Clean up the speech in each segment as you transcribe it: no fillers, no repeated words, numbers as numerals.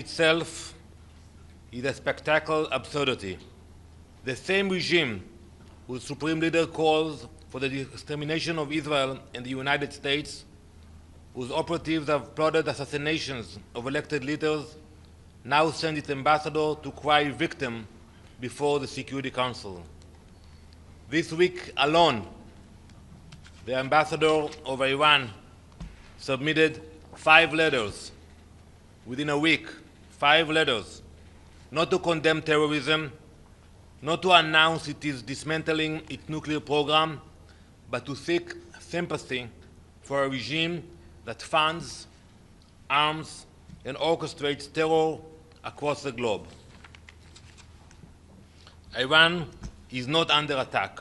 itself is a spectacle absurdity. The same regime whose supreme leader calls for the extermination of Israel and the United States, whose operatives have plotted assassinations of elected leaders, now send its ambassador to cry victim before the Security Council. This week alone, the ambassador of Iran submitted 5 letters within a week, 5 letters, not to condemn terrorism, not to announce it is dismantling its nuclear program, but to seek sympathy for a regime that funds, arms, and orchestrates terror across the globe. Iran is not under attack.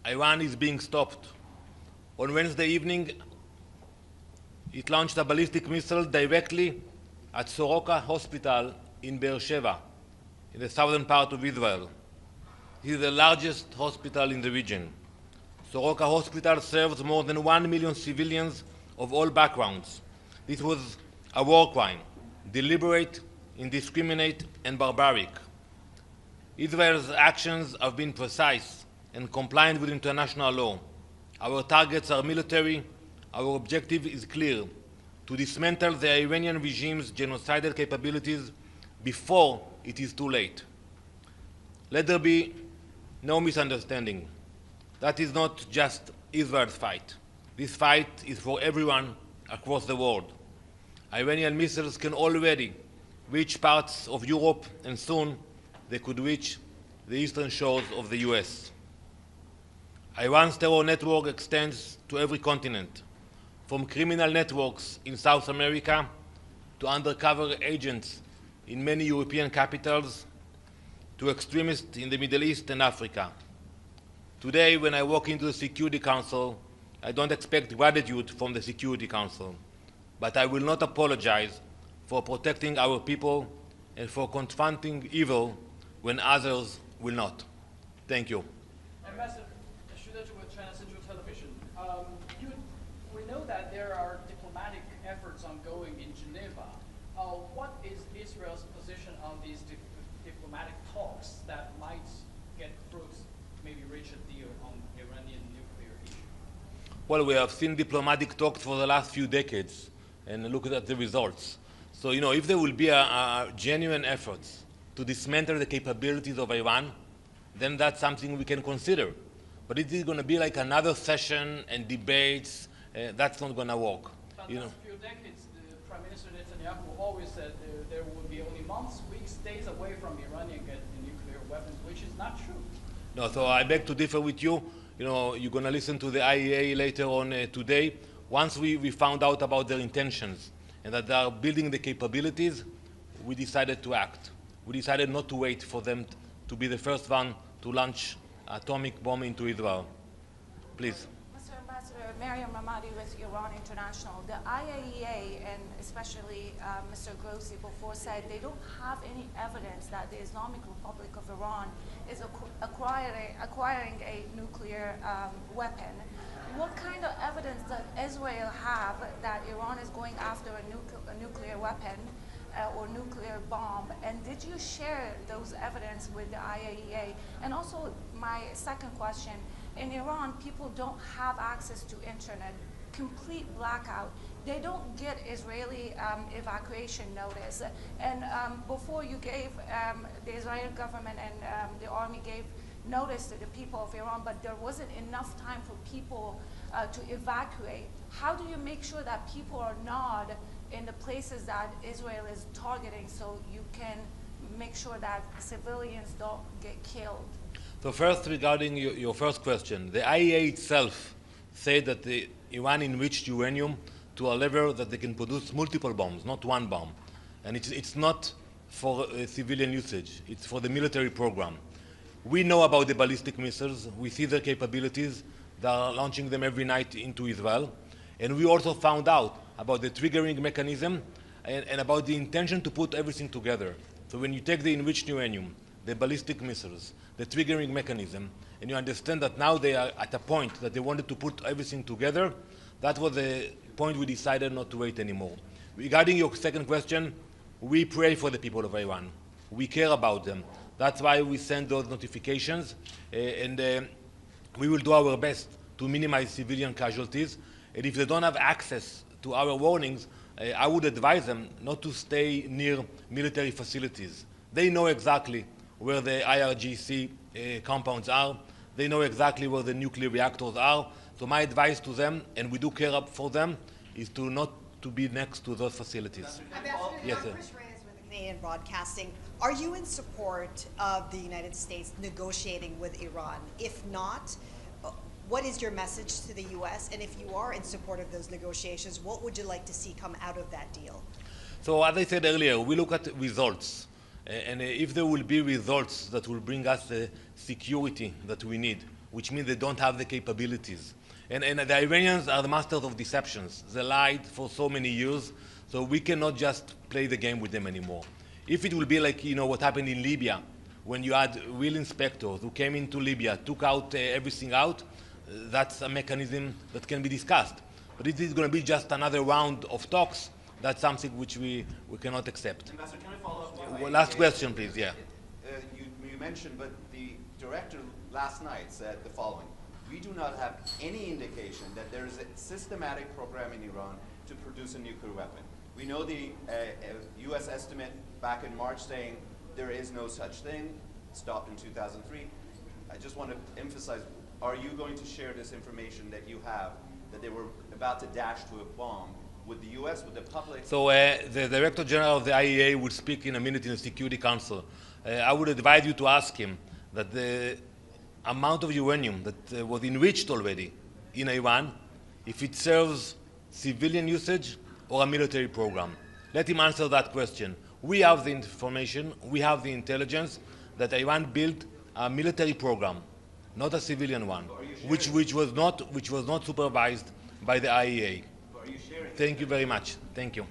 Iran is being stopped. On Wednesday evening, it launched a ballistic missile directly at Soroka Hospital in Beersheba, in the southern part of Israel. This is the largest hospital in the region. Soroka Hospital serves more than 1 million civilians of all backgrounds. This was a war crime, deliberate, indiscriminate, and barbaric. Israel's actions have been precise and compliant with international law. Our targets are military. Our objective is clear: to dismantle the Iranian regime's genocidal capabilities before it is too late. Let there be no misunderstanding. That is not just Israel's fight. This fight is for everyone across the world. Iranian missiles can already reach parts of Europe, and soon they could reach the eastern shores of the US. Iran's terror network extends to every continent, from criminal networks in South America to undercover agents in many European capitals to extremists in the Middle East and Africa. Today, when I walk into the Security Council, I don't expect gratitude from the Security Council, but I will not apologize for protecting our people and for confronting evil when others will not. Thank you. Ambassador, with China Central Television, we know that there are diplomatic efforts ongoing in Geneva. What is Israel's position on these diplomatic talks that might get fruits, maybe reach a deal on Iranian nuclear issue? Well, we have seen diplomatic talks for the last few decades, and look at the results. So, if there will be a genuine efforts to dismantle the capabilities of Iran, then that's something we can consider. But it is going to be like another session and debates. That's not going to work. But the last few decades, the Prime Minister Netanyahu always said there would be only months, weeks, days away from Iranian getting nuclear weapons, which is not true. No, so I beg to differ with you. You're going to listen to the IEA later on today. Once we found out about their intentions and that they are building the capabilities, we decided to act. We decided not to wait for them to be the first one to launch atomic bomb into Israel. Please. Mr. Ambassador, Mariam Ramadi with Iran International. The IAEA and especially Mr. Grossi before said they don't have any evidence that the Islamic Republic of Iran is acquiring a nuclear weapon. What kind of evidence does Israel have that Iran is going after a nuclear weapon or nuclear bomb? And did you share those evidence with the IAEA? And also, my second question, in Iran, people don't have access to internet, complete blackout. They don't get Israeli evacuation notice. And before you gave, the Israeli government and the army gave notice to the people of Iran, but there wasn't enough time for people to evacuate. How do you make sure that people are not in the places that Israel is targeting so you can make sure that civilians don't get killed? So first, regarding your first question, the IEA itself said that Iran enriched uranium to a level that they can produce multiple bombs, not one bomb. And it's not for civilian usage. It's for the military program. We know about the ballistic missiles. We see their capabilities. They are launching them every night into Israel. And we also found out about the triggering mechanism and about the intention to put everything together. So when you take the enriched uranium, the ballistic missiles, the triggering mechanism, and you understand that now they are at a point that they wanted to put everything together, that was the point we decided not to wait anymore. Regarding your second question, we pray for the people of Iran. We care about them. That's why we send those notifications, and we will do our best to minimize civilian casualties. And if they don't have access to our warnings, I would advise them not to stay near military facilities. They know exactly where the IRGC compounds are. They know exactly where the nuclear reactors are. So my advice to them, and we do care for them, is to not to be next to those facilities. Ambassador, Yes, sir. Chris Reyes with the Canadian Broadcasting. Are you in support of the United States negotiating with Iran? If not, what is your message to the U.S.? And if you are in support of those negotiations, what would you like to see come out of that deal? So as I said earlier, we look at results. And if there will be results that will bring us the security that we need, which means they don't have the capabilities. And the Iranians are the masters of deceptions. They lied for so many years, so we cannot just play the game with them anymore. If it will be like, you know, what happened in Libya, when you had real inspectors who came into Libya, took out everything out, that's a mechanism that can be discussed. But if it's going to be just another round of talks, that's something which we cannot accept. Ambassador, can I follow up? Well, last question, please, yeah. You mentioned, but the director last night said the following: we do not have any indication that there is a systematic program in Iran to produce a nuclear weapon. We know the U.S. estimate back in March saying there is no such thing, stopped in 2003. I just want to emphasize, are you going to share this information that you have, that they were about to dash to a bomb, with the U.S., with the public? So the Director General of the IEA will speak in a minute in the Security Council. I would advise you to ask him that the amount of uranium that was enriched already in Iran, if it serves civilian usage or a military program. Let him answer that question. We have the information, we have the intelligence that Iran built a military program, not a civilian one, which was not supervised by the IEA. Thank you very much. Thank you.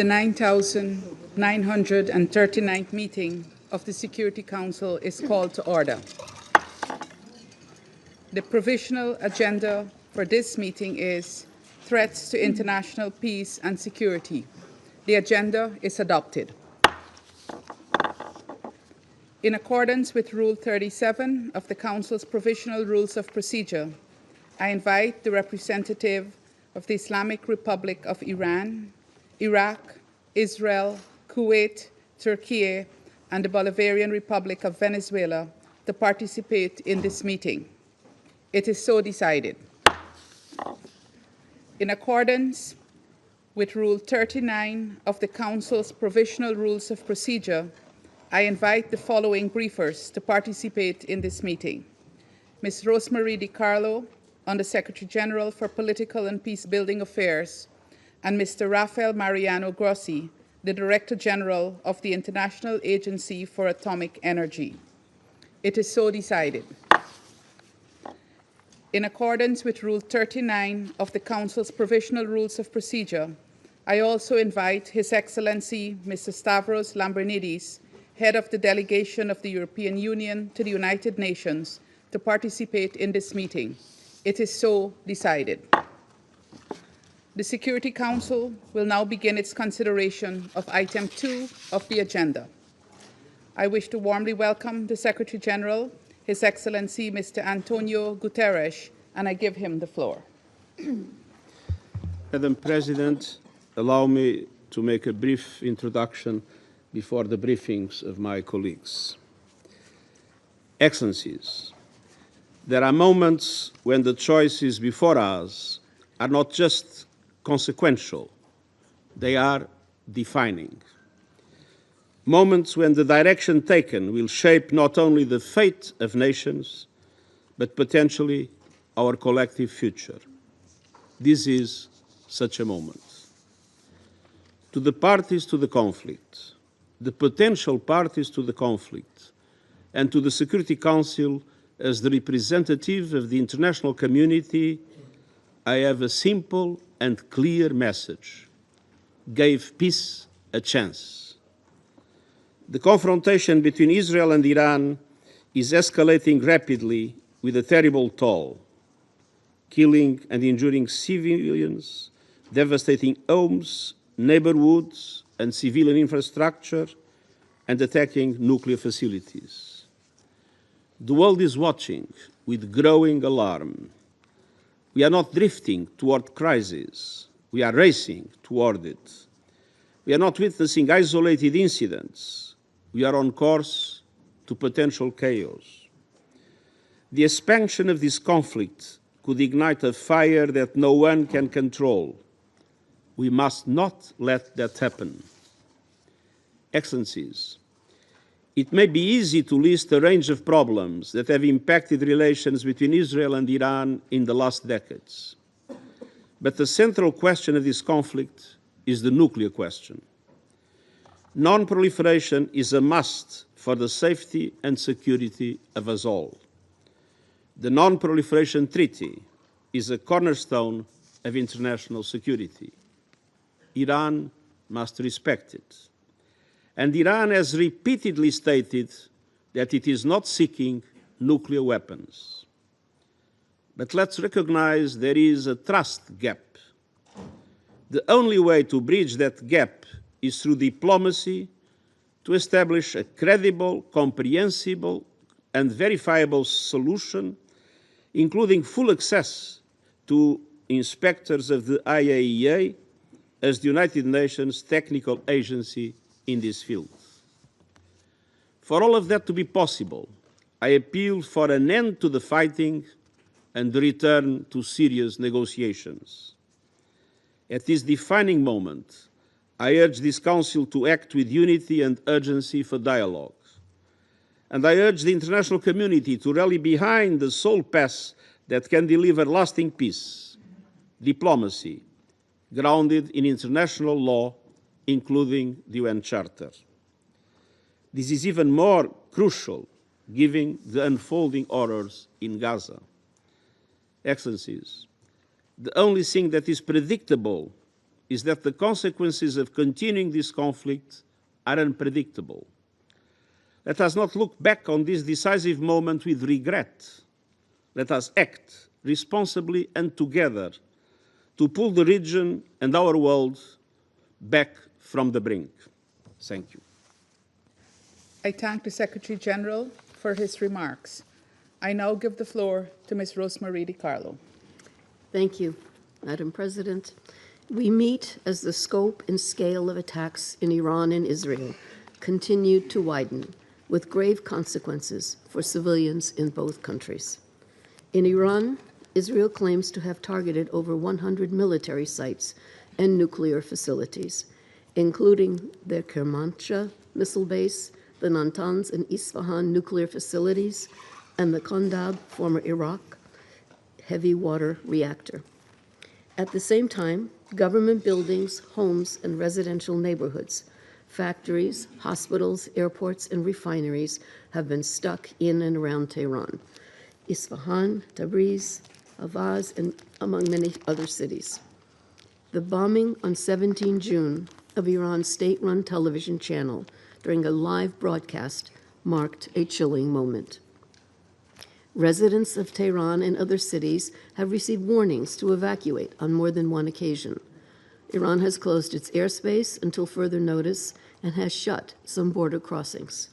9,939th meeting of the Security Council is called to order. The provisional agenda for this meeting is threats to international peace and security. The agenda is adopted. In accordance with Rule 37 of the Council's Provisional Rules of Procedure, I invite the representative of the Islamic Republic of Iran, Iraq, Israel, Kuwait, Turkey, and the Bolivarian Republic of Venezuela to participate in this meeting. It is so decided. In accordance with Rule 39 of the Council's Provisional Rules of Procedure, I invite the following briefers to participate in this meeting. Ms. Rosemary DiCarlo, Under Secretary General for Political and Peace-Building Affairs, and Mr. Rafael Mariano Grossi, the Director General of the International Agency for Atomic Energy. It is so decided. In accordance with Rule 39 of the Council's Provisional Rules of Procedure, I also invite His Excellency Mr. Stavros Lambrinidis, Head of the Delegation of the European Union to the United Nations, to participate in this meeting. It is so decided. The Security Council will now begin its consideration of item 2 of the agenda. I wish to warmly welcome the Secretary General, His Excellency Mr. Antonio Guterres, and I give him the floor. Madam President, allow me to make a brief introduction before the briefings of my colleagues. Excellencies, there are moments when the choices before us are not just consequential, they are defining. Moments when the direction taken will shape not only the fate of nations, but potentially our collective future. This is such a moment. To the parties to the conflict, the potential parties to the conflict, and to the Security Council as the representative of the international community, I have a simple and clear message. Give peace a chance. The confrontation between Israel and Iran is escalating rapidly with a terrible toll, killing and injuring civilians, devastating homes, neighborhoods, and civilian infrastructure, and attacking nuclear facilities. The world is watching with growing alarm. We are not drifting toward crisis. We are racing toward it. We are not witnessing isolated incidents. We are on course to potential chaos. The expansion of this conflict could ignite a fire that no one can control. We must not let that happen. Excellencies, it may be easy to list a range of problems that have impacted relations between Israel and Iran in the last decades. But the central question of this conflict is the nuclear question. Non-proliferation is a must for the safety and security of us all. The Non-Proliferation Treaty is a cornerstone of international security. Iran must respect it. And Iran has repeatedly stated that it is not seeking nuclear weapons. But let's recognize there is a trust gap. The only way to bridge that gap is through diplomacy to establish a credible, comprehensible, and verifiable solution, including full access to inspectors of the IAEA as the United Nations technical agency in this field. For all of that to be possible, I appeal for an end to the fighting and the return to serious negotiations. At this defining moment, I urge this Council to act with unity and urgency for dialogue. And I urge the international community to rally behind the sole path that can deliver lasting peace, diplomacy, grounded in international law, including the UN Charter. This is even more crucial given the unfolding horrors in Gaza. Excellencies, the only thing that is predictable is that the consequences of continuing this conflict are unpredictable. Let us not look back on this decisive moment with regret. Let us act responsibly and together to pull the region and our world back from the brink. Thank you. I thank the Secretary General for his remarks. I now give the floor to Ms. Rosemarie DiCarlo. Thank you, Madam President. We meet as the scope and scale of attacks in Iran and Israel continue to widen, with grave consequences for civilians in both countries. In Iran, Israel claims to have targeted over 100 military sites and nuclear facilities, including the Kermanshah missile base, the Natanz and Isfahan nuclear facilities, and the Kondab, former Iraq, heavy water reactor. At the same time, government buildings, homes, and residential neighborhoods, factories, hospitals, airports, and refineries have been stuck in and around Tehran, Isfahan, Tabriz, Avaz, and among many other cities. The bombing on 17 June of Iran's state-run television channel during a live broadcast marked a chilling moment. Residents of Tehran and other cities have received warnings to evacuate on more than one occasion. Iran has closed its airspace until further notice and has shut some border crossings.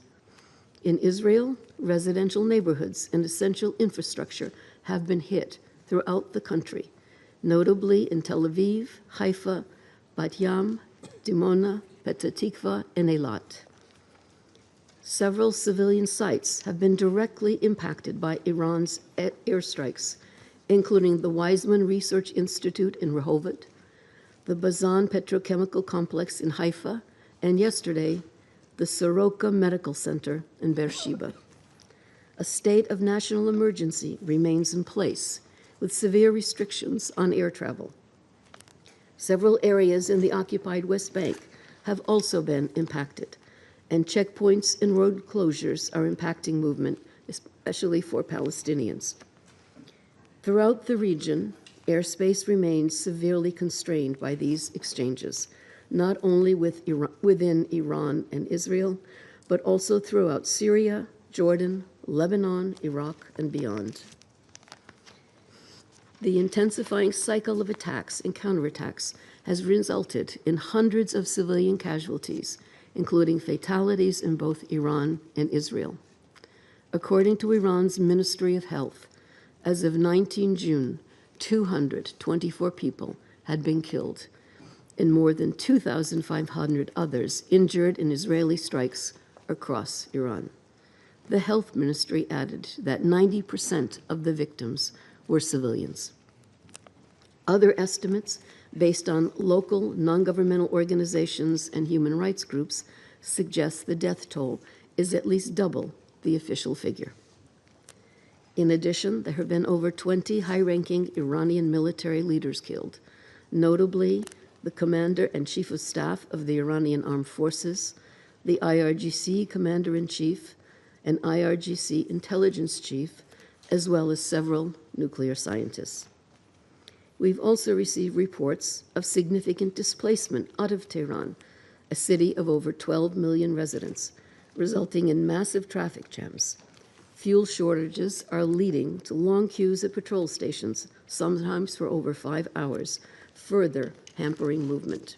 In Israel, residential neighborhoods and essential infrastructure have been hit throughout the country, notably in Tel Aviv, Haifa, Bat Yam, Dimona, Petah Tikva, and Eilat. Several civilian sites have been directly impacted by Iran's airstrikes, including the Weizmann Research Institute in Rehovot, the Bazan Petrochemical Complex in Haifa, and yesterday, the Soroka Medical Center in Beersheba. A state of national emergency remains in place, with severe restrictions on air travel. Several areas in the occupied West Bank have also been impacted, and checkpoints and road closures are impacting movement, especially for Palestinians. Throughout the region, airspace remains severely constrained by these exchanges, not only within Iran and Israel, but also throughout Syria, Jordan, Lebanon, Iraq, and beyond. The intensifying cycle of attacks and counterattacks has resulted in hundreds of civilian casualties, including fatalities in both Iran and Israel. According to Iran's Ministry of Health, as of 19 June, 224 people had been killed and more than 2,500 others injured in Israeli strikes across Iran. The health ministry added that 90% of the victims were civilians. Other estimates, based on local non-governmental organizations and human rights groups, suggest the death toll is at least double the official figure. In addition, there have been over 20 high-ranking Iranian military leaders killed, notably the commander and chief of staff of the Iranian Armed Forces, the IRGC commander-in-chief, and IRGC intelligence chief, as well as several nuclear scientists. We've also received reports of significant displacement out of Tehran, a city of over 12 million residents, resulting in massive traffic jams. Fuel shortages are leading to long queues at patrol stations, sometimes for over 5 hours, further hampering movement.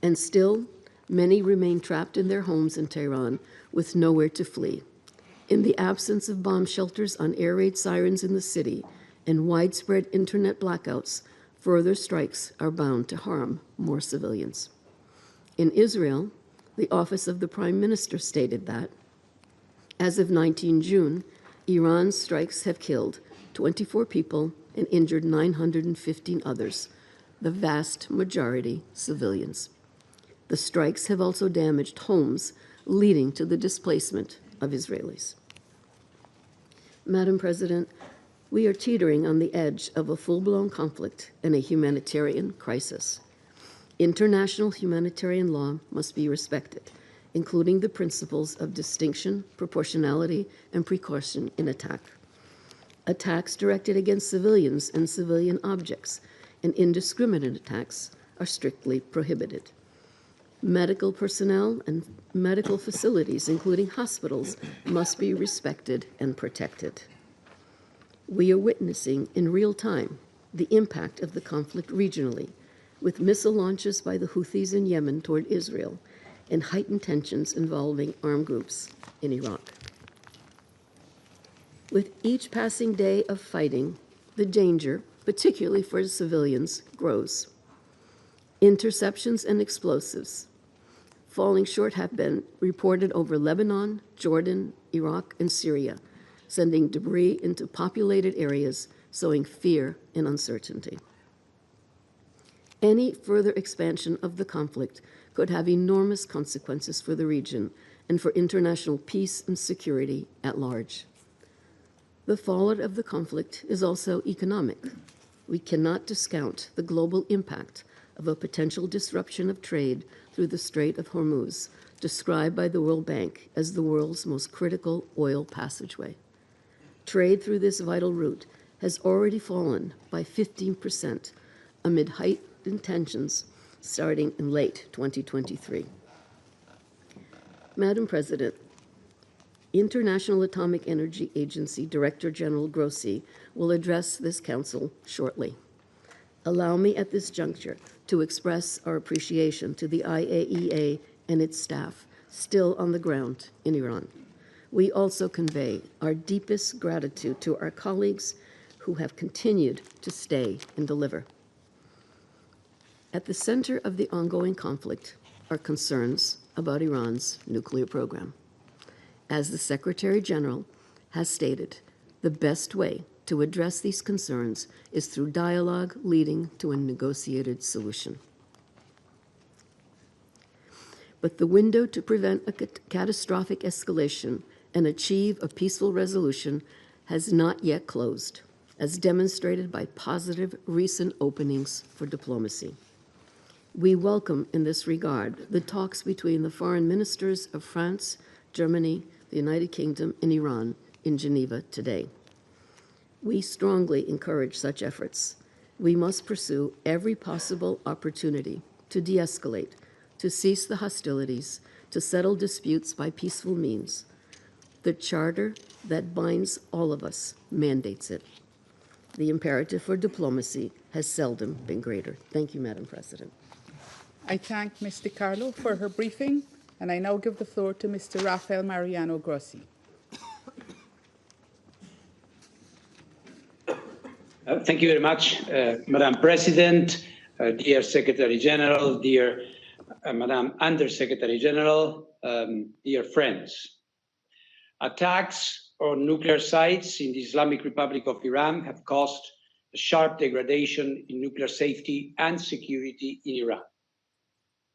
And still, many remain trapped in their homes in Tehran with nowhere to flee. In the absence of bomb shelters on air raid sirens in the city and widespread internet blackouts, further strikes are bound to harm more civilians. In Israel, the Office of the Prime Minister stated that, as of 19 June, Iran's strikes have killed 24 people and injured 915 others, the vast majority civilians. The strikes have also damaged homes, leading to the displacement of Israelis. Madam President, we are teetering on the edge of a full-blown conflict and a humanitarian crisis. International humanitarian law must be respected, including the principles of distinction, proportionality, and precaution in attack. Attacks directed against civilians and civilian objects, and indiscriminate attacks are strictly prohibited. Medical personnel and medical facilities, including hospitals, must be respected and protected. We are witnessing in real time the impact of the conflict regionally, with missile launches by the Houthis in Yemen toward Israel and heightened tensions involving armed groups in Iraq. With each passing day of fighting, the danger, particularly for civilians, grows. Interceptions and explosives falling short have been reported over Lebanon, Jordan, Iraq, and Syria, sending debris into populated areas, sowing fear and uncertainty. Any further expansion of the conflict could have enormous consequences for the region and for international peace and security at large. The fallout of the conflict is also economic. We cannot discount the global impact of a potential disruption of trade through the Strait of Hormuz, described by the World Bank as the world's most critical oil passageway. Trade through this vital route has already fallen by 15% amid heightened tensions starting in late 2023. Madam President, International Atomic Energy Agency Director General Grossi will address this council shortly. Allow me at this juncture to express our appreciation to the IAEA and its staff still on the ground in Iran. We also convey our deepest gratitude to our colleagues who have continued to stay and deliver. At the center of the ongoing conflict are concerns about Iran's nuclear program. As the Secretary General has stated, the best way to address these concerns is through dialogue leading to a negotiated solution. But the window to prevent a catastrophic escalation and achieve a peaceful resolution has not yet closed, as demonstrated by positive recent openings for diplomacy. We welcome in this regard the talks between the foreign ministers of France, Germany, the United Kingdom, and Iran in Geneva today. We strongly encourage such efforts. We must pursue every possible opportunity to de-escalate, to cease the hostilities, to settle disputes by peaceful means. The charter that binds all of us mandates it. The imperative for diplomacy has seldom been greater. Thank you, Madam President. I thank Ms. DiCarlo for her briefing, and I now give the floor to Mr. Rafael Mariano Grossi. Thank you very much, Madam President, dear Secretary General, dear Madam Undersecretary General, dear friends. Attacks on nuclear sites in the Islamic Republic of Iran have caused a sharp degradation in nuclear safety and security in Iran.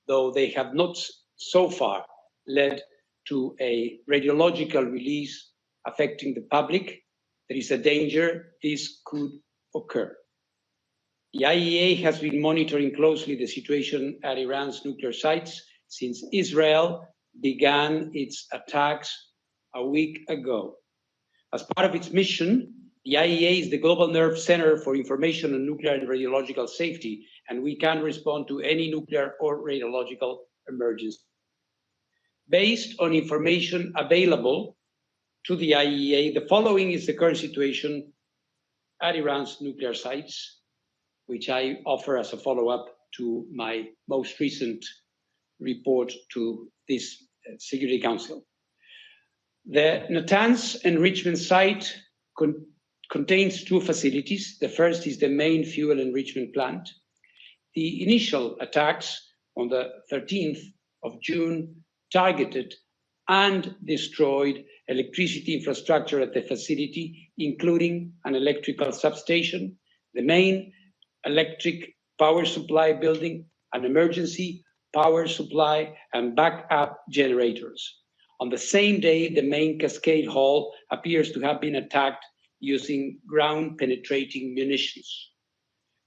Though they have not so far led to a radiological release affecting the public, there is a danger this could occur. The IAEA has been monitoring closely the situation at Iran's nuclear sites since Israel began its attacks a week ago. As part of its mission, the IAEA is the global nerve center for information on nuclear and radiological safety, and we can respond to any nuclear or radiological emergency. Based on information available to the IAEA, the following is the current situation at Iran's nuclear sites, which I offer as a follow-up to my most recent report to this Security Council. The Natanz enrichment site contains two facilities. The first is the main fuel enrichment plant. The initial attacks on the 13th of June targeted and destroyed electricity infrastructure at the facility, including an electrical substation, the main electric power supply building, an emergency power supply, and backup generators. On the same day, the main cascade hall appears to have been attacked using ground-penetrating munitions.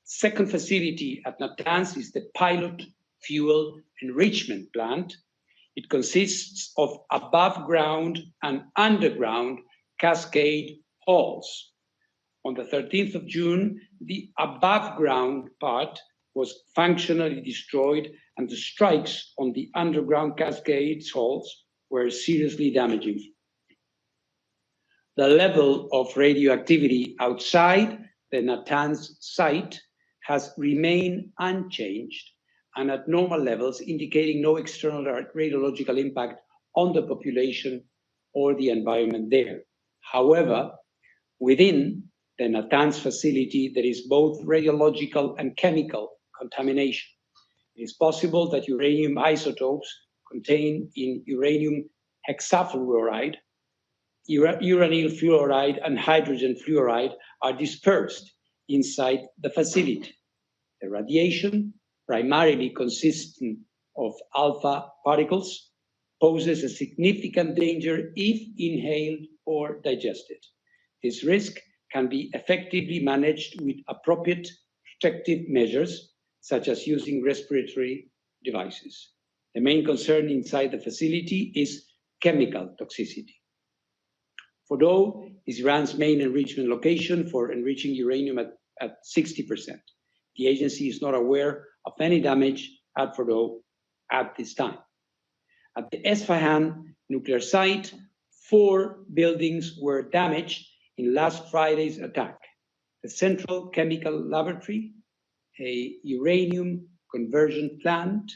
Second facility at Natanz is the pilot fuel enrichment plant. It consists of above ground and underground cascade halls. On the 13th of June, the above ground part was functionally destroyed, and the strikes on the underground cascade halls were seriously damaging. The level of radioactivity outside the Natanz site has remained unchanged and at normal levels, indicating no external radiological impact on the population or the environment there. However, within the Natanz facility, there is both radiological and chemical contamination. It is possible that uranium isotopes contained in uranium hexafluoride, uranyl fluoride, and hydrogen fluoride are dispersed inside the facility. The radiation, primarily consisting of alpha particles, poses a significant danger if inhaled or digested. This risk can be effectively managed with appropriate protective measures, such as using respiratory devices. The main concern inside the facility is chemical toxicity. Fordow is Iran's main enrichment location for enriching uranium at 60%. The agency is not aware of any damage at Fordow at this time. At the Esfahan nuclear site, 4 buildings were damaged in last Friday's attack: the Central Chemical Laboratory, a uranium conversion plant,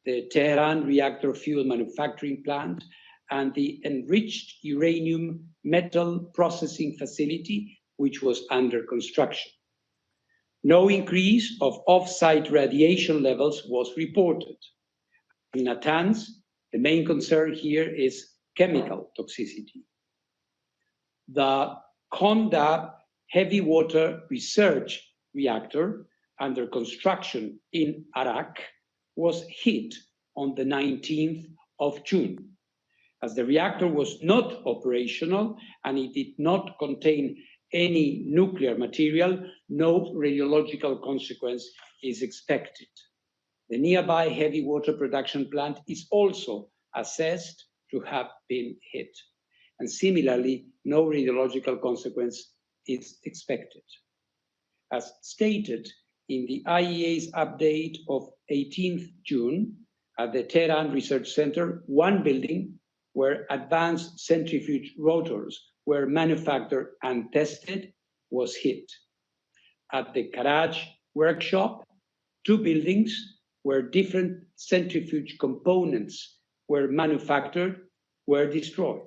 the Tehran reactor fuel manufacturing plant, and the enriched uranium metal processing facility, which was under construction. No increase of off-site radiation levels was reported. In Natanz, the main concern here is chemical toxicity. The Condab heavy water research reactor under construction in Arak was hit on the 19th of June. As the reactor was not operational and it did not contain any nuclear material, no radiological consequence is expected. The nearby heavy water production plant is also assessed to have been hit. And similarly, no radiological consequence is expected. As stated in the IEA's update of 18th June, at the Tehran Research Center, 1 building where advanced centrifuge rotors were manufactured and tested was hit. At the Karaj workshop, 2 buildings where different centrifuge components were manufactured were destroyed.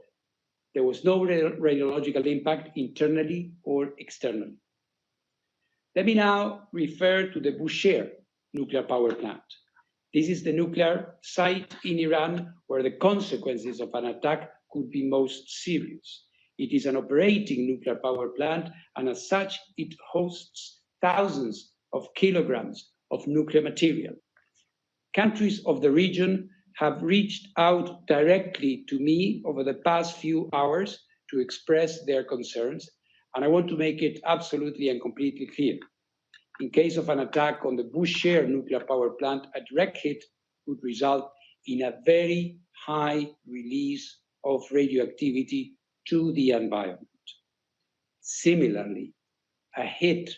There was no radiological impact internally or externally. Let me now refer to the Bushehr nuclear power plant. This is the nuclear site in Iran where the consequences of an attack could be most serious. It is an operating nuclear power plant, and as such, it hosts thousands of kilograms of nuclear material. Countries of the region have reached out directly to me over the past few hours to express their concerns, and I want to make it absolutely and completely clear. In case of an attack on the Bushehr nuclear power plant, a direct hit would result in a very high release of radioactivity to the environment. Similarly, a hit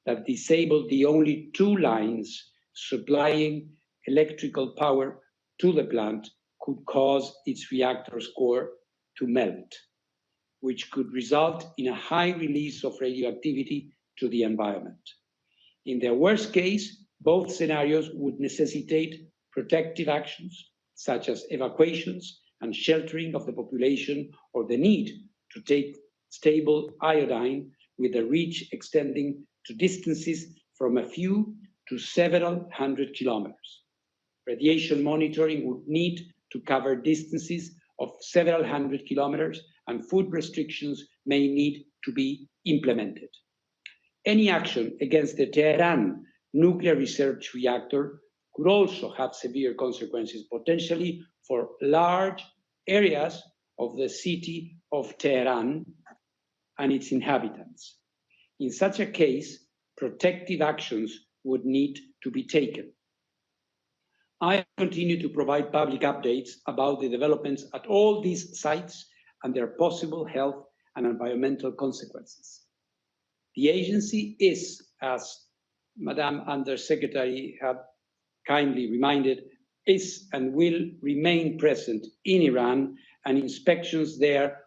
that disabled the only 2 lines supplying electrical power to the plant could cause its reactor's core to melt, which could result in a high release of radioactivity to the environment. In their worst case, both scenarios would necessitate protective actions, such as evacuations and sheltering of the population, or the need to take stable iodine with a reach extending to distances from a few to several hundred kilometers. Radiation monitoring would need to cover distances of several hundred kilometers, and food restrictions may need to be implemented. Any action against the Tehran nuclear research reactor could also have severe consequences, potentially for large areas of the city of Tehran and its inhabitants. In such a case, protective actions would need to be taken. I continue to provide public updates about the developments at all these sites and their possible health and environmental consequences. The agency is, as Madam Undersecretary had kindly reminded, is and will remain present in Iran, and inspections there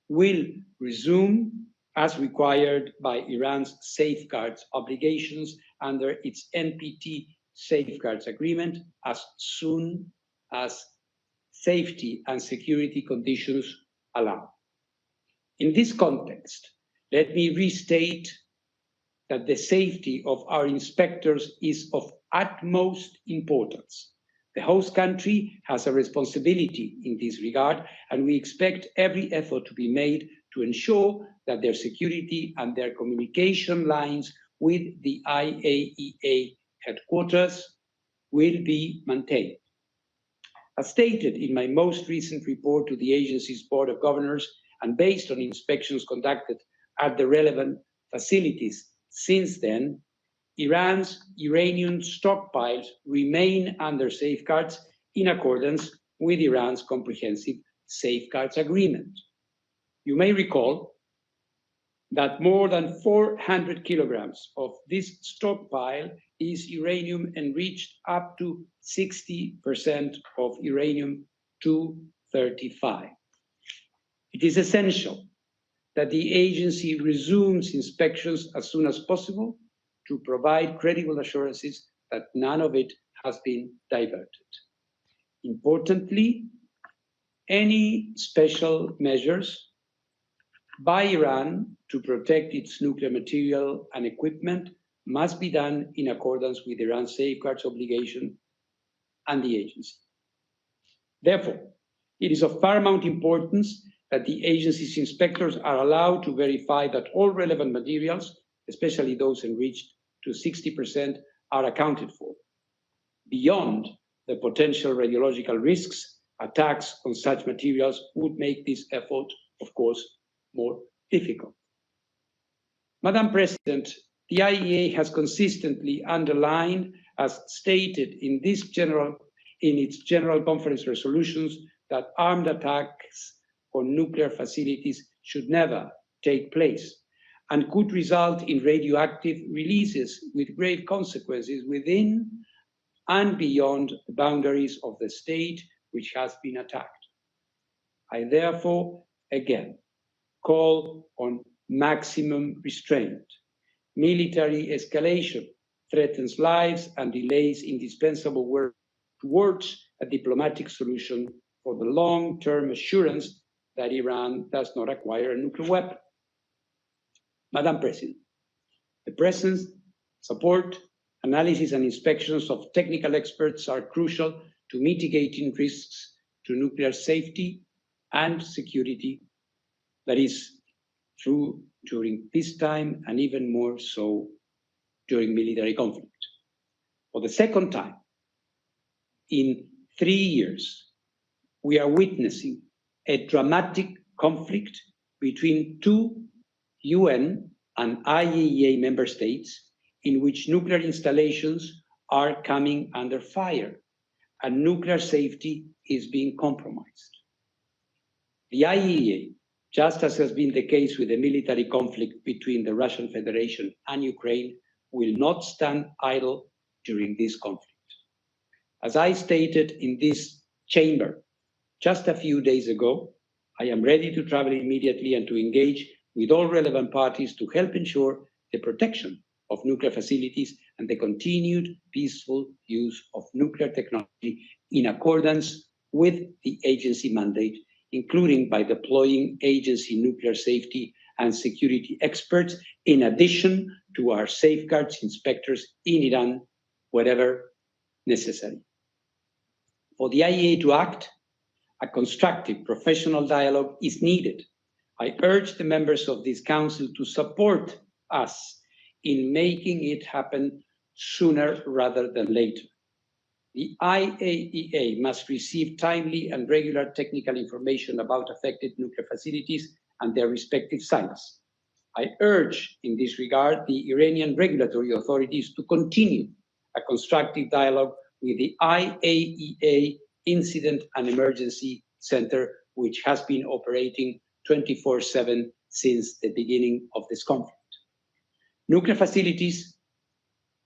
will resume as required by Iran's safeguards obligations under its NPT safeguards agreement as soon as safety and security conditions allow. In this context, let me restate that the safety of our inspectors is of utmost importance. The host country has a responsibility in this regard, and we expect every effort to be made to ensure that their security and their communication lines with the IAEA headquarters will be maintained. As stated in my most recent report to the agency's Board of Governors, and based on inspections conducted at the relevant facilities since then, Iran's uranium stockpiles remain under safeguards in accordance with Iran's comprehensive safeguards agreement. You may recall that more than 400 kilograms of this stockpile is uranium enriched up to 60% of uranium-235. It is essential that the agency resumes inspections as soon as possible to provide credible assurances that none of it has been diverted. Importantly, any special measures by Iran to protect its nuclear material and equipment must be done in accordance with Iran's safeguards obligation and the agency. Therefore, it is of paramount importance that the agency's inspectors are allowed to verify that all relevant materials, especially those enriched to 60%, are accounted for. Beyond the potential radiological risks, attacks on such materials would make this effort, of course, more difficult. Madam President, the IAEA has consistently underlined, as stated in its General Conference resolutions, that armed attacks on nuclear facilities should never take place and could result in radioactive releases with grave consequences within and beyond the boundaries of the state which has been attacked. I therefore, again, call on maximum restraint. Military escalation threatens lives and delays indispensable work towards a diplomatic solution for the long-term assurance that Iran does not acquire a nuclear weapon. Madam President, the presence, support, analysis, and inspections of technical experts are crucial to mitigating risks to nuclear safety and security. That is true during peacetime and even more so during military conflict. For the second time in 3 years, we are witnessing a dramatic conflict between two UN and IAEA member states in which nuclear installations are coming under fire and nuclear safety is being compromised. The IAEA, just as has been the case with the military conflict between the Russian Federation and Ukraine, will not stand idle during this conflict. As I stated in this chamber just a few days ago, I am ready to travel immediately and to engage with all relevant parties to help ensure the protection of nuclear facilities and the continued peaceful use of nuclear technology in accordance with the agency mandate, including by deploying agency nuclear safety and security experts, in addition to our safeguards inspectors in Iran, wherever necessary. For the IAEA to act, a constructive professional dialogue is needed. I urge the members of this council to support us in making it happen sooner rather than later. The IAEA must receive timely and regular technical information about affected nuclear facilities and their respective sites. I urge in this regard the Iranian regulatory authorities to continue a constructive dialogue with the IAEA Incident and Emergency Center, which has been operating 24/7 since the beginning of this conflict. Nuclear facilities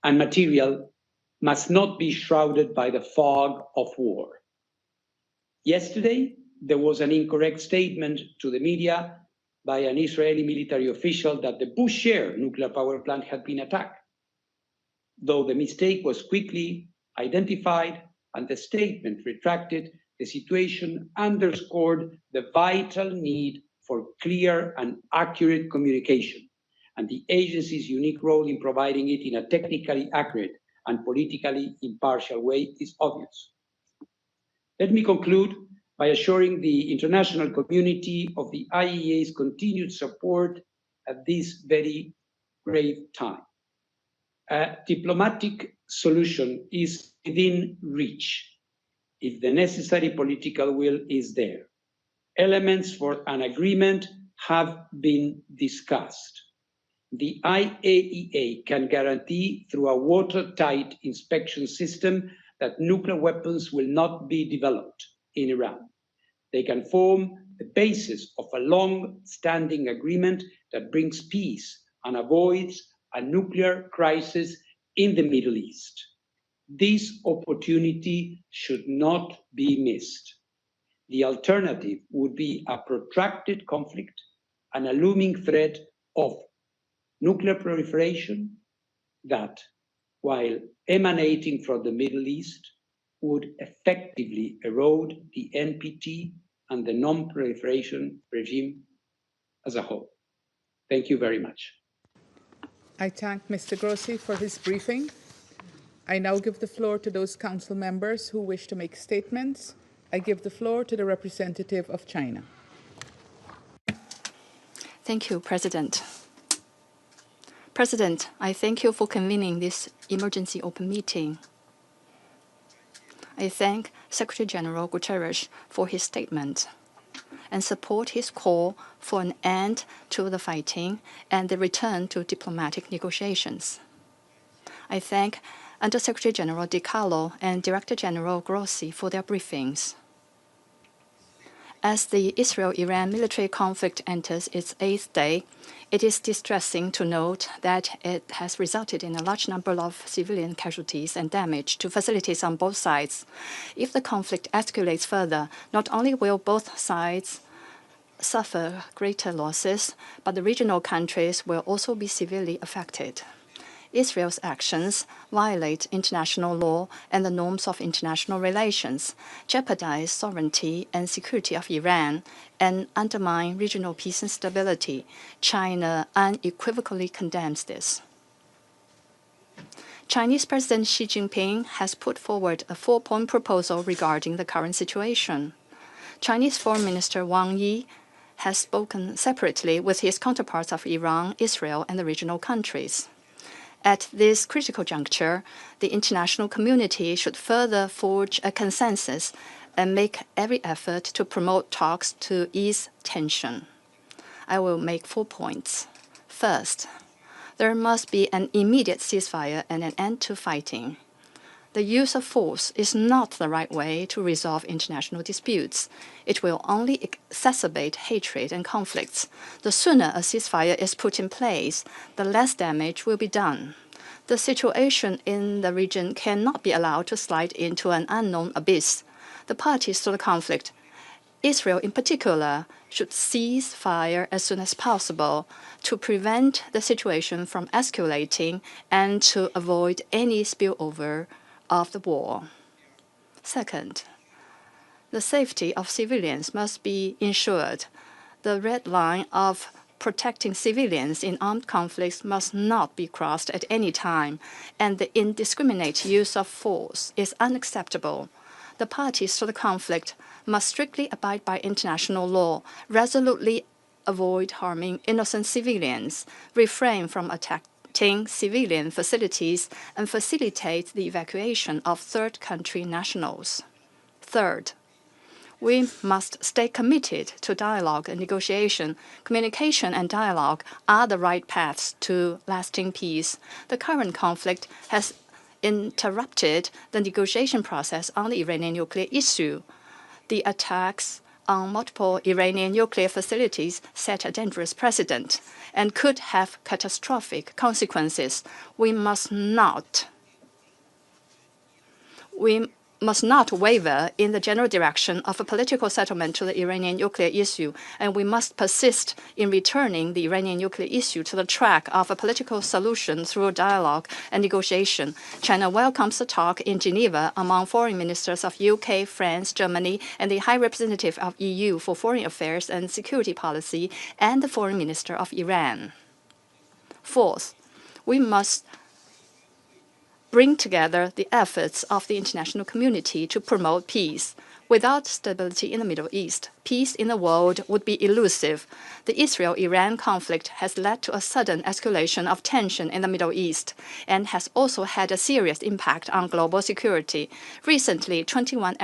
and material must not be shrouded by the fog of war. Yesterday, there was an incorrect statement to the media by an Israeli military official that the Bushehr nuclear power plant had been attacked. Though the mistake was quickly identified and the statement retracted, the situation underscored the vital need for clear and accurate communication, and the agency's unique role in providing it in a technically accurate and politically impartial way is obvious. Let me conclude by assuring the international community of the IAEA's continued support at this very grave time. A diplomatic solution is within reach if the necessary political will is there. Elements for an agreement have been discussed. The IAEA can guarantee through a watertight inspection system that nuclear weapons will not be developed in Iran. They can form the basis of a long-standing agreement that brings peace and avoids a nuclear crisis in the Middle East. This opportunity should not be missed. The alternative would be a protracted conflict and a looming threat of nuclear proliferation that, while emanating from the Middle East, would effectively erode the NPT and the non-proliferation regime as a whole. Thank you very much. I thank Mr. Grossi for his briefing. I now give the floor to those council members who wish to make statements. I give the floor to the representative of China. Thank you, President. President, I thank you for convening this emergency open meeting. I thank Secretary General Guterres for his statement and support his call for an end to the fighting and the return to diplomatic negotiations. I thank Undersecretary General Di Carlo and Director General Grossi for their briefings. As the Israel-Iran military conflict enters its 8th day, it is distressing to note that it has resulted in a large number of civilian casualties and damage to facilities on both sides. If the conflict escalates further, not only will both sides suffer greater losses, but the regional countries will also be severely affected. Israel's actions violate international law and the norms of international relations, jeopardize sovereignty and security of Iran, and undermine regional peace and stability. China unequivocally condemns this. Chinese President Xi Jinping has put forward a 4-point proposal regarding the current situation. Chinese Foreign Minister Wang Yi has spoken separately with his counterparts of Iran, Israel, and the regional countries. At this critical juncture, the international community should further forge a consensus and make every effort to promote talks to ease tension. I will make 4 points. First, there must be an immediate ceasefire and an end to fighting. The use of force is not the right way to resolve international disputes. It will only exacerbate hatred and conflicts. The sooner a ceasefire is put in place, the less damage will be done. The situation in the region cannot be allowed to slide into an unknown abyss. The parties to the conflict, Israel in particular, should cease fire as soon as possible to prevent the situation from escalating and to avoid any spillover of the war. Second, the safety of civilians must be ensured. The red line of protecting civilians in armed conflicts must not be crossed at any time, and the indiscriminate use of force is unacceptable. The parties to the conflict must strictly abide by international law, resolutely avoid harming innocent civilians, refrain from attacking civilian facilities, and facilitate the evacuation of third country nationals. Third, we must stay committed to dialogue and negotiation. Communication and dialogue are the right paths to lasting peace. The current conflict has interrupted the negotiation process on the Iranian nuclear issue. The attacks on multiple Iranian nuclear facilities set a dangerous precedent and could have catastrophic consequences. We must not waver in the general direction of a political settlement to the Iranian nuclear issue, and we must persist in returning the Iranian nuclear issue to the track of a political solution through dialogue and negotiation. China welcomes the talk in Geneva among foreign ministers of UK, France, Germany, and the High Representative of EU for Foreign Affairs and Security Policy, and the Foreign Minister of Iran. Fourth, we must bring together the efforts of the international community to promote peace. Without stability in the Middle East, peace in the world would be elusive. The Israel-Iran conflict has led to a sudden escalation of tension in the Middle East and has also had a serious impact on global security. Recently, 21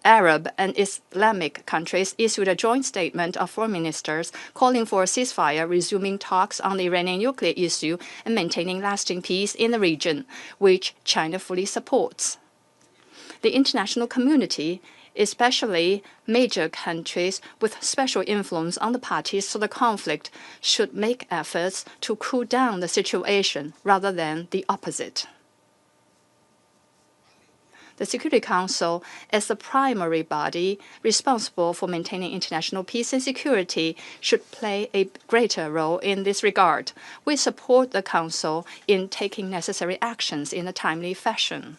Arab and Islamic countries issued a joint statement of foreign ministers calling for a ceasefire, resuming talks on the Iranian nuclear issue, and maintaining lasting peace in the region, which China fully supports. The international community, especially major countries with special influence on the parties to the conflict, should make efforts to cool down the situation rather than the opposite. The Security Council, as the primary body responsible for maintaining international peace and security, should play a greater role in this regard. We support the Council in taking necessary actions in a timely fashion.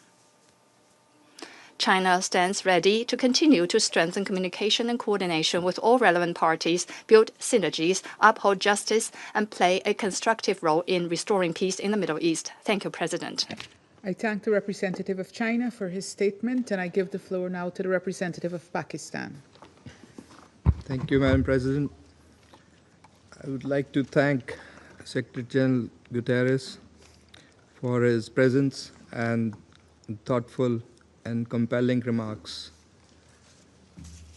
China stands ready to continue to strengthen communication and coordination with all relevant parties, build synergies, uphold justice, and play a constructive role in restoring peace in the Middle East. Thank you, President. I thank the representative of China for his statement, and I give the floor now to the representative of Pakistan. Thank you, Madam President. I would like to thank Secretary General Guterres for his presence and thoughtful and compelling remarks.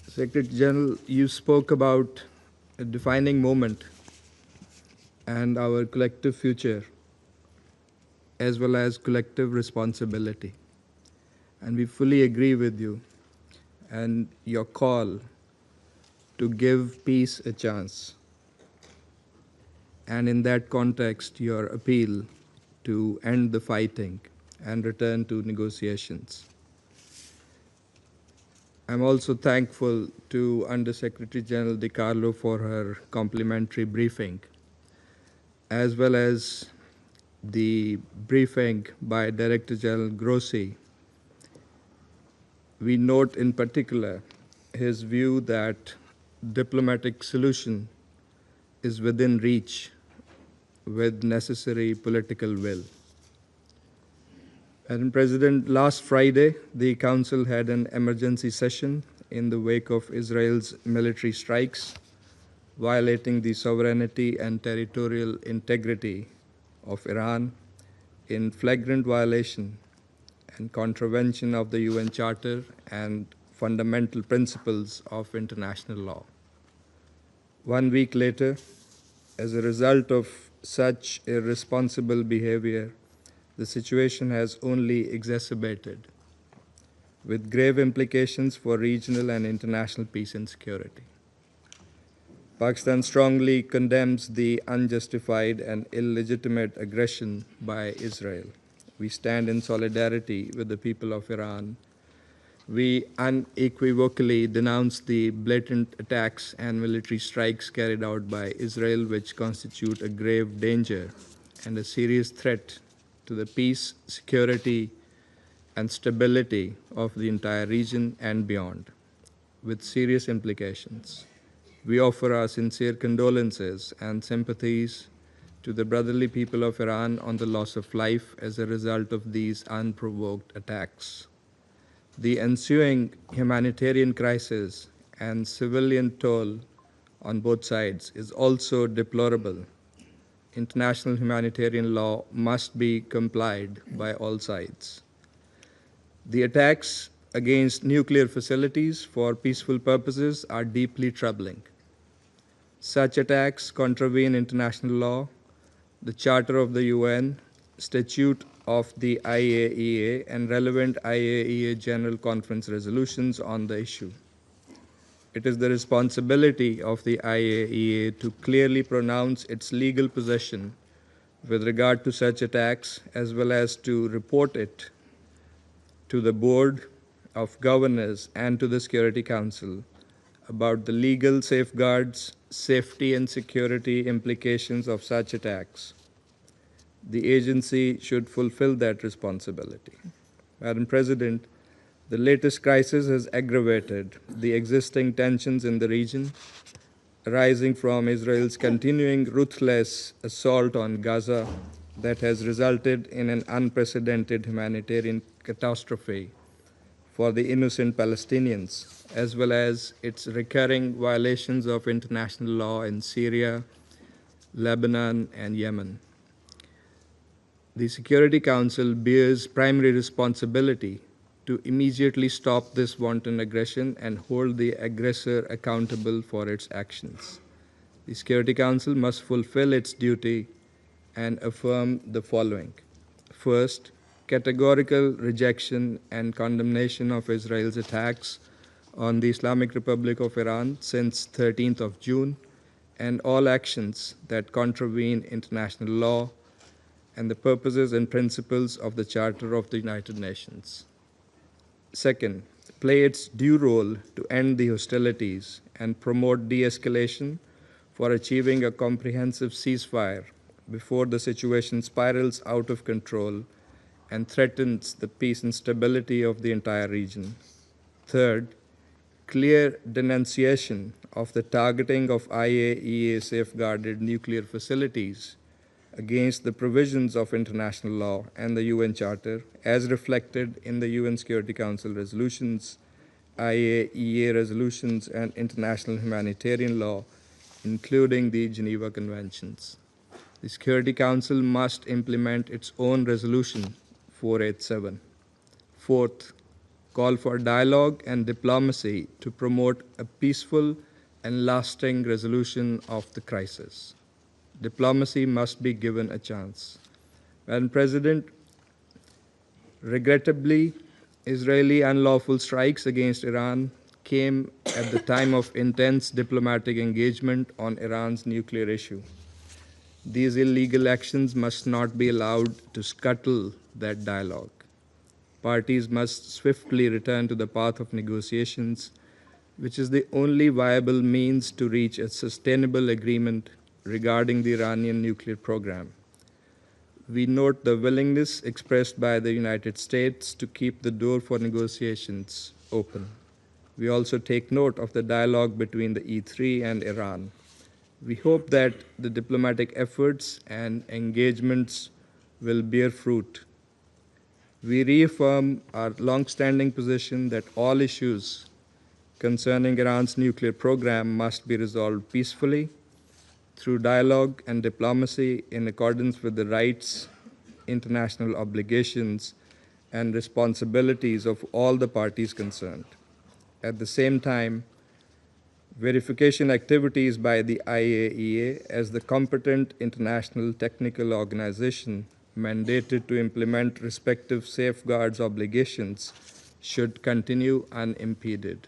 Secretary General, you spoke about a defining moment and our collective future, as well as collective responsibility. And we fully agree with you and your call to give peace a chance. And in that context, your appeal to end the fighting and return to negotiations. I'm also thankful to Undersecretary General DiCarlo for her complimentary briefing, as well as the briefing by Director General Grossi. We note in particular his view that diplomatic solution is within reach with necessary political will. Madam President, last Friday, the Council had an emergency session in the wake of Israel's military strikes, violating the sovereignty and territorial integrity of Iran in flagrant violation and contravention of the UN Charter and fundamental principles of international law. 1 week later, as a result of such irresponsible behavior, the situation has only exacerbated, with grave implications for regional and international peace and security. Pakistan strongly condemns the unjustified and illegitimate aggression by Israel. We stand in solidarity with the people of Iran. We unequivocally denounce the blatant attacks and military strikes carried out by Israel, which constitute a grave danger and a serious threat to the peace, security, and stability of the entire region and beyond, with serious implications. We offer our sincere condolences and sympathies to the brotherly people of Iran on the loss of life as a result of these unprovoked attacks. The ensuing humanitarian crisis and civilian toll on both sides is also deplorable. International humanitarian law must be complied by all sides. The attacks against nuclear facilities for peaceful purposes are deeply troubling. Such attacks contravene international law, the Charter of the UN, Statute of the IAEA, and relevant IAEA General Conference resolutions on the issue. It is the responsibility of the IAEA to clearly pronounce its legal position with regard to such attacks, as well as to report it to the Board of Governors and to the Security Council about the legal safeguards, safety and security implications of such attacks. The agency should fulfill that responsibility. Madam President, the latest crisis has aggravated the existing tensions in the region, arising from Israel's continuing ruthless assault on Gaza that has resulted in an unprecedented humanitarian catastrophe for the innocent Palestinians, as well as its recurring violations of international law in Syria, Lebanon, and Yemen. The Security Council bears primary responsibility to immediately stop this wanton aggression and hold the aggressor accountable for its actions. The Security Council must fulfill its duty and affirm the following. First, categorical rejection and condemnation of Israel's attacks on the Islamic Republic of Iran since 13th of June and all actions that contravene international law and the purposes and principles of the Charter of the United Nations. Second, play its due role to end the hostilities and promote de-escalation for achieving a comprehensive ceasefire before the situation spirals out of control and threatens the peace and stability of the entire region. Third, clear denunciation of the targeting of IAEA safeguarded nuclear facilities against the provisions of international law and the UN Charter, as reflected in the UN Security Council resolutions, IAEA resolutions, and international humanitarian law, including the Geneva Conventions. The Security Council must implement its own resolution 487. Fourth, call for dialogue and diplomacy to promote a peaceful and lasting resolution of the crisis. Diplomacy must be given a chance. Madam President, regrettably, Israeli unlawful strikes against Iran came at the time of intense diplomatic engagement on Iran's nuclear issue. These illegal actions must not be allowed to scuttle that dialogue. Parties must swiftly return to the path of negotiations, which is the only viable means to reach a sustainable agreement regarding the Iranian nuclear program. We note the willingness expressed by the United States to keep the door for negotiations open. We also take note of the dialogue between the E3 and Iran. We hope that the diplomatic efforts and engagements will bear fruit. We reaffirm our long-standing position that all issues concerning Iran's nuclear program must be resolved peacefully through dialogue and diplomacy in accordance with the rights, international obligations, and responsibilities of all the parties concerned. At the same time, verification activities by the IAEA as the competent international technical organization mandated to implement respective safeguards obligations should continue unimpeded.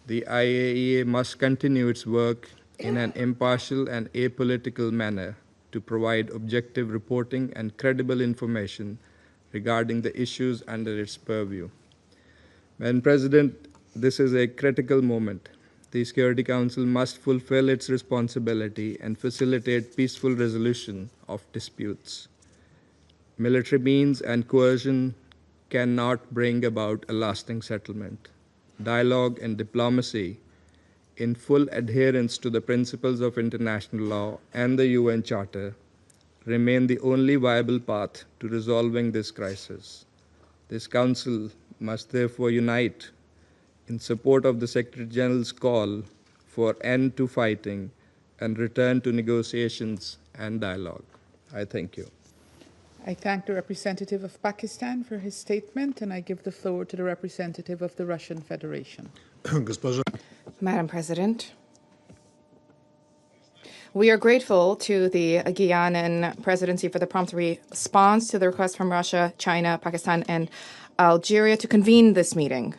The IAEA must continue its work in an impartial and apolitical manner to provide objective reporting and credible information regarding the issues under its purview. Madam President, this is a critical moment. The Security Council must fulfill its responsibility and facilitate peaceful resolution of disputes. Military means and coercion cannot bring about a lasting settlement. Dialogue and diplomacy, in full adherence to the principles of international law and the UN Charter, remain the only viable path to resolving this crisis. This Council must therefore unite in support of the Secretary General's call for end to fighting and return to negotiations and dialogue. I thank you. I thank the representative of Pakistan for his statement, and I give the floor to the representative of the Russian Federation. Madam President, we are grateful to the Guianan presidency for the prompt response to the request from Russia, China, Pakistan, and Algeria to convene this meeting.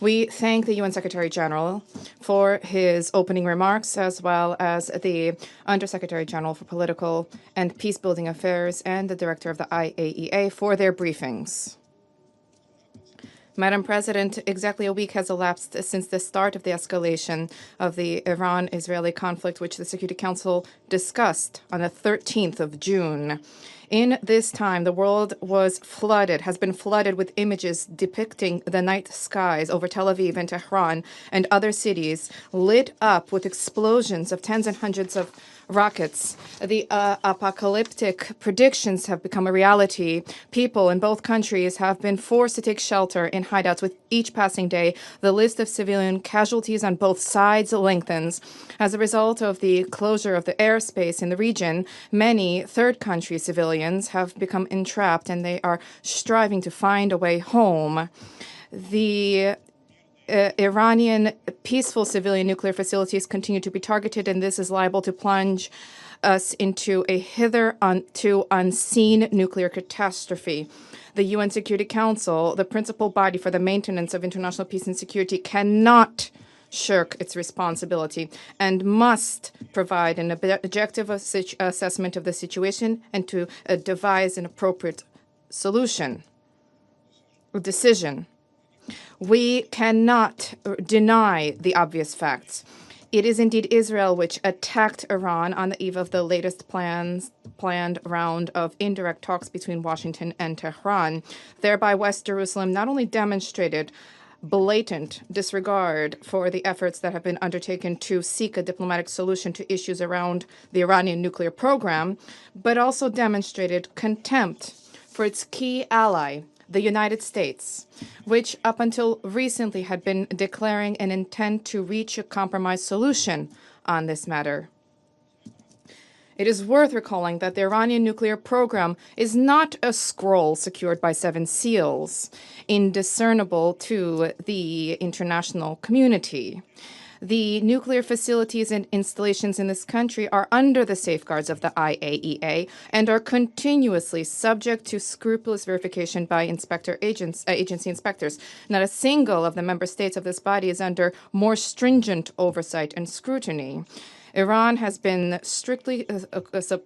We thank the UN Secretary General for his opening remarks, as well as the Undersecretary General for Political and Peacebuilding Affairs and the Director of the IAEA for their briefings. Madam President, exactly a week has elapsed since the start of the escalation of the Iran-Israeli conflict, which the Security Council discussed on the 13th of June. In this time, the world has been flooded with images depicting the night skies over Tel Aviv and Tehran and other cities lit up with explosions of tens and hundreds of rockets. The apocalyptic predictions have become a reality. People in both countries have been forced to take shelter in hideouts with each passing day. The list of civilian casualties on both sides lengthens. As a result of the closure of the airspace in the region, many third country civilians have become entrapped and they are striving to find a way home. The Iranian peaceful civilian nuclear facilities continue to be targeted, and this is liable to plunge us into a hitherto unseen nuclear catastrophe. The UN Security Council, the principal body for the maintenance of international peace and security, cannot shirk its responsibility and must provide an objective assessment of the situation and to devise an appropriate solution or decision. We cannot deny the obvious facts. It is indeed Israel which attacked Iran on the eve of the latest planned round of indirect talks between Washington and Tehran. Thereby, West Jerusalem not only demonstrated blatant disregard for the efforts that have been undertaken to seek a diplomatic solution to issues around the Iranian nuclear program, but also demonstrated contempt for its key ally, the United States, which up until recently had been declaring an intent to reach a compromise solution on this matter. It is worth recalling that the Iranian nuclear program is not a scroll secured by 7 seals, indiscernible to the international community. The nuclear facilities and installations in this country are under the safeguards of the IAEA and are continuously subject to scrupulous verification by agency inspectors. Not a single of the member states of this body is under more stringent oversight and scrutiny. Iran has been strictly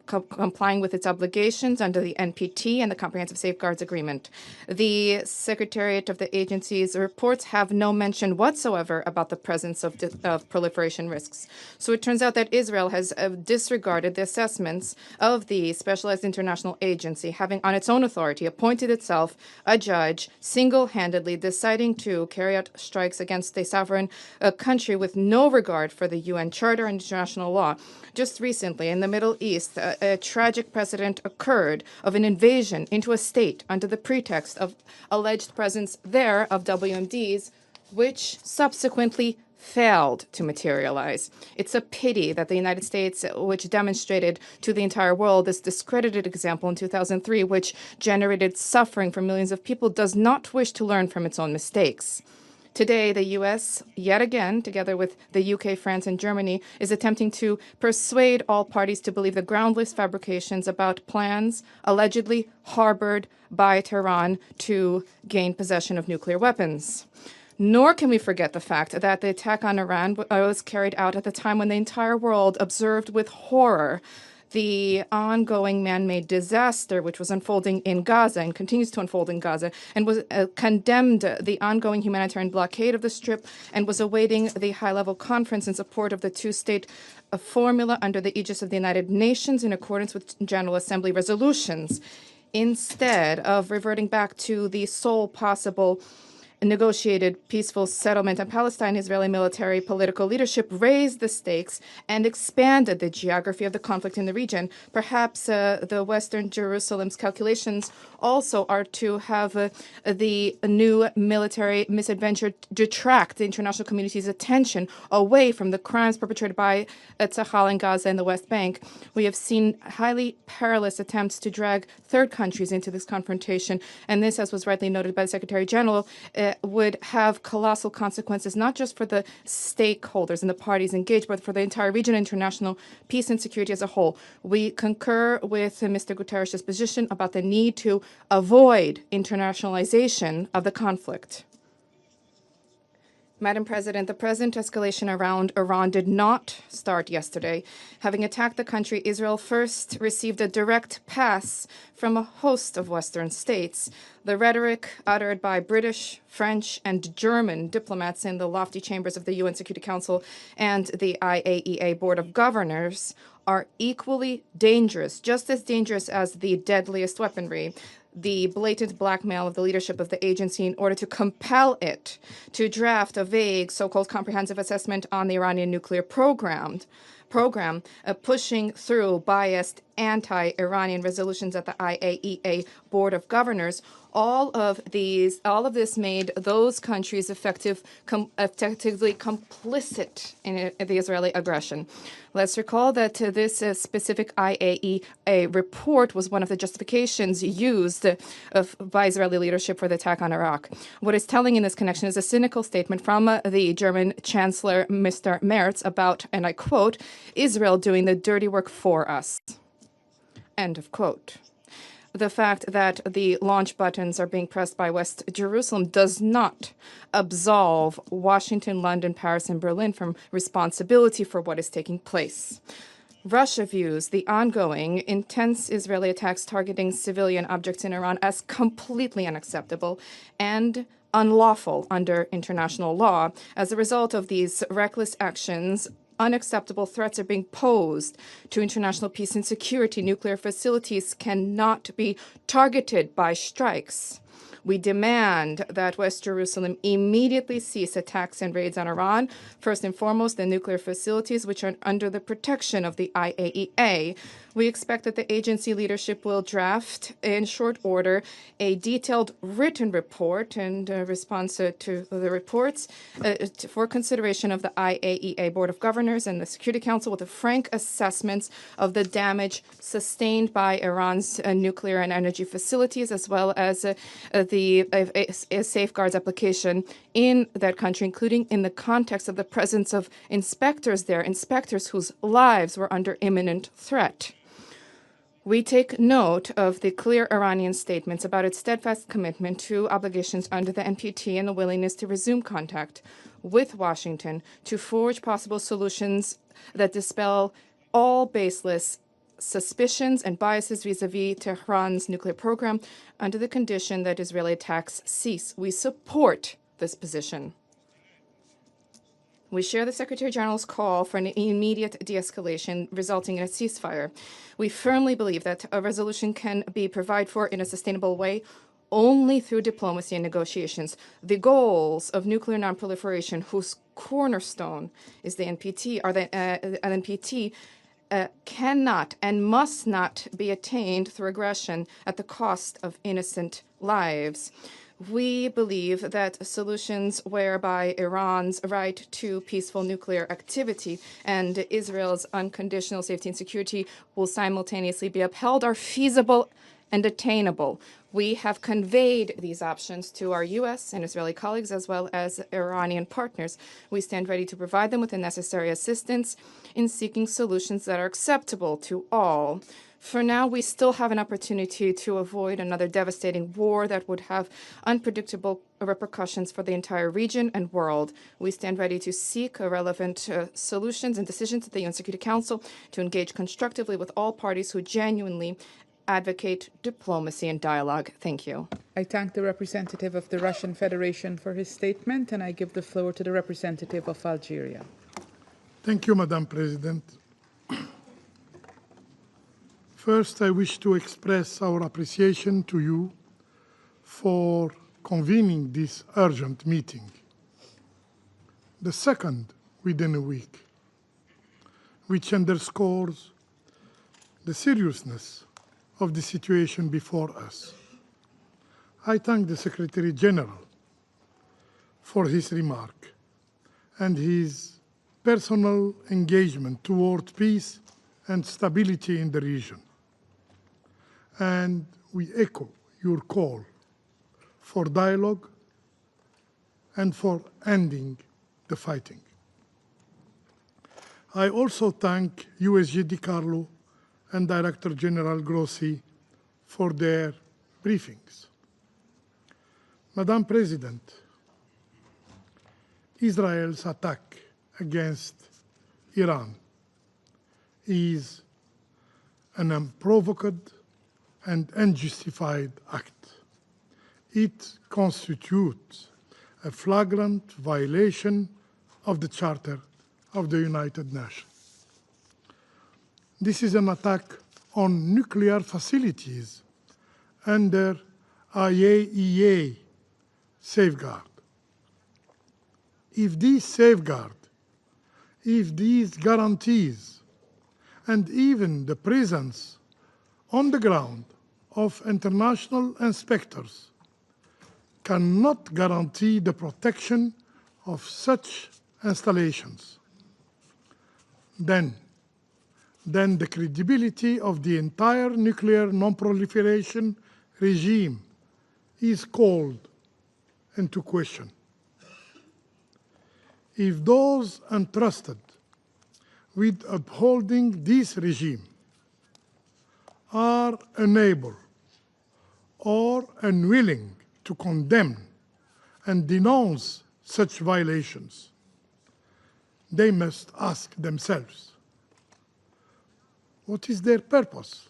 complying with its obligations under the NPT and the Comprehensive Safeguards Agreement. The Secretariat of the agency's reports have no mention whatsoever about the presence of proliferation risks. So it turns out that Israel has disregarded the assessments of the Specialized International Agency, having on its own authority appointed itself a judge, single-handedly deciding to carry out strikes against a sovereign country with no regard for the UN Charter and international law. Just recently, in the Middle East, a tragic precedent occurred of an invasion into a state under the pretext of alleged presence there of WMDs, which subsequently failed to materialize. It's a pity that the United States, which demonstrated to the entire world this discredited example in 2003, which generated suffering for millions of people, does not wish to learn from its own mistakes. Today, the U.S., yet again, together with the U.K., France, and Germany, is attempting to persuade all parties to believe the groundless fabrications about plans allegedly harbored by Tehran to gain possession of nuclear weapons. Nor can we forget the fact that the attack on Iran was carried out at the time when the entire world observed with horror the ongoing man-made disaster which was unfolding in Gaza and continues to unfold in Gaza, and was condemned the ongoing humanitarian blockade of the Strip and was awaiting the high-level conference in support of the two-state formula under the aegis of the United Nations in accordance with General Assembly resolutions. Instead of reverting back to the sole possible negotiated peaceful settlement in Palestine, Israeli military political leadership raised the stakes and expanded the geography of the conflict in the region. Perhaps the Western Jerusalem's calculations also are to have the new military misadventure detract the international community's attention away from the crimes perpetrated by Tzahal in Gaza and the West Bank. We have seen highly perilous attempts to drag third countries into this confrontation, and this, as was rightly noted by the Secretary General, would have colossal consequences, not just for the stakeholders and the parties engaged, but for the entire region, international peace and security as a whole. We concur with Mr. Guterres' position about the need to avoid internationalization of the conflict. Madam President, the present escalation around Iran did not start yesterday. Having attacked the country, Israel first received a direct pass from a host of Western states. The rhetoric uttered by British, French, and German diplomats in the lofty chambers of the UN Security Council and the IAEA Board of Governors are equally dangerous, just as dangerous as the deadliest weaponry. The blatant blackmail of the leadership of the agency in order to compel it to draft a vague so-called comprehensive assessment on the Iranian nuclear program, pushing through biased anti-Iranian resolutions at the IAEA Board of Governors. All of this made those countries effectively complicit in the Israeli aggression. Let's recall that this specific IAEA report was one of the justifications used by Israeli leadership for the attack on Iraq. What is telling in this connection is a cynical statement from the German Chancellor, Mr. Merz, about, and I quote, Israel doing the dirty work for us. End of quote. The fact that the launch buttons are being pressed by West Jerusalem does not absolve Washington, London, Paris, and Berlin from responsibility for what is taking place. Russia views the ongoing intense Israeli attacks targeting civilian objects in Iran as completely unacceptable and unlawful under international law. As a result of these reckless actions, unacceptable threats are being posed to international peace and security. Nuclear facilities cannot be targeted by strikes. We demand that West Jerusalem immediately cease attacks and raids on Iran, first and foremost the nuclear facilities which are under the protection of the IAEA. We expect that the agency leadership will draft in short order a detailed written report and response to the reports for consideration of the IAEA Board of Governors and the Security Council with a frank assessment of the damage sustained by Iran's nuclear and energy facilities, as well as the safeguards application in that country, including in the context of the presence of inspectors there, inspectors whose lives were under imminent threat. We take note of the clear Iranian statements about its steadfast commitment to obligations under the NPT and the willingness to resume contact with Washington to forge possible solutions that dispel all baseless suspicions and biases vis-à-vis Tehran's nuclear program under the condition that Israeli attacks cease. We support this position. We share the Secretary General's call for an immediate de-escalation resulting in a ceasefire. We firmly believe that a resolution can be provided for in a sustainable way only through diplomacy and negotiations. The goals of nuclear nonproliferation, whose cornerstone is the NPT, cannot and must not be attained through aggression at the cost of innocent lives. We believe that solutions whereby Iran's right to peaceful nuclear activity and Israel's unconditional safety and security will simultaneously be upheld are feasible and attainable. We have conveyed these options to our U.S. and Israeli colleagues as well as Iranian partners. We stand ready to provide them with the necessary assistance in seeking solutions that are acceptable to all. For now, we still have an opportunity to avoid another devastating war that would have unpredictable repercussions for the entire region and world. We stand ready to seek relevant solutions and decisions at the UN Security Council to engage constructively with all parties who genuinely advocate diplomacy and dialogue. Thank you. I thank the representative of the Russian Federation for his statement, and I give the floor to the representative of Algeria. Thank you, Madam President. First, I wish to express our appreciation to you for convening this urgent meeting, the second within a week, which underscores the seriousness of the situation before us. I thank the Secretary General for his remark and his personal engagement toward peace and stability in the region. And we echo your call for dialogue and for ending the fighting. I also thank USG DiCarlo and Director General Grossi for their briefings. Madam President, Israel's attack against Iran is an unprovoked and unjustified act. It constitutes a flagrant violation of the Charter of the United Nations. This is an attack on nuclear facilities under IAEA safeguard. If these safeguards, if these guarantees, and even the presence on the ground of international inspectors cannot guarantee the protection of such installations, then the credibility of the entire nuclear non-proliferation regime is called into question. If those entrusted with upholding this regime are unable or unwilling to condemn and denounce such violations, they must ask themselves, what is their purpose?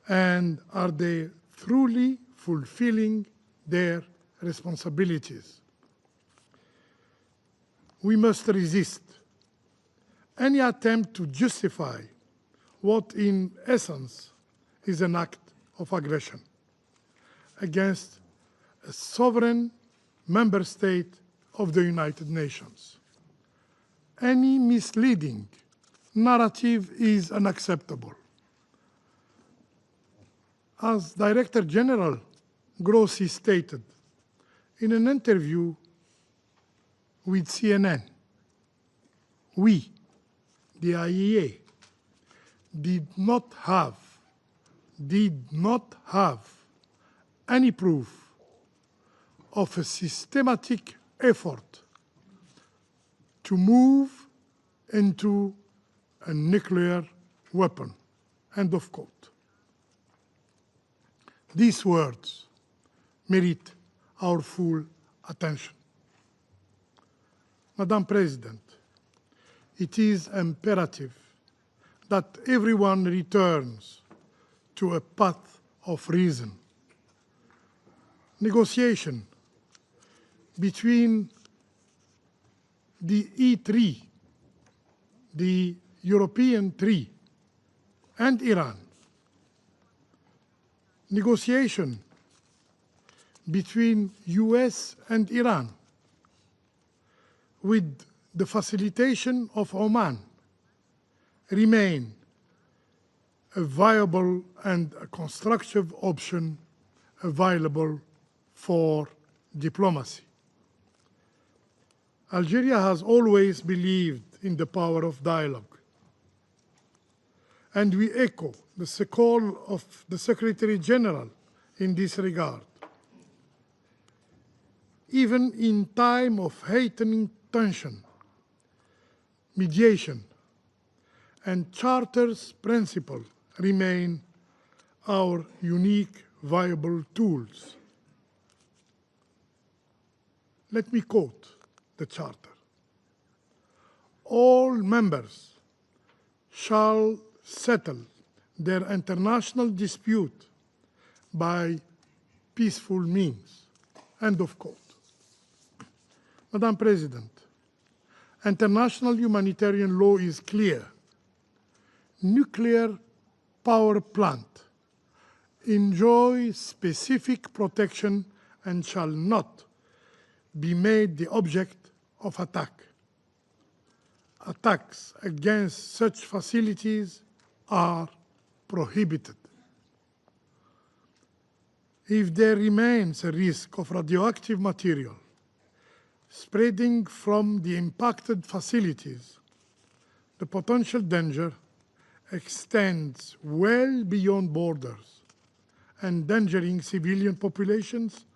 And are they truly fulfilling their responsibilities? We must resist any attempt to justify what in essence is an act of aggression against a sovereign member state of the United Nations. Any misleading narrative is unacceptable. As Director General Grossi stated in an interview with CNN, we, the IEA, did not have any proof of a systematic effort to move into a nuclear weapon, end of quote. These words merit our full attention. Madam President, it is imperative that everyone returns to a path of reason. Negotiation between the E3, the European three, and Iran. Negotiation between US and Iran with the facilitation of Oman remain a viable and a constructive option available for diplomacy. Algeria has always believed in the power of dialogue, and we echo the call of the Secretary General in this regard. Even in time of heightening tension, mediation and Charter's principle remain our unique, viable tools. Let me quote the Charter. All members shall settle their international dispute by peaceful means, end of quote. Madam President, international humanitarian law is clear. Nuclear power plant enjoy specific protection and shall not be made the object of attack. Attacks against such facilities are prohibited. If there remains a risk of radioactive material spreading from the impacted facilities, the potential danger extends well beyond borders, endangering civilian populations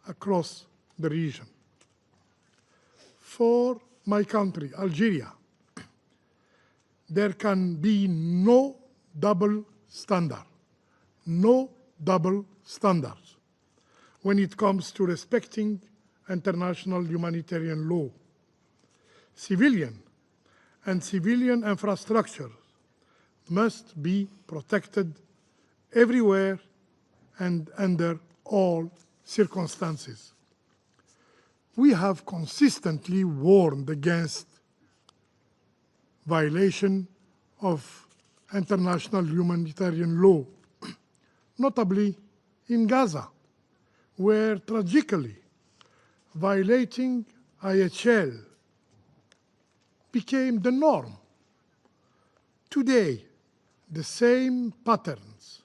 across the region. For my country, Algeria, there can be no double standard, no double standards when it comes to respecting international humanitarian law. Civilian and civilian infrastructure must be protected everywhere and under all circumstances. We have consistently warned against violation of international humanitarian law, notably in Gaza, where tragically violating IHL became the norm. Today, the same patterns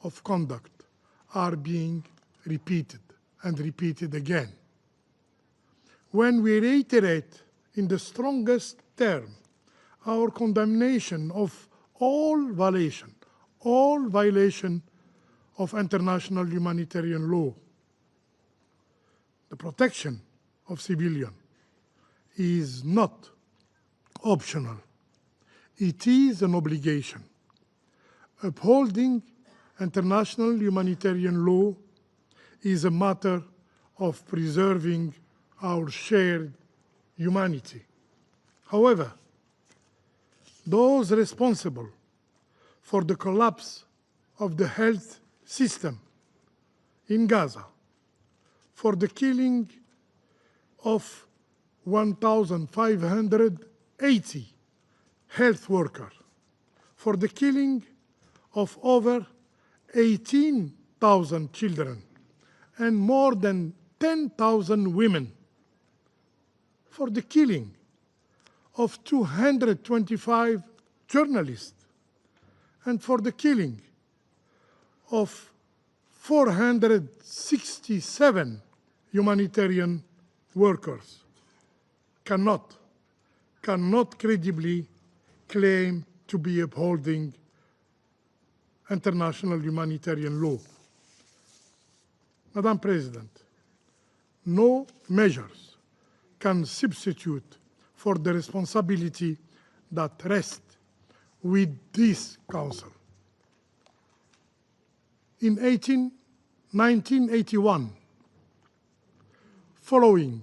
of conduct are being repeated and repeated again. When we reiterate in the strongest term our condemnation of all violation of international humanitarian law, the protection of civilians is not optional. It is an obligation. Upholding international humanitarian law is a matter of preserving our shared humanity. However, those responsible for the collapse of the health system in Gaza, for the killing of 1,580 health workers, for the killing of over 18,000 children and more than 10,000 women, for the killing of 225 journalists, and for the killing of 467 humanitarian workers, cannot credibly claim to be upholding international humanitarian law. Madam President, no measures can substitute for the responsibility that rests with this Council. In 1981, following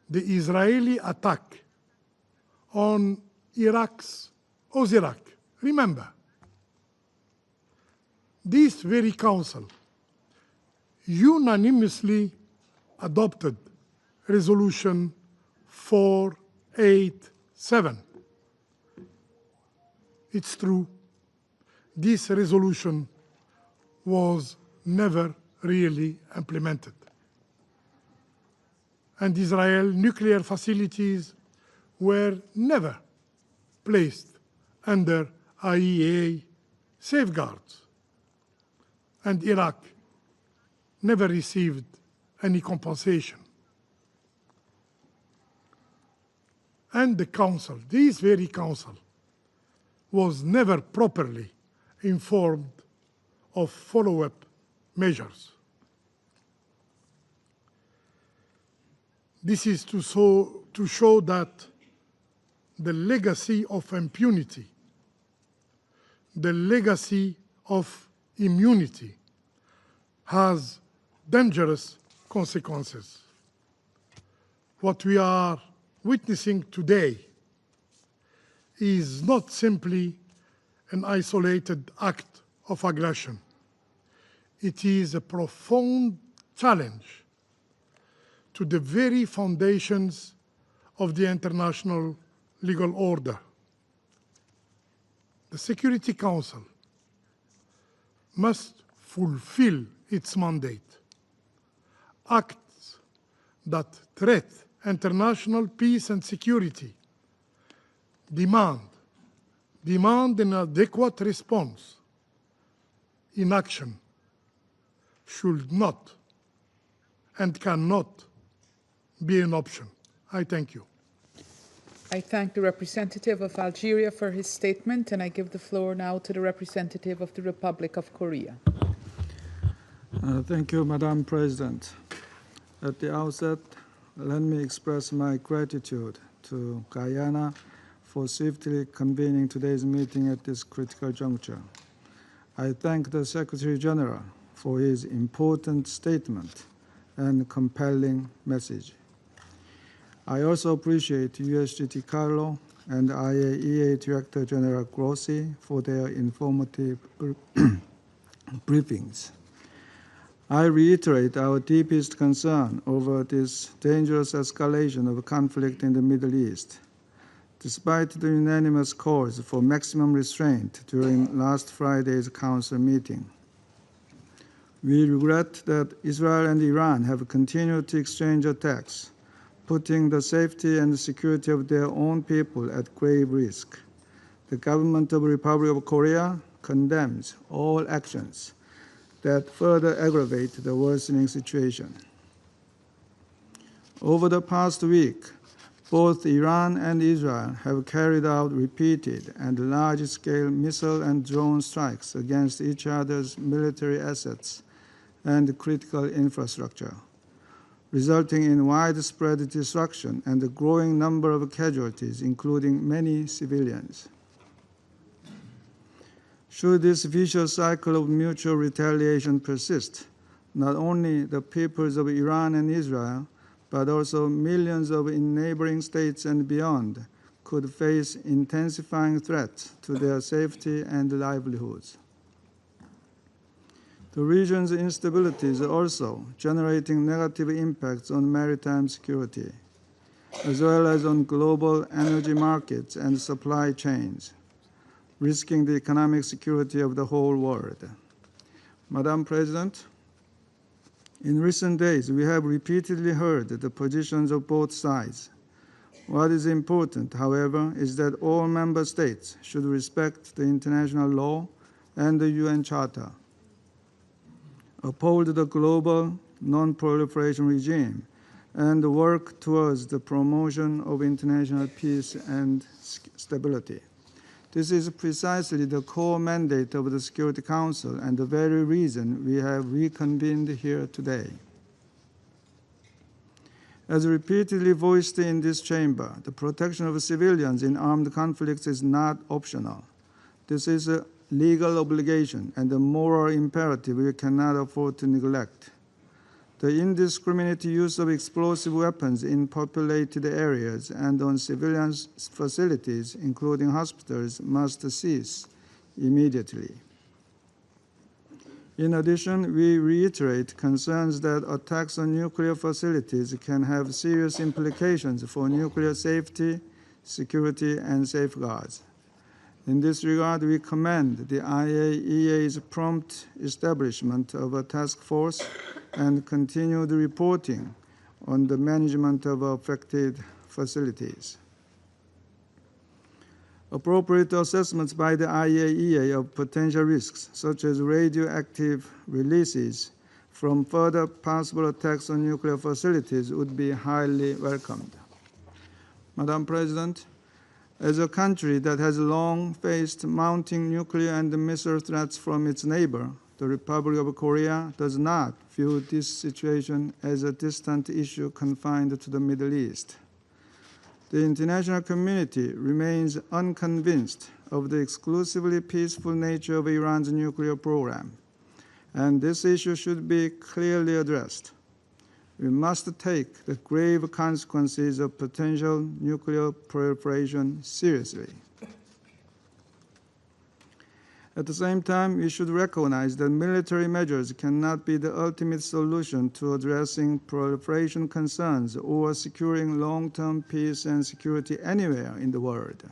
the Israeli attack on Iraq's Oziraq, remember, this very Council unanimously adopted Resolution 487. It's true, this resolution was never really implemented. And Israel's nuclear facilities were never placed under IAEA safeguards. And Iraq never received any compensation. And the Council, this very Council, was never properly informed of follow-up measures. This is to show that the legacy of impunity, the legacy of immunity, has dangerous consequences. What we are witnessing today is not simply an isolated act of aggression. It is a profound challenge to the very foundations of the international legal order. The Security Council must fulfill its mandate. Acts that threaten international peace and security demand an adequate response. Inaction should not and cannot be an option. I thank you. I thank the representative of Algeria for his statement, and I give the floor now to the representative of the Republic of Korea. Thank you, Madam President. At the outset, let me express my gratitude to Guyana for swiftly convening today's meeting at this critical juncture. I thank the Secretary General for his important statement and compelling message. I also appreciate USGT Carlo and IAEA Director General Grossi for their informative briefings. I reiterate our deepest concern over this dangerous escalation of conflict in the Middle East. Despite the unanimous calls for maximum restraint during last Friday's Council meeting, we regret that Israel and Iran have continued to exchange attacks, putting the safety and security of their own people at grave risk. The government of the Republic of Korea condemns all actions that further aggravate the worsening situation. Over the past week, both Iran and Israel have carried out repeated and large-scale missile and drone strikes against each other's military assets and critical infrastructure, resulting in widespread destruction and a growing number of casualties, including many civilians. Should this vicious cycle of mutual retaliation persist, not only the peoples of Iran and Israel, but also millions of in neighboring states and beyond could face intensifying threats to their safety and livelihoods. The region's instability is also generating negative impacts on maritime security, as well as on global energy markets and supply chains, risking the economic security of the whole world. Madam President, in recent days, we have repeatedly heard the positions of both sides. What is important, however, is that all member states should respect the international law and the UN Charter, uphold the global non-proliferation regime, and work towards the promotion of international peace and stability. This is precisely the core mandate of the Security Council and the very reason we have reconvened here today. As repeatedly voiced in this chamber, the protection of civilians in armed conflicts is not optional. This is a legal obligation and a moral imperative we cannot afford to neglect. The indiscriminate use of explosive weapons in populated areas and on civilian facilities, including hospitals, must cease immediately. In addition, we reiterate concerns that attacks on nuclear facilities can have serious implications for nuclear safety, security, and safeguards. In this regard, we commend the IAEA's prompt establishment of a task force and continued reporting on the management of affected facilities. Appropriate assessments by the IAEA of potential risks, such as radioactive releases from further possible attacks on nuclear facilities, would be highly welcomed. Madam President, as a country that has long faced mounting nuclear and missile threats from its neighbor, the Republic of Korea does not view this situation as a distant issue confined to the Middle East. The international community remains unconvinced of the exclusively peaceful nature of Iran's nuclear program, and this issue should be clearly addressed. We must take the grave consequences of potential nuclear proliferation seriously. At the same time, we should recognize that military measures cannot be the ultimate solution to addressing proliferation concerns or securing long-term peace and security anywhere in the world.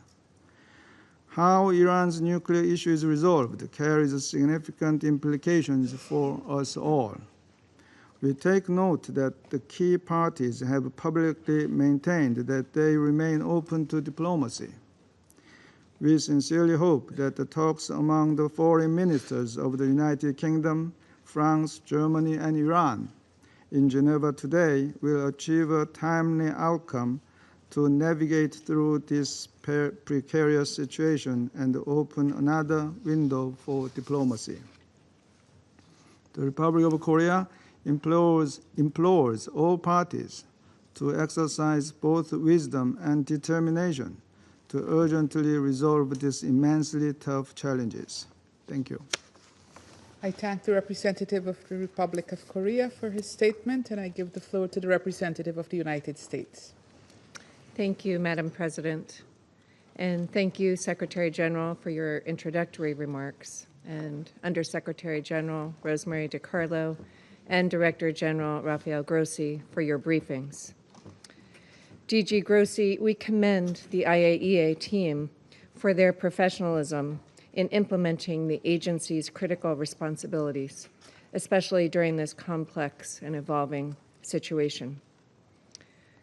How Iran's nuclear issue is resolved carries significant implications for us all. We take note that the key parties have publicly maintained that they remain open to diplomacy. We sincerely hope that the talks among the foreign ministers of the United Kingdom, France, Germany, and Iran in Geneva today will achieve a timely outcome to navigate through this precarious situation and open another window for diplomacy. The Republic of Korea implores all parties to exercise both wisdom and determination to urgently resolve these immensely tough challenges. Thank you. I thank the representative of the Republic of Korea for his statement, and I give the floor to the representative of the United States. Thank you, Madam President. And thank you, Secretary General, for your introductory remarks, and Undersecretary General Rosemary DiCarlo and Director General Rafael Grossi for your briefings. DG Grossi, we commend the IAEA team for their professionalism in implementing the agency's critical responsibilities, especially during this complex and evolving situation.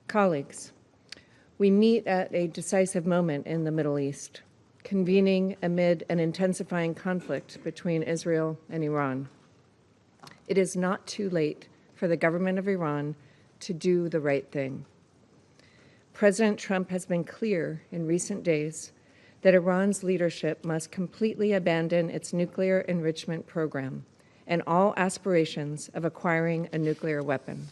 Colleagues, we meet at a decisive moment in the Middle East, convening amid an intensifying conflict between Israel and Iran. It is not too late for the government of Iran to do the right thing. President Trump has been clear in recent days that Iran's leadership must completely abandon its nuclear enrichment program and all aspirations of acquiring a nuclear weapon.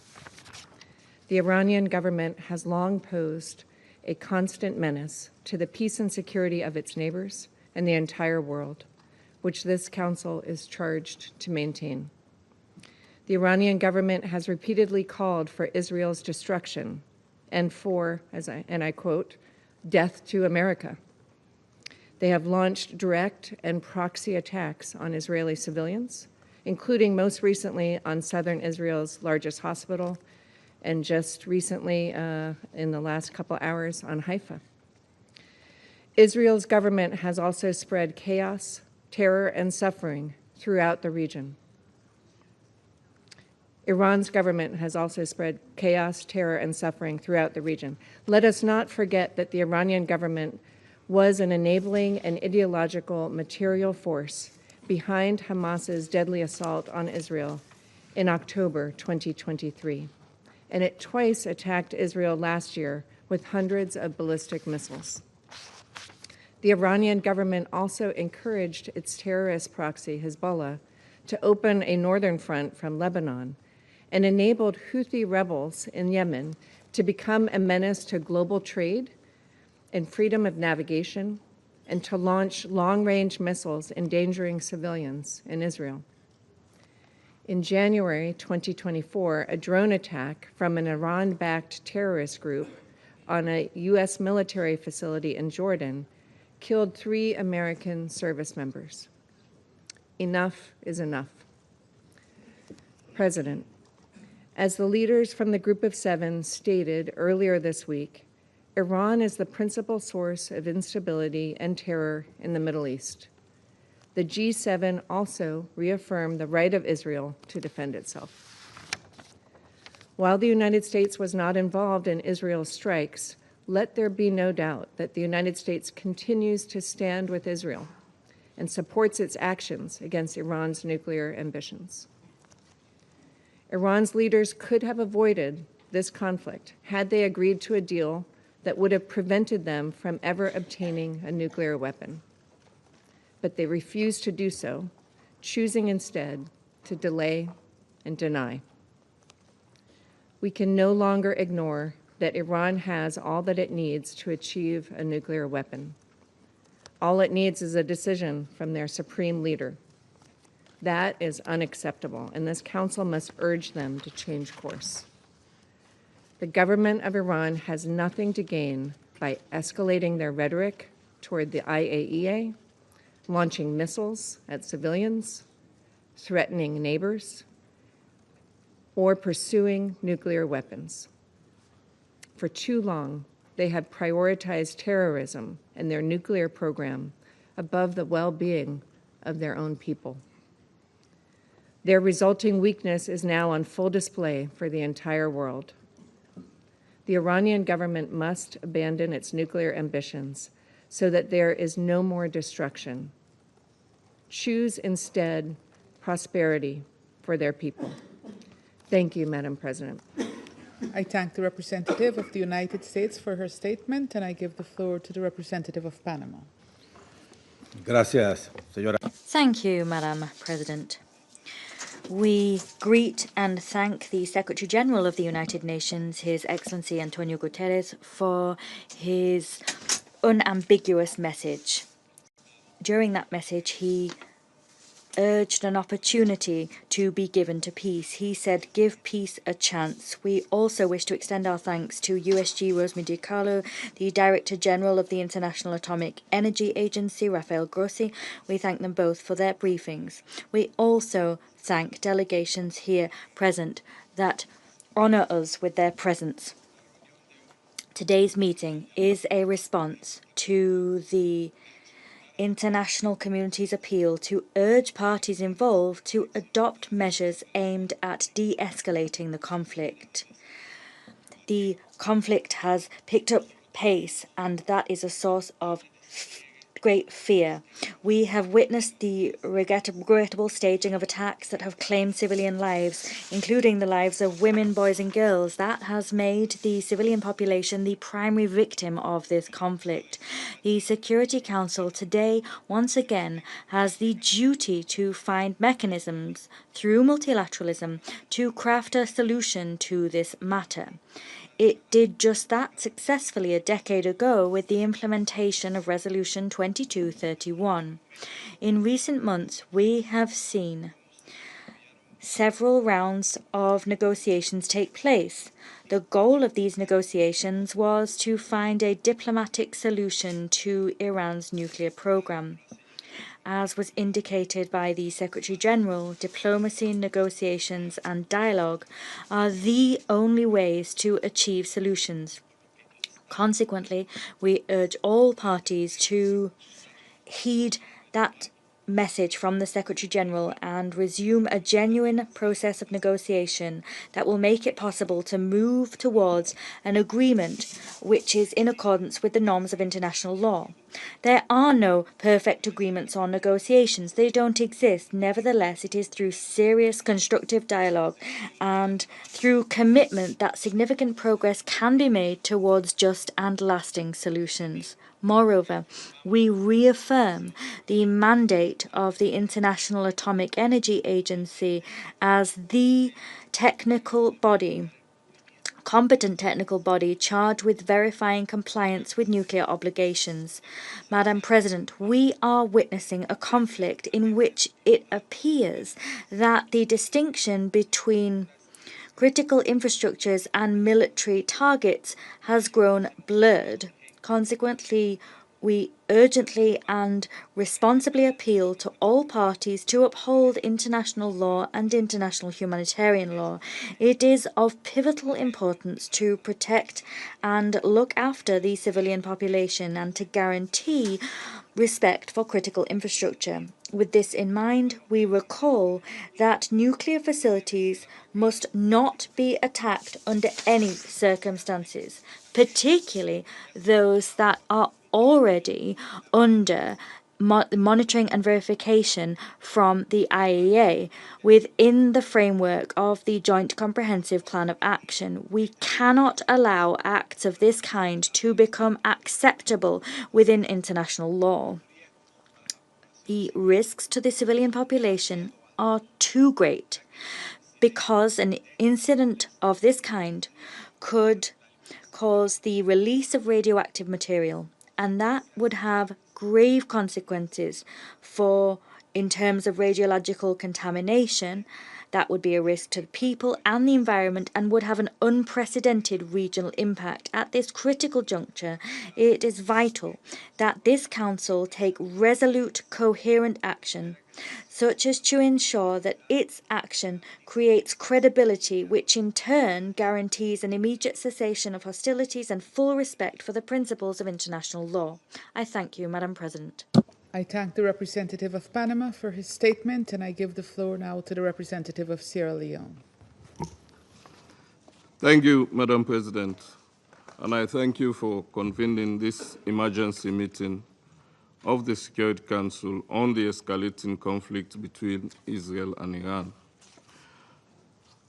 The Iranian government has long posed a constant menace to the peace and security of its neighbors and the entire world, which this council is charged to maintain. The Iranian government has repeatedly called for Israel's destruction and for, and I quote, death to America. They have launched direct and proxy attacks on Israeli civilians, including most recently on southern Israel's largest hospital, and just recently, in the last couple hours, on Haifa. Israel's government has also spread chaos, terror, and suffering throughout the region. Iran's government has also spread chaos, terror, and suffering throughout the region. Let us not forget that the Iranian government was an enabling and ideological material force behind Hamas's deadly assault on Israel in October 2023. And it twice attacked Israel last year with hundreds of ballistic missiles. The Iranian government also encouraged its terrorist proxy, Hezbollah, to open a northern front from Lebanon and enabled Houthi rebels in Yemen to become a menace to global trade and freedom of navigation, and to launch long-range missiles endangering civilians in Israel. In January 2024, a drone attack from an Iran-backed terrorist group on a U.S. military facility in Jordan killed 3 American service members. Enough is enough. President, as the leaders from the Group of 7 stated earlier this week, Iran is the principal source of instability and terror in the Middle East. The G7 also reaffirmed the right of Israel to defend itself. While the United States was not involved in Israel's strikes, let there be no doubt that the United States continues to stand with Israel and supports its actions against Iran's nuclear ambitions. Iran's leaders could have avoided this conflict had they agreed to a deal that would have prevented them from ever obtaining a nuclear weapon. But they refused to do so, choosing instead to delay and deny. We can no longer ignore that Iran has all that it needs to achieve a nuclear weapon. All it needs is a decision from their supreme leader. That is unacceptable, and this council must urge them to change course. The government of Iran has nothing to gain by escalating their rhetoric toward the IAEA, launching missiles at civilians, threatening neighbors, or pursuing nuclear weapons. For too long, they have prioritized terrorism and their nuclear program above the well-being of their own people. Their resulting weakness is now on full display for the entire world. The Iranian government must abandon its nuclear ambitions so that there is no more destruction. Choose instead prosperity for their people. Thank you, Madam President. I thank the representative of the United States for her statement, and I give the floor to the representative of Panama. Gracias, señora. Thank you, Madam President. We greet and thank the Secretary General of the United Nations, His Excellency Antonio Guterres, for his unambiguous message. During that message, he urged an opportunity to be given to peace. He said, give peace a chance. We also wish to extend our thanks to USG Rosemary DiCarlo, the Director General of the International Atomic Energy Agency, Rafael Grossi. We thank them both for their briefings. We also thank delegations here present that honor us with their presence. Today's meeting is a response to the international community's appeal to urge parties involved to adopt measures aimed at de-escalating the conflict. The conflict has picked up pace, and that is a source of great fear. We have witnessed the regrettable staging of attacks that have claimed civilian lives, including the lives of women, boys and girls. That has made the civilian population the primary victim of this conflict. The Security Council today, once again, has the duty to find mechanisms through multilateralism to craft a solution to this matter. It did just that successfully a decade ago with the implementation of Resolution 2231. In recent months, we have seen several rounds of negotiations take place. The goal of these negotiations was to find a diplomatic solution to Iran's nuclear program. As was indicated by the Secretary-General, diplomacy, negotiations and dialogue are the only ways to achieve solutions. Consequently, we urge all parties to heed that message from the Secretary-General and resume a genuine process of negotiation that will make it possible to move towards an agreement which is in accordance with the norms of international law. There are no perfect agreements or negotiations. They don't exist. Nevertheless, it is through serious, constructive dialogue and through commitment that significant progress can be made towards just and lasting solutions. Moreover, we reaffirm the mandate of the International Atomic Energy Agency as the competent technical body charged with verifying compliance with nuclear obligations. Madam President, we are witnessing a conflict in which it appears that the distinction between critical infrastructures and military targets has grown blurred. Consequently, we urgently and responsibly appeal to all parties to uphold international law and international humanitarian law. It is of pivotal importance to protect and look after the civilian population and to guarantee respect for critical infrastructure. With this in mind, we recall that nuclear facilities must not be attacked under any circumstances, particularly those that are already under monitoring and verification from the IAEA within the framework of the Joint Comprehensive Plan of Action. We cannot allow acts of this kind to become acceptable within international law. The risks to the civilian population are too great because an incident of this kind could cause the release of radioactive material, and that would have grave consequences in terms of radiological contamination. That would be a risk to the people and the environment and would have an unprecedented regional impact. At this critical juncture, it is vital that this Council take resolute, coherent action, such as to ensure that its action creates credibility, which in turn guarantees an immediate cessation of hostilities and full respect for the principles of international law. I thank you, Madam President. I thank the representative of Panama for his statement, and I give the floor now to the representative of Sierra Leone. Thank you, Madam President, and I thank you for convening this emergency meeting of the Security Council on the escalating conflict between Israel and Iran.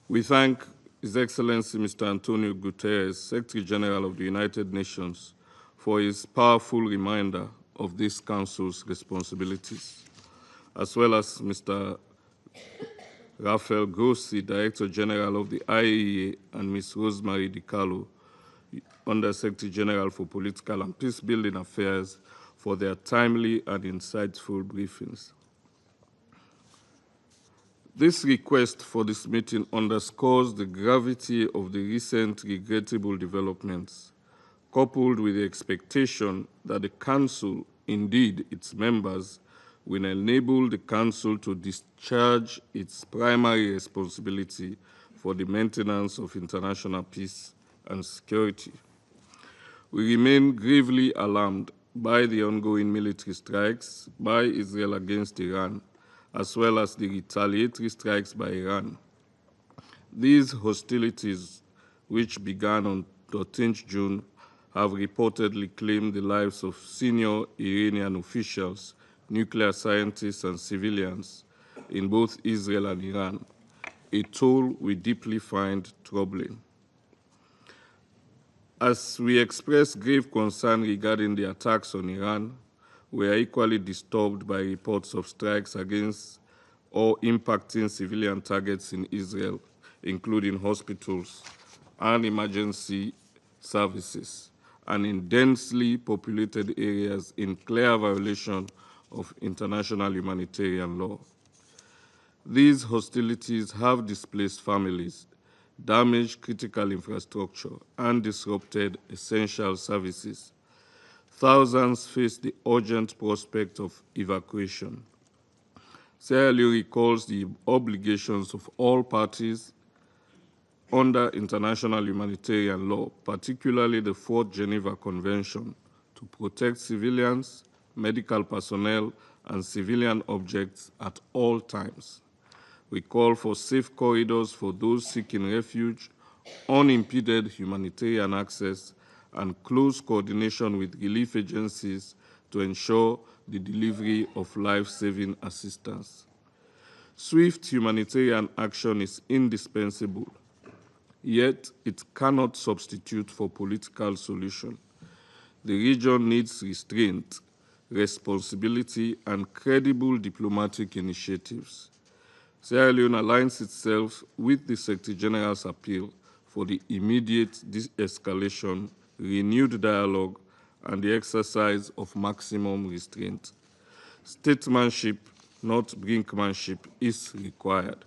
We thank His Excellency Mr. Antonio Guterres, Secretary General of the United Nations, for his powerful reminder of this Council's responsibilities, as well as Mr. Rafael Grossi, Director General of the IAEA, and Ms. Rosemary DiCarlo, Under Secretary General for Political and Peacebuilding Affairs, for their timely and insightful briefings. This request for this meeting underscores the gravity of the recent regrettable developments, coupled with the expectation that the Council, indeed its members, will enable the Council to discharge its primary responsibility for the maintenance of international peace and security. We remain gravely alarmed by the ongoing military strikes by Israel against Iran, as well as the retaliatory strikes by Iran. These hostilities, which began on 13th June, have reportedly claimed the lives of senior Iranian officials, nuclear scientists, and civilians in both Israel and Iran, a toll we deeply find troubling. As we express grave concern regarding the attacks on Iran, we are equally disturbed by reports of strikes against or impacting civilian targets in Israel, including hospitals and emergency services, and in densely populated areas in clear violation of international humanitarian law. These hostilities have displaced families, damaged critical infrastructure, and disrupted essential services. Thousands face the urgent prospect of evacuation. Sierra Leone recalls the obligations of all parties under international humanitarian law, particularly the Fourth Geneva Convention, to protect civilians, medical personnel, and civilian objects at all times. We call for safe corridors for those seeking refuge, unimpeded humanitarian access, and close coordination with relief agencies to ensure the delivery of life-saving assistance. Swift humanitarian action is indispensable, yet it cannot substitute for political solution. The region needs restraint, responsibility, and credible diplomatic initiatives. Sierra Leone aligns itself with the Secretary General's appeal for the immediate de-escalation, renewed dialogue, and the exercise of maximum restraint. Statesmanship, not brinkmanship, is required.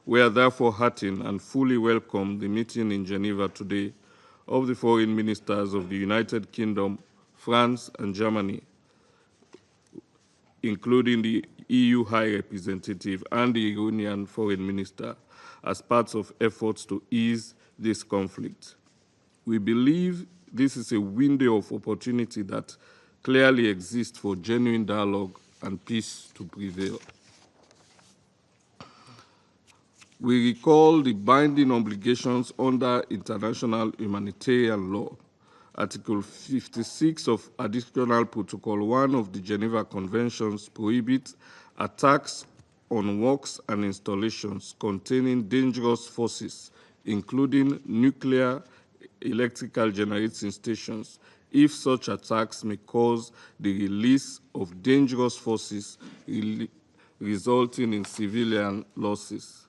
We are therefore heartened and fully welcome the meeting in Geneva today of the foreign ministers of the United Kingdom, France, and Germany, including the EU High Representative and the Iranian Foreign Minister, as part of efforts to ease this conflict. We believe this is a window of opportunity that clearly exists for genuine dialogue and peace to prevail. We recall the binding obligations under international humanitarian law. Article 56 of Additional Protocol 1 of the Geneva Conventions prohibits attacks on works and installations containing dangerous forces, including nuclear, electrical generating stations, if such attacks may cause the release of dangerous forces resulting in civilian losses.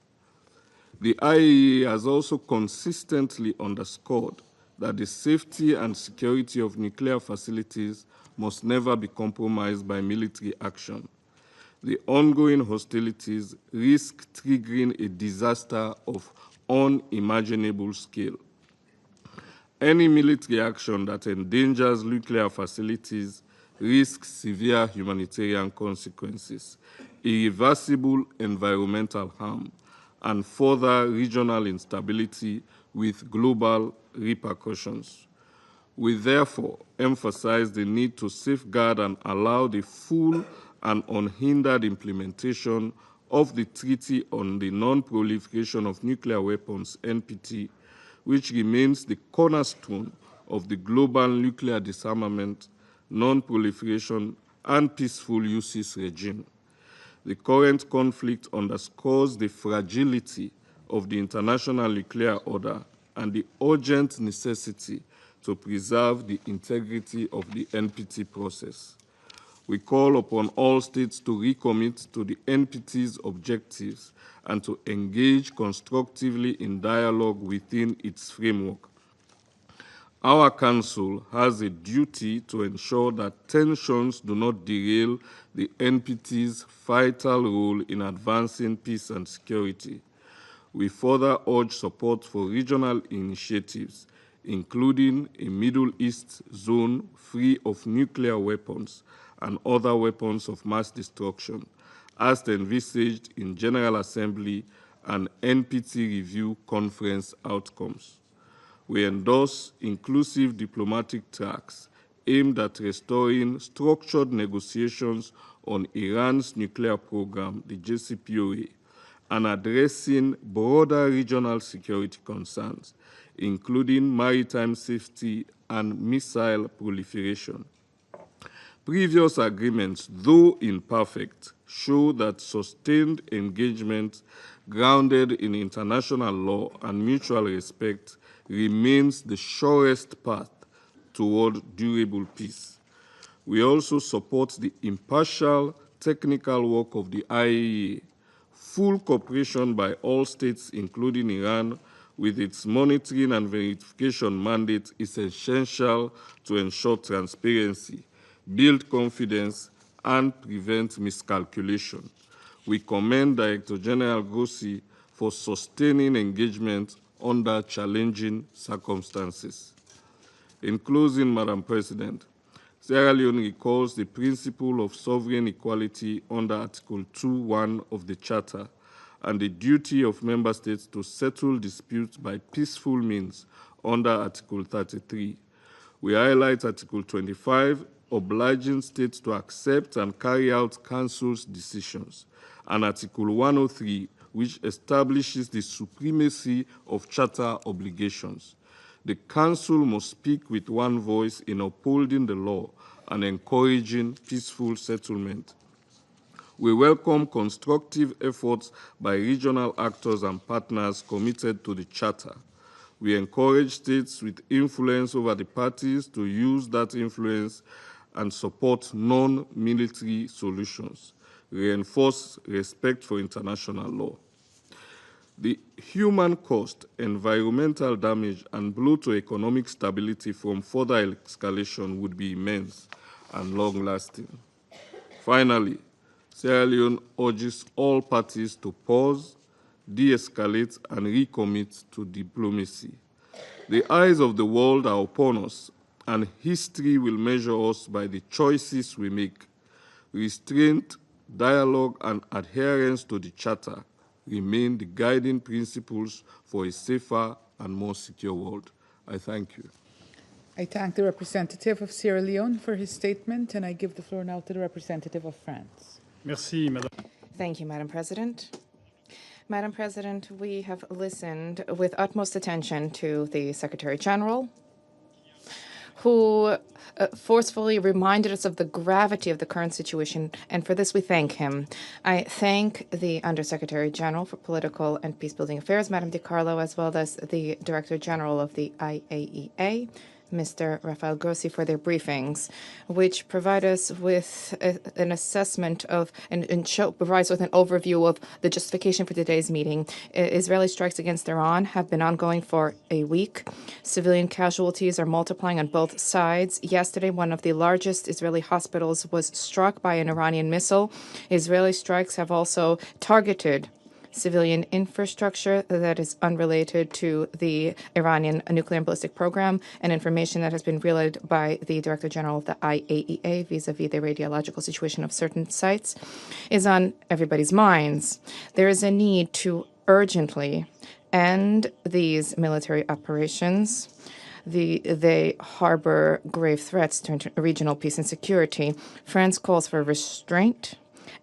The IAEA has also consistently underscored that the safety and security of nuclear facilities must never be compromised by military action. The ongoing hostilities risk triggering a disaster of unimaginable scale. Any military action that endangers nuclear facilities risks severe humanitarian consequences, irreversible environmental harm, and further regional instability with global repercussions. We therefore emphasize the need to safeguard and allow the full and unhindered implementation of the Treaty on the Non-Proliferation of Nuclear Weapons, NPT, which remains the cornerstone of the global nuclear disarmament, non-proliferation, and peaceful uses regime. The current conflict underscores the fragility of the international nuclear order and the urgent necessity to preserve the integrity of the NPT process. We call upon all states to recommit to the NPT's objectives and to engage constructively in dialogue within its framework. Our Council has a duty to ensure that tensions do not derail the NPT's vital role in advancing peace and security. We further urge support for regional initiatives, including a Middle East zone free of nuclear weapons and other weapons of mass destruction, as envisaged in General Assembly and NPT review conference outcomes. We endorse inclusive diplomatic tracks aimed at restoring structured negotiations on Iran's nuclear program, the JCPOA, and addressing broader regional security concerns, including maritime safety and missile proliferation. Previous agreements, though imperfect, show that sustained engagement grounded in international law and mutual respect remains the surest path toward durable peace. We also support the impartial technical work of the IAEA. Full cooperation by all states, including Iran, with its monitoring and verification mandate is essential to ensure transparency, build confidence, and prevent miscalculation. We commend Director General Grossi for sustaining engagement under challenging circumstances. In closing, Madam President, Sierra Leone recalls the principle of sovereign equality under Article 2.1 of the Charter and the duty of member states to settle disputes by peaceful means under Article 33. We highlight Article 25, obliging states to accept and carry out Council's decisions, and Article 103, which establishes the supremacy of Charter obligations. The Council must speak with one voice in upholding the law and encouraging peaceful settlement. We welcome constructive efforts by regional actors and partners committed to the Charter. We encourage states with influence over the parties to use that influence and support non-military solutions, reinforce respect for international law. The human cost, environmental damage, and blow to economic stability from further escalation would be immense and long-lasting. Finally, Sierra Leone urges all parties to pause, de-escalate, and recommit to diplomacy. The eyes of the world are upon us, and history will measure us by the choices we make. Restraint, dialogue, and adherence to the Charter remain the guiding principles for a safer and more secure world. I thank you. I thank the representative of Sierra Leone for his statement, and I give the floor now to the representative of France. Merci, Madame. Thank you, Madam President. Madam President, we have listened with utmost attention to the Secretary General, who forcefully reminded us of the gravity of the current situation, and for this we thank him. I thank the Undersecretary General for Political and Peacebuilding Affairs, Madame Di Carlo, as well as the Director General of the IAEA, Mr. Rafael Grossi, for their briefings, which provide us with an assessment of and provides with an overview of the justification for today's meeting. Israeli strikes against Iran have been ongoing for a week. Civilian casualties are multiplying on both sides. Yesterday, one of the largest Israeli hospitals was struck by an Iranian missile. Israeli strikes have also targeted civilian infrastructure that is unrelated to the Iranian nuclear and ballistic program, and information that has been relayed by the Director General of the IAEA vis-a-vis the radiological situation of certain sites is on everybody's minds. There is a need to urgently end these military operations. They harbor grave threats to regional peace and security. France calls for restraint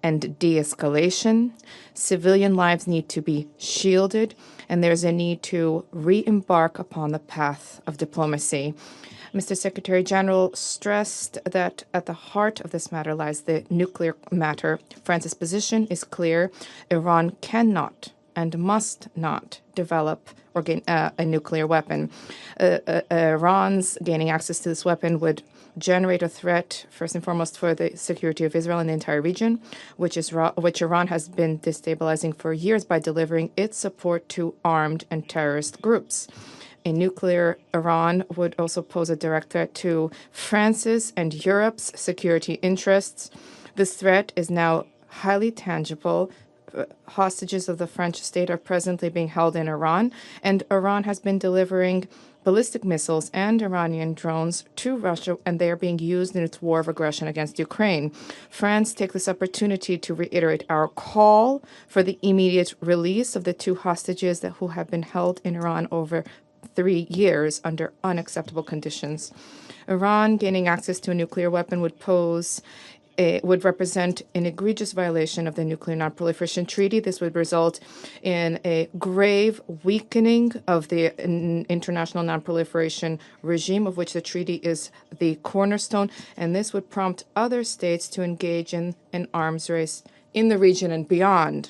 and de-escalation. Civilian lives need to be shielded, and there's a need to re-embark upon the path of diplomacy. Mr. Secretary General stressed that at the heart of this matter lies the nuclear matter. France's position is clear. Iran cannot and must not develop or gain a nuclear weapon. Iran's gaining access to this weapon would generate a threat, first and foremost, for the security of Israel and the entire region, which Iran has been destabilizing for years by delivering its support to armed and terrorist groups. A nuclear Iran would also pose a direct threat to France's and Europe's security interests. This threat is now highly tangible. Hostages of the French state are presently being held in Iran, and Iran has been delivering ballistic missiles and Iranian drones to Russia, and they are being used in its war of aggression against Ukraine. France takes this opportunity to reiterate our call for the immediate release of the 2 hostages who have been held in Iran over 3 years under unacceptable conditions. Iran gaining access to a nuclear weapon would represent an egregious violation of the Nuclear Non-Proliferation Treaty. This would result in a grave weakening of the international non-proliferation regime, of which the treaty is the cornerstone, and this would prompt other states to engage in an arms race in the region and beyond.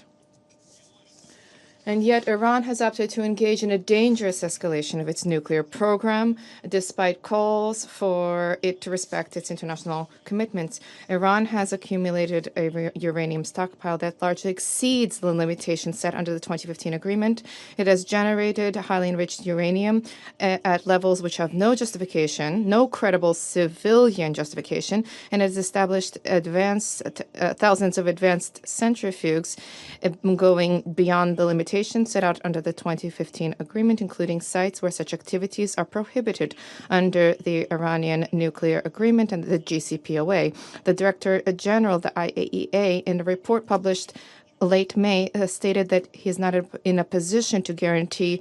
And yet Iran has opted to engage in a dangerous escalation of its nuclear program, despite calls for it to respect its international commitments. Iran has accumulated a uranium stockpile that largely exceeds the limitations set under the 2015 agreement. It has generated highly enriched uranium at levels which have no justification, no credible civilian justification, and has established thousands of advanced centrifuges going beyond the limitations set out under the 2015 agreement, including sites where such activities are prohibited under the Iranian nuclear agreement and the JCPOA. The Director General of the IAEA, in a report published late May, stated that he is not in a position to guarantee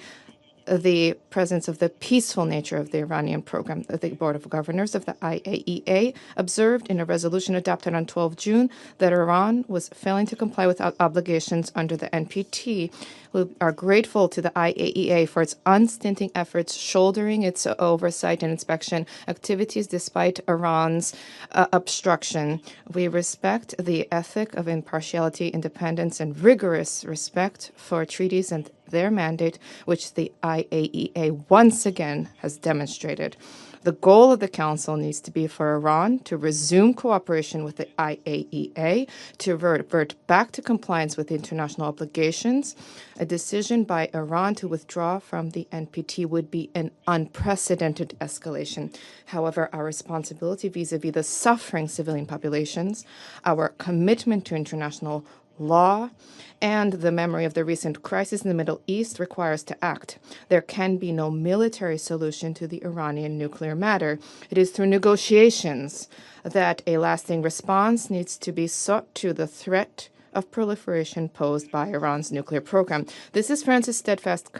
the presence of the peaceful nature of the Iranian program. The Board of Governors of the IAEA observed in a resolution adopted on 12 June that Iran was failing to comply with obligations under the NPT. We are grateful to the IAEA for its unstinting efforts, shouldering its oversight and inspection activities despite Iran's obstruction. We respect the ethic of impartiality, independence, and rigorous respect for treaties and their mandate, which the IAEA once again has demonstrated. The goal of the Council needs to be for Iran to resume cooperation with the IAEA, to revert back to compliance with international obligations. A decision by Iran to withdraw from the NPT would be an unprecedented escalation. However, our responsibility vis-à-vis the suffering civilian populations, our commitment to international law, and the memory of the recent crisis in the Middle East requires to act. There can be no military solution to the Iranian nuclear matter. It is through negotiations that a lasting response needs to be sought to the threat of proliferation posed by Iran's nuclear program. This is France's steadfast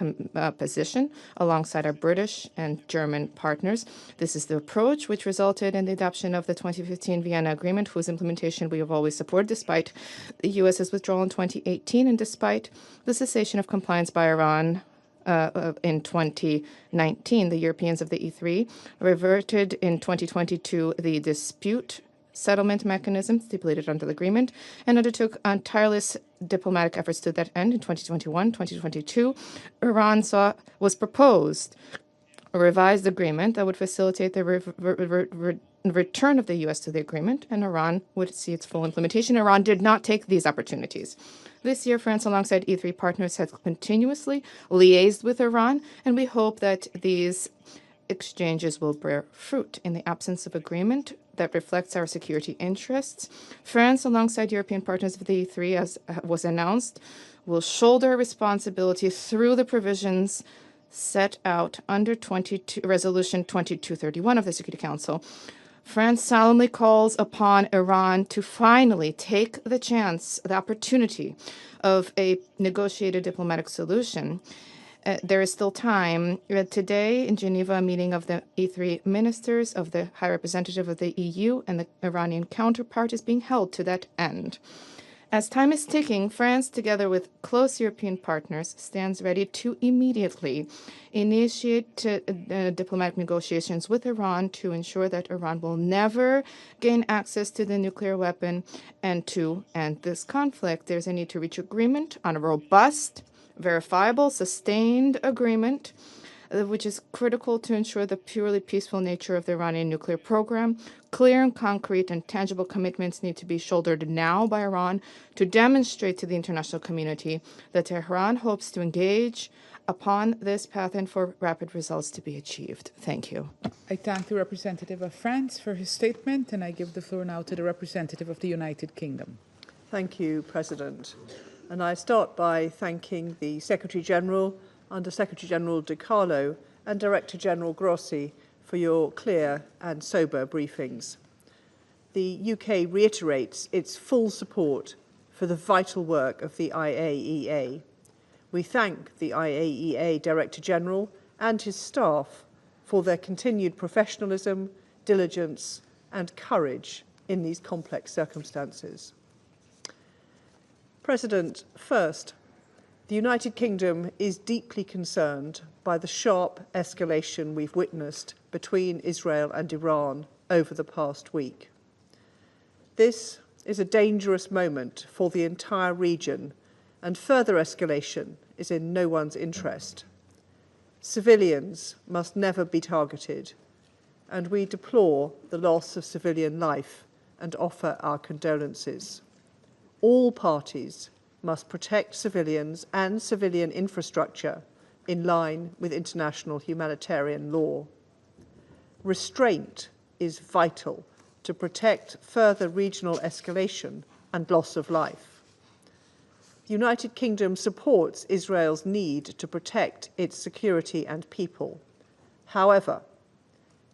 position alongside our British and German partners. This is the approach which resulted in the adoption of the 2015 Vienna Agreement, whose implementation we have always supported despite the U.S.'s withdrawal in 2018 and despite the cessation of compliance by Iran in 2019. The Europeans of the E3 reverted in 2020 to the dispute settlement mechanism stipulated under the agreement and undertook tireless diplomatic efforts to that end. In 2021, 2022, Iran was proposed a revised agreement that would facilitate the return of the U.S. to the agreement, and Iran would see its full implementation. Iran did not take these opportunities. This year, France, alongside E3 partners, has continuously liaised with Iran, and we hope that these exchanges will bear fruit. In the absence of agreement that reflects our security interests, France, alongside European partners of the E3, as was announced, will shoulder responsibility through the provisions set out under Resolution 2231 of the Security Council. France solemnly calls upon Iran to finally take the chance, the opportunity of a negotiated diplomatic solution. There is still time. Today in Geneva, a meeting of the E3 ministers, of the High Representative of the EU and the Iranian counterpart is being held to that end. As time is ticking, France, together with close European partners, stands ready to immediately initiate diplomatic negotiations with Iran to ensure that Iran will never gain access to the nuclear weapon. And to end this conflict, there's a need to reach agreement on a robust, verifiable, sustained agreement which is critical to ensure the purely peaceful nature of the Iranian nuclear program. Clear and concrete and tangible commitments need to be shouldered now by Iran to demonstrate to the international community that Tehran hopes to engage upon this path and for rapid results to be achieved. Thank you. I thank the representative of France for his statement, and I give the floor now to the representative of the United Kingdom. Thank you, President. And I start by thanking the Secretary General, Under Secretary General De Carlo, and Director General Grossi for your clear and sober briefings. The UK reiterates its full support for the vital work of the IAEA. We thank the IAEA Director General and his staff for their continued professionalism, diligence, and courage in these complex circumstances. President, first, the United Kingdom is deeply concerned by the sharp escalation we've witnessed between Israel and Iran over the past week. This is a dangerous moment for the entire region, and further escalation is in no one's interest. Civilians must never be targeted, and we deplore the loss of civilian life and offer our condolences. All parties must protect civilians and civilian infrastructure in line with international humanitarian law. Restraint is vital to protect further regional escalation and loss of life. The United Kingdom supports Israel's need to protect its security and people. However,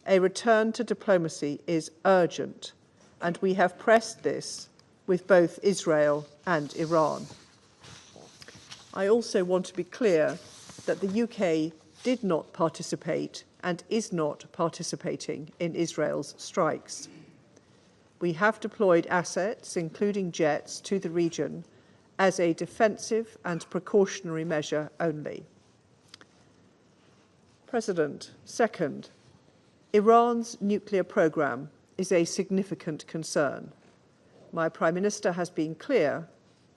a return to diplomacy is urgent, and we have pressed this with both Israel and Iran. I also want to be clear that the UK did not participate and is not participating in Israel's strikes. We have deployed assets, including jets, to the region as a defensive and precautionary measure only. President, second, Iran's nuclear program is a significant concern. My Prime Minister has been clear,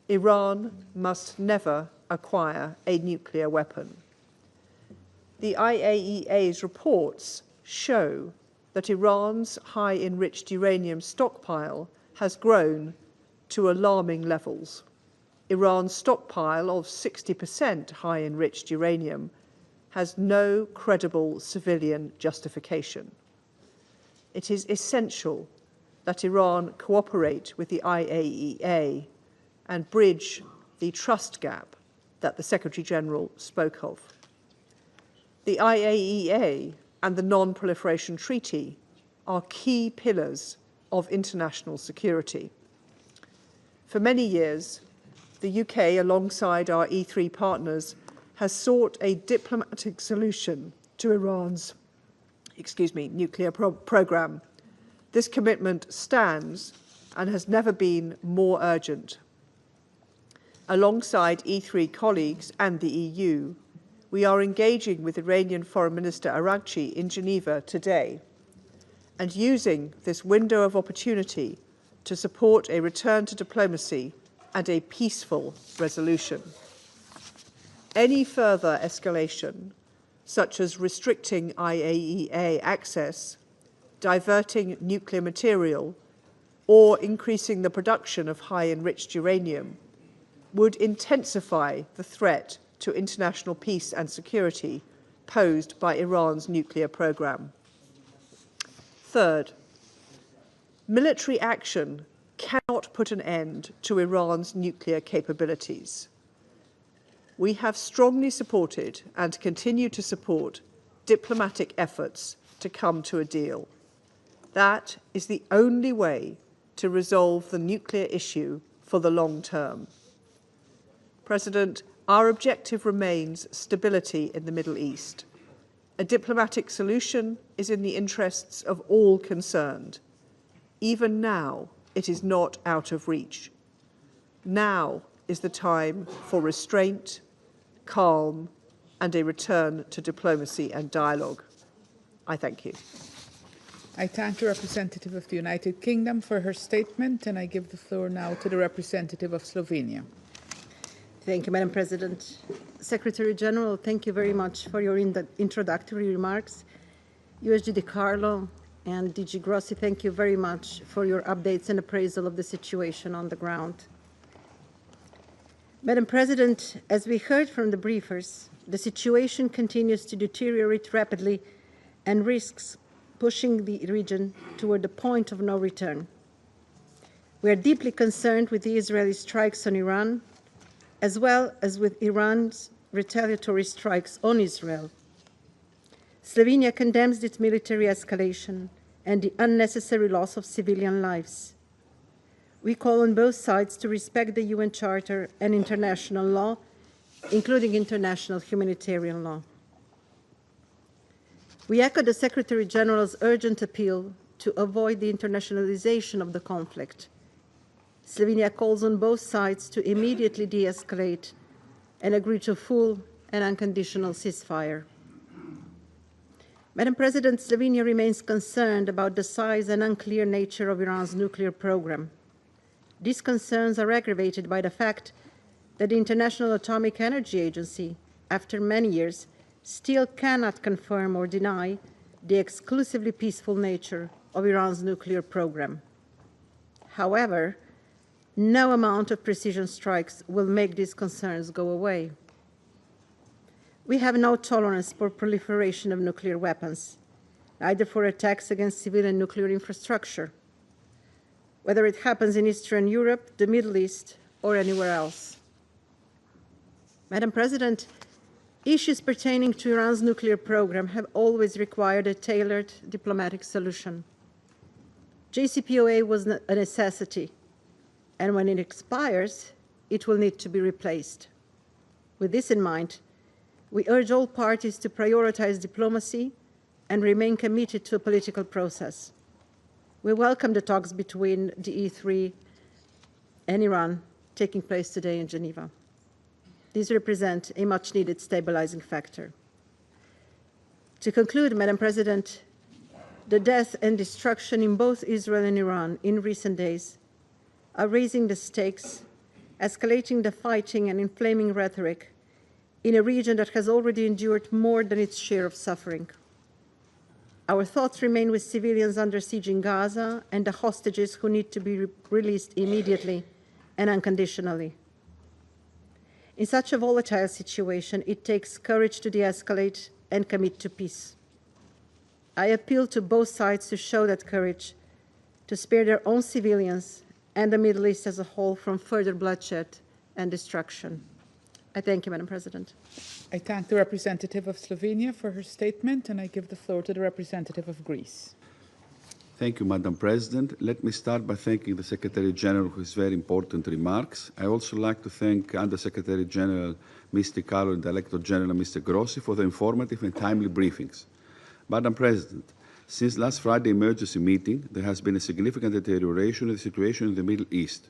Iran must never acquire a nuclear weapon. The IAEA's reports show that Iran's high-enriched uranium stockpile has grown to alarming levels. Iran's stockpile of 60% high-enriched uranium has no credible civilian justification. It is essential that Iran cooperate with the IAEA and bridge the trust gap that the Secretary General spoke of. The IAEA and the Non-Proliferation Treaty are key pillars of international security. For many years, the UK, alongside our E3 partners, has sought a diplomatic solution to Iran's nuclear program. This commitment stands and has never been more urgent. Alongside E3 colleagues and the EU, we are engaging with Iranian Foreign Minister Araghchi in Geneva today and using this window of opportunity to support a return to diplomacy and a peaceful resolution. Any further escalation, such as restricting IAEA access, diverting nuclear material, or increasing the production of high-enriched uranium, would intensify the threat to international peace and security posed by Iran's nuclear program. Third, military action cannot put an end to Iran's nuclear capabilities. We have strongly supported and continue to support diplomatic efforts to come to a deal. That is the only way to resolve the nuclear issue for the long term. President, our objective remains stability in the Middle East. A diplomatic solution is in the interests of all concerned. Even now, it is not out of reach. Now is the time for restraint, calm, and a return to diplomacy and dialogue. I thank you. I thank the representative of the United Kingdom for her statement, and I give the floor now to the representative of Slovenia. Thank you, Madam President. Secretary General, thank you very much for your introductory remarks. USG De Carlo and DG Grossi, thank you very much for your updates and appraisal of the situation on the ground. Madam President, as we heard from the briefers, the situation continues to deteriorate rapidly and risks pushing the region toward the point of no return. We are deeply concerned with the Israeli strikes on Iran, as well as with Iran's retaliatory strikes on Israel. Slovenia condemns its military escalation and the unnecessary loss of civilian lives. We call on both sides to respect the UN Charter and international law, including international humanitarian law. We echo the Secretary General's urgent appeal to avoid the internationalization of the conflict. Slovenia calls on both sides to immediately de-escalate and agree to full and unconditional ceasefire. Madam President, Slovenia remains concerned about the size and unclear nature of Iran's nuclear program. These concerns are aggravated by the fact that the International Atomic Energy Agency, after many years, still cannot confirm or deny the exclusively peaceful nature of Iran's nuclear program. However, no amount of precision strikes will make these concerns go away. We have no tolerance for proliferation of nuclear weapons, either for attacks against civilian nuclear infrastructure, whether it happens in Eastern Europe, the Middle East, or anywhere else. Madam President, issues pertaining to Iran's nuclear program have always required a tailored diplomatic solution. JCPOA was a necessity, and when it expires, it will need to be replaced. With this in mind, we urge all parties to prioritize diplomacy and remain committed to a political process. We welcome the talks between the E3 and Iran taking place today in Geneva. These represent a much-needed stabilizing factor. To conclude, Madam President, the death and destruction in both Israel and Iran in recent days are raising the stakes, escalating the fighting and inflaming rhetoric in a region that has already endured more than its share of suffering. Our thoughts remain with civilians under siege in Gaza and the hostages who need to be released immediately and unconditionally. In such a volatile situation, it takes courage to de-escalate and commit to peace. I appeal to both sides to show that courage, to spare their own civilians and the Middle East as a whole from further bloodshed and destruction. I thank you, Madam President. I thank the representative of Slovenia for her statement, and I give the floor to the representative of Greece. Thank you, Madam President. Let me start by thanking the Secretary General for his very important remarks. I also like to thank Under Secretary General Mr. Carlo and Director General Mr. Grossi for the informative and timely briefings. Madam President, since last Friday's emergency meeting, there has been a significant deterioration of the situation in the Middle East.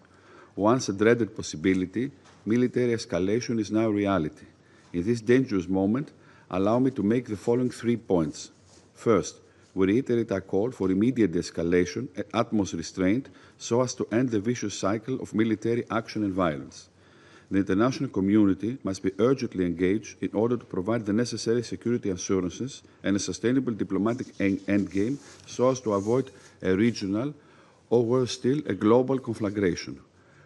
Once a dreaded possibility, military escalation is now a reality. In this dangerous moment, allow me to make the following 3 points. First, we reiterate our call for immediate de-escalation and utmost restraint so as to end the vicious cycle of military action and violence. The international community must be urgently engaged in order to provide the necessary security assurances and a sustainable diplomatic endgame so as to avoid a regional or, worse still, a global conflagration.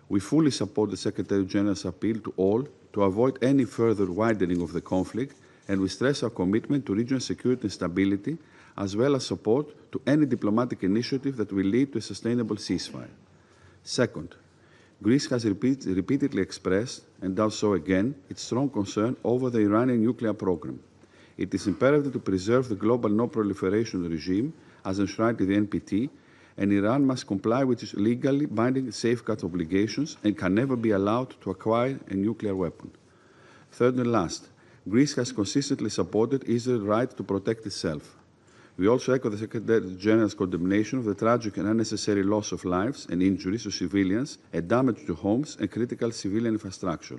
We fully support the Secretary General's appeal to all to avoid any further widening of the conflict, and we stress our commitment to regional security and stability, as well as support to any diplomatic initiative that will lead to a sustainable ceasefire. Second, Greece has repeatedly expressed, and does so again, its strong concern over the Iranian nuclear program. It is imperative to preserve the global non-proliferation regime as enshrined in the NPT, and Iran must comply with its legally binding safeguard obligations and can never be allowed to acquire a nuclear weapon. Third and last, Greece has consistently supported Israel's right to protect itself. We also echo the Secretary General's condemnation of the tragic and unnecessary loss of lives and injuries to civilians and damage to homes and critical civilian infrastructure.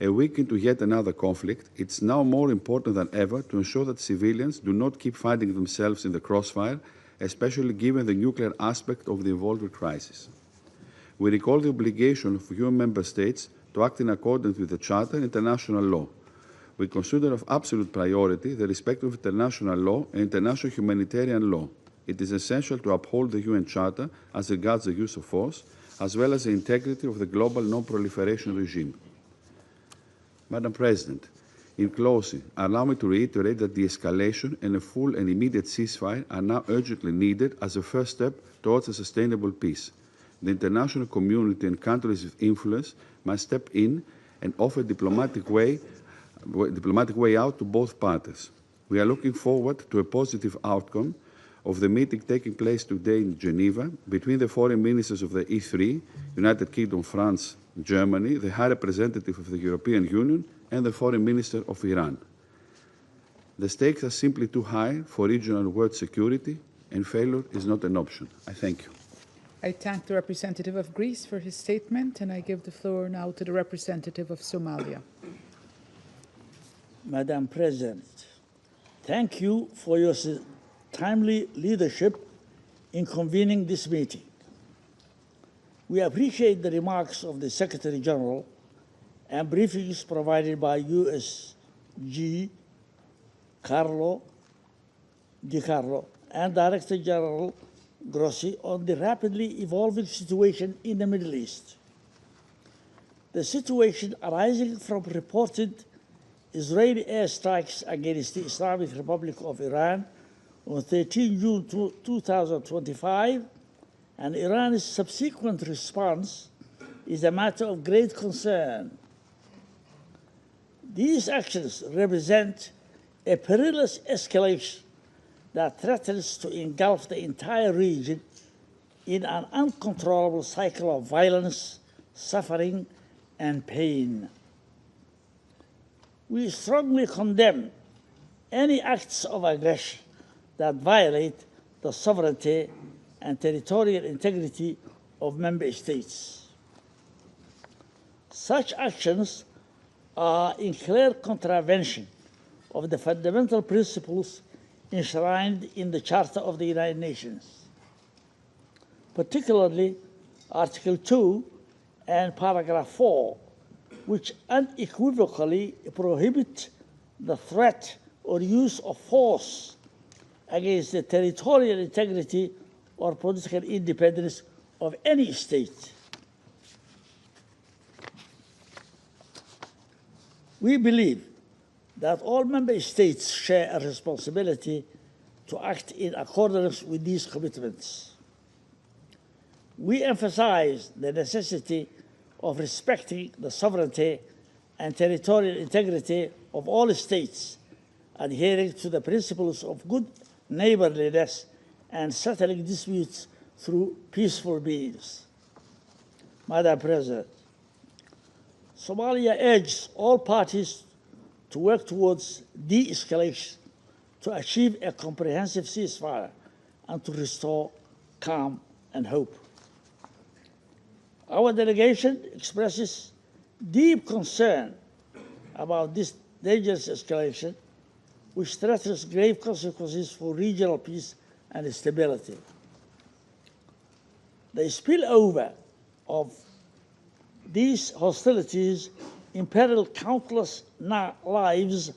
A week into yet another conflict, it's now more important than ever to ensure that civilians do not keep finding themselves in the crossfire, especially given the nuclear aspect of the evolving crisis. We recall the obligation of UN member states to act in accordance with the Charter and international law. We consider of absolute priority the respect of international law and international humanitarian law. It is essential to uphold the UN Charter as regards the use of force, as well as the integrity of the global non-proliferation regime. Madam President, in closing, allow me to reiterate that de-escalation and a full and immediate ceasefire are now urgently needed as a first step towards a sustainable peace. The international community and countries with influence must step in and offer a diplomatic way out to both parties. We are looking forward to a positive outcome of the meeting taking place today in Geneva between the foreign ministers of the E3, United Kingdom, France, Germany, the High Representative of the European Union, and the Foreign Minister of Iran. The stakes are simply too high for regional world security, and failure is not an option. I thank you. I thank the representative of Greece for his statement, and I give the floor now to the representative of Somalia. Madam President, thank you for your timely leadership in convening this meeting. We appreciate the remarks of the Secretary General and briefings provided by USG Di Carlo and Director General Grossi on the rapidly evolving situation in the Middle East. The situation arising from reported Israeli airstrikes against the Islamic Republic of Iran on 13 June 2025 and Iran's subsequent response is a matter of great concern. These actions represent a perilous escalation that threatens to engulf the entire region in an uncontrollable cycle of violence, suffering, and pain. We strongly condemn any acts of aggression that violate the sovereignty and territorial integrity of member states. Such actions are in clear contravention of the fundamental principles enshrined in the Charter of the United Nations, particularly Article 2 and Paragraph 4, which unequivocally prohibit the threat or use of force against the territorial integrity or political independence of any state. We believe that all member states share a responsibility to act in accordance with these commitments. We emphasize the necessity of respecting the sovereignty and territorial integrity of all states, adhering to the principles of good neighborliness and settling disputes through peaceful means. Madam President, Somalia urges all parties to work towards de-escalation, to achieve a comprehensive ceasefire, and to restore calm and hope. Our delegation expresses deep concern about this dangerous escalation, which threatens grave consequences for regional peace and stability. The spillover of these hostilities imperil countless lives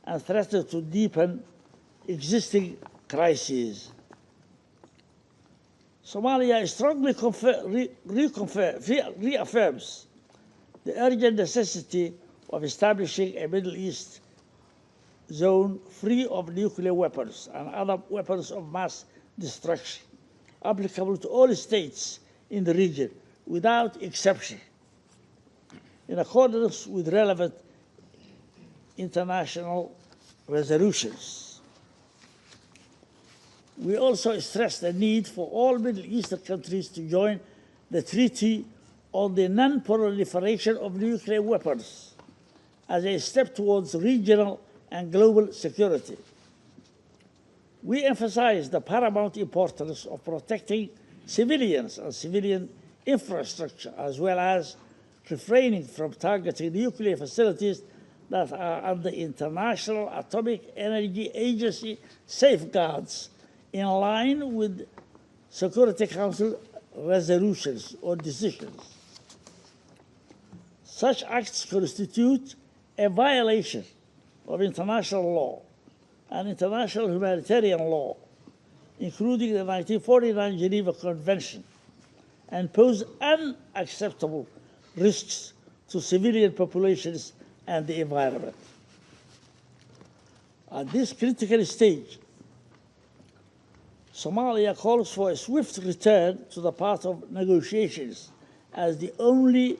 and threaten to deepen existing crises. Somalia strongly reaffirms the urgent necessity of establishing a Middle East zone free of nuclear weapons and other weapons of mass destruction, applicable to all states in the region without exception, in accordance with relevant international resolutions. We also stress the need for all Middle Eastern countries to join the Treaty on the Non-Proliferation of Nuclear Weapons as a step towards regional and global security. We emphasize the paramount importance of protecting civilians and civilian infrastructure, as well as refraining from targeting nuclear facilities that are under International Atomic Energy Agency safeguards in line with Security Council resolutions or decisions. Such acts constitute a violation of international law and international humanitarian law, including the 1949 Geneva Convention, and pose unacceptable risks to civilian populations and the environment. At this critical stage, Somalia calls for a swift return to the path of negotiations as the only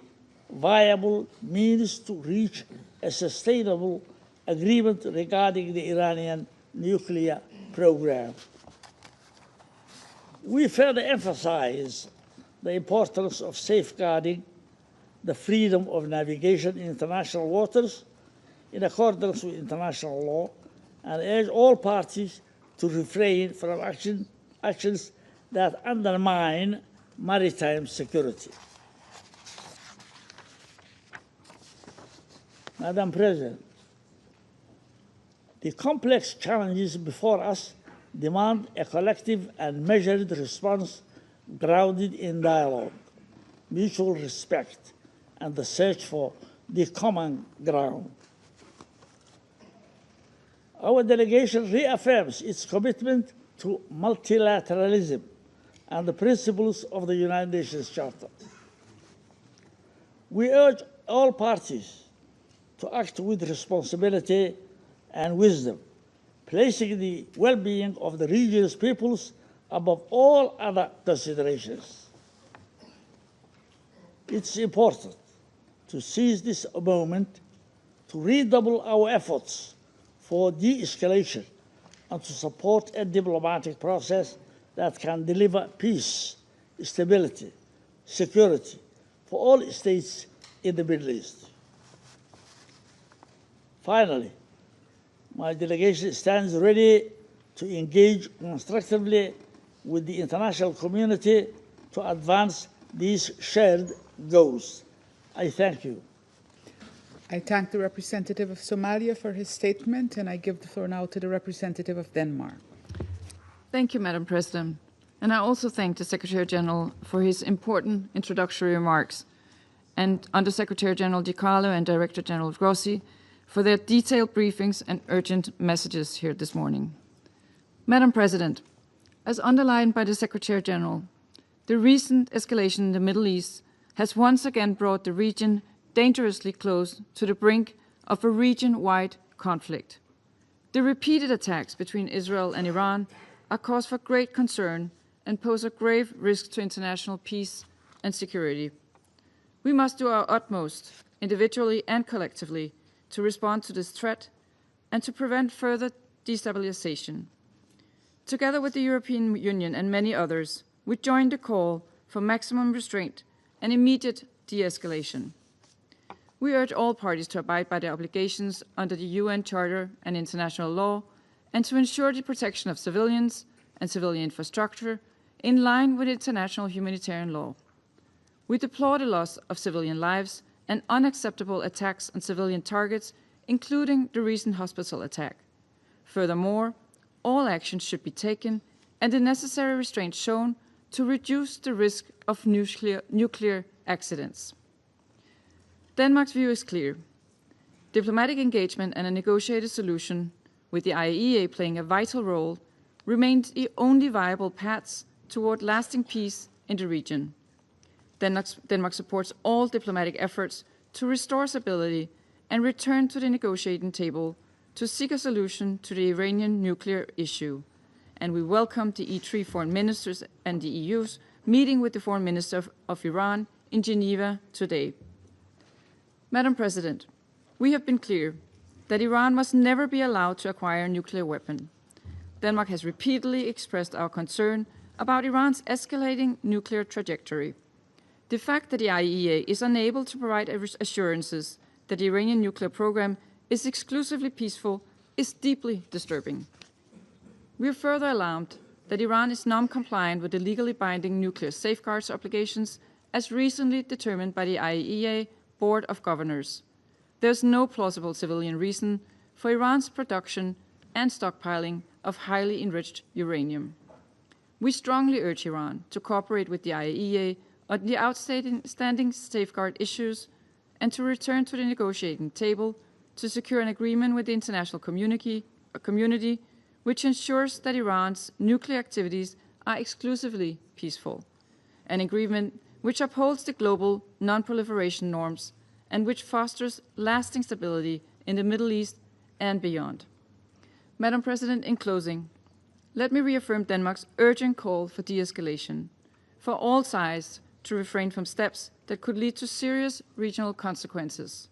viable means to reach a sustainable agreement regarding the Iranian nuclear program. We further emphasize the importance of safeguarding the freedom of navigation in international waters in accordance with international law, and urge all parties to refrain from actions that undermine maritime security. Madam President, the complex challenges before us demand a collective and measured response grounded in dialogue, mutual respect, and the search for the common ground. Our delegation reaffirms its commitment to multilateralism and the principles of the United Nations Charter. We urge all parties to act with responsibility and wisdom, placing the well-being of the region's peoples above all other considerations. It's important to seize this moment to redouble our efforts for de-escalation and to support a diplomatic process that can deliver peace, stability, security for all states in the Middle East. Finally, my delegation stands ready to engage constructively with the international community to advance these shared goals. I thank you. I thank the representative of Somalia for his statement, and I give the floor now to the representative of Denmark. Thank you, Madam President. And I also thank the Secretary General for his important introductory remarks, and Under-Secretary General Di Carlo and Director General Grossi for their detailed briefings and urgent messages here this morning. Madam President, as underlined by the Secretary General, the recent escalation in the Middle East has once again brought the region dangerously close to the brink of a region-wide conflict. The repeated attacks between Israel and Iran are cause for great concern and pose a grave risk to international peace and security. We must do our utmost, individually and collectively, to respond to this threat and to prevent further destabilization. Together with the European Union and many others, we join the call for maximum restraint and immediate de-escalation. We urge all parties to abide by their obligations under the UN Charter and international law, and to ensure the protection of civilians and civilian infrastructure in line with international humanitarian law. We deplore the loss of civilian lives and unacceptable attacks on civilian targets, including the recent hospital attack. Furthermore, all actions should be taken and the necessary restraint shown to reduce the risk of nuclear accidents. Denmark's view is clear. Diplomatic engagement and a negotiated solution, with the IAEA playing a vital role, remain the only viable paths toward lasting peace in the region. Denmark supports all diplomatic efforts to restore stability and return to the negotiating table to seek a solution to the Iranian nuclear issue. And we welcome the E3 foreign ministers and the EU's meeting with the foreign minister of Iran in Geneva today. Madam President, we have been clear that Iran must never be allowed to acquire a nuclear weapon. Denmark has repeatedly expressed our concern about Iran's escalating nuclear trajectory. The fact that the IAEA is unable to provide assurances that the Iranian nuclear program is exclusively peaceful is deeply disturbing. We are further alarmed that Iran is non-compliant with the legally binding nuclear safeguards obligations as recently determined by the IAEA Board of Governors. There is no plausible civilian reason for Iran's production and stockpiling of highly enriched uranium. We strongly urge Iran to cooperate with the IAEA on the outstanding safeguard issues and to return to the negotiating table to secure an agreement with the international community which ensures that Iran's nuclear activities are exclusively peaceful, an agreement which upholds the global non-proliferation norms and which fosters lasting stability in the Middle East and beyond. Madam President, in closing, let me reaffirm Denmark's urgent call for de-escalation, for all sides to refrain from steps that could lead to serious regional consequences.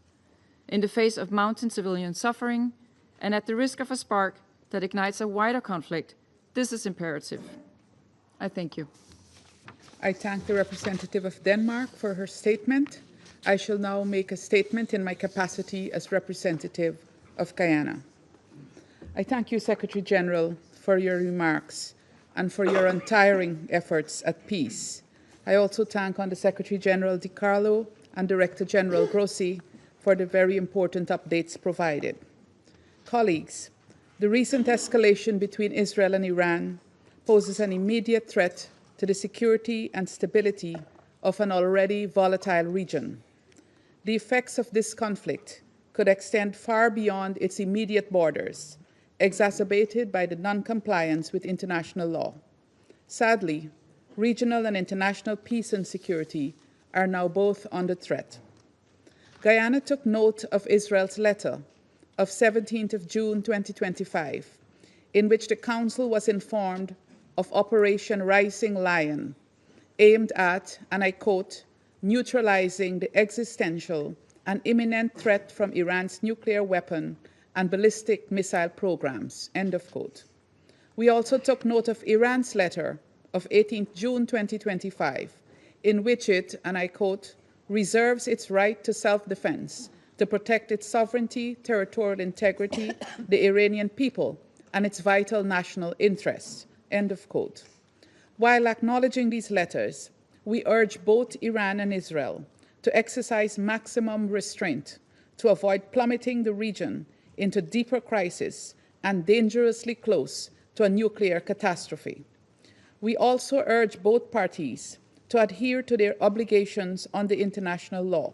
In the face of mounting civilian suffering and at the risk of a spark that ignites a wider conflict, this is imperative. I thank you. I thank the representative of Denmark for her statement. I shall now make a statement in my capacity as representative of Guyana. I thank you, Secretary General, for your remarks and for your untiring efforts at peace. I also thank Under Secretary General Di Carlo and Director General Grossi for the very important updates provided. Colleagues, the recent escalation between Israel and Iran poses an immediate threat to the security and stability of an already volatile region. The effects of this conflict could extend far beyond its immediate borders, exacerbated by the non-compliance with international law. Sadly, regional and international peace and security are now both under threat. Guyana took note of Israel's letter of 17th of June 2025, in which the Council was informed of Operation Rising Lion, aimed at, and I quote, neutralizing the existential and imminent threat from Iran's nuclear weapon and ballistic missile programs, end of quote. We also took note of Iran's letter of 18th June 2025, in which it, and I quote, reserves its right to self-defense, to protect its sovereignty, territorial integrity, the Iranian people, and its vital national interests, end of quote. While acknowledging these letters, we urge both Iran and Israel to exercise maximum restraint to avoid plummeting the region into deeper crisis and dangerously close to a nuclear catastrophe. We also urge both parties to adhere to their obligations under international law,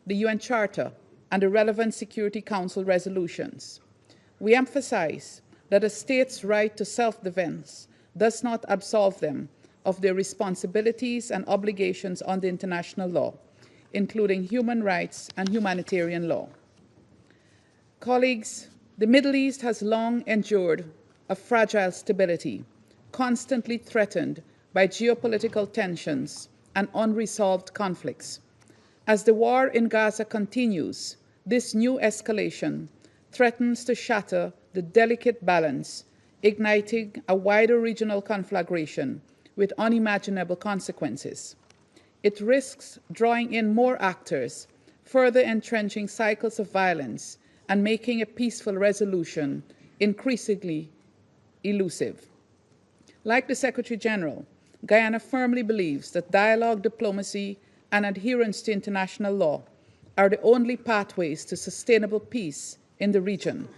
the UN Charter, and the relevant Security Council resolutions. We emphasize that a state's right to self-defense does not absolve them of their responsibilities and obligations under international law, including human rights and humanitarian law. Colleagues, the Middle East has long endured a fragile stability, constantly threatened by geopolitical tensions and unresolved conflicts. As the war in Gaza continues, this new escalation threatens to shatter the delicate balance, igniting a wider regional conflagration with unimaginable consequences. It risks drawing in more actors, further entrenching cycles of violence, and making a peaceful resolution increasingly elusive. Like the Secretary General, Guyana firmly believes that dialogue, diplomacy, and adherence to international law are the only pathways to sustainable peace in the region.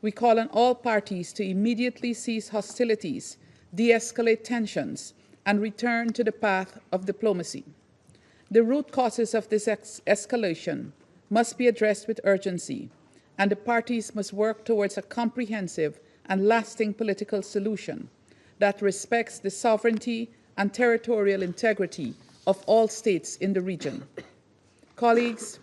We call on all parties to immediately cease hostilities, de-escalate tensions, and return to the path of diplomacy. The root causes of this escalation must be addressed with urgency, and the parties must work towards a comprehensive and lasting political solution that respects the sovereignty and territorial integrity of all states in the region. Colleagues,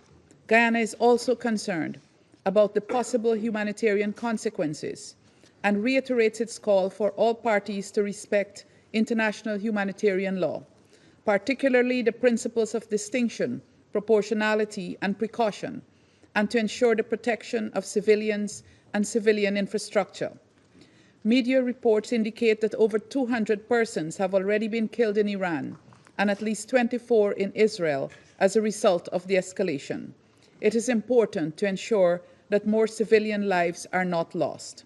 Guyana is also concerned about the possible humanitarian consequences and reiterates its call for all parties to respect international humanitarian law, particularly the principles of distinction, proportionality, and precaution, and to ensure the protection of civilians and civilian infrastructure. Media reports indicate that over 200 persons have already been killed in Iran and at least 24 in Israel as a result of the escalation. It is important to ensure that more civilian lives are not lost.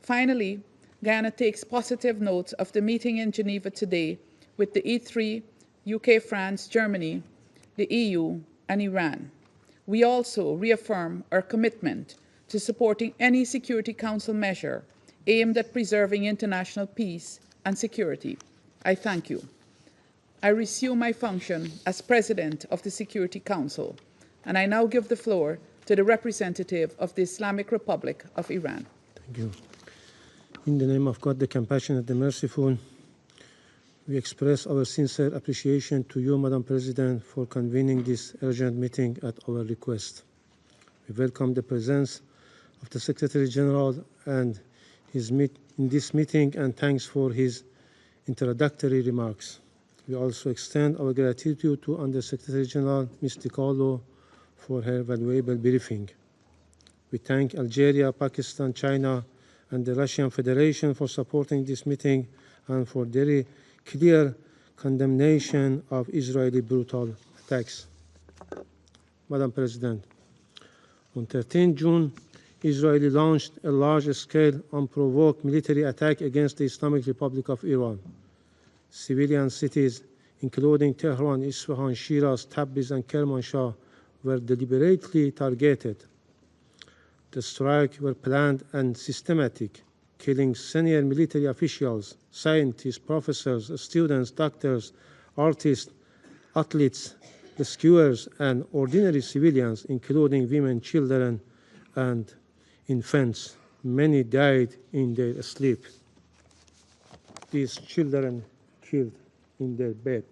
Finally, Guyana takes positive note of the meeting in Geneva today with the E3, UK, France, Germany, the EU, and Iran. We also reaffirm our commitment to supporting any Security Council measure aimed at preserving international peace and security. I thank you. I resume my function as President of the Security Council. And I now give the floor to the representative of the Islamic Republic of Iran. Thank you. In the name of God, the compassionate, the merciful, we express our sincere appreciation to you, Madam President, for convening this urgent meeting at our request. We welcome the presence of the Secretary General and in this meeting, and thanks for his introductory remarks. We also extend our gratitude to Under-Secretary General Ms. DiCarlo for her valuable briefing. We thank Algeria, Pakistan, China, and the Russian Federation for supporting this meeting and for their clear condemnation of Israeli brutal attacks. Madam President, on 13 June, Israel launched a large-scale, unprovoked military attack against the Islamic Republic of Iran. Civilian cities, including Tehran, Isfahan, Shiraz, Tabriz, and Kermanshah, were deliberately targeted. The strikes were planned and systematic, killing senior military officials, scientists, professors, students, doctors, artists, athletes, rescuers, and ordinary civilians, including women, children, and infants. Many died in their sleep. These children killed in their bed.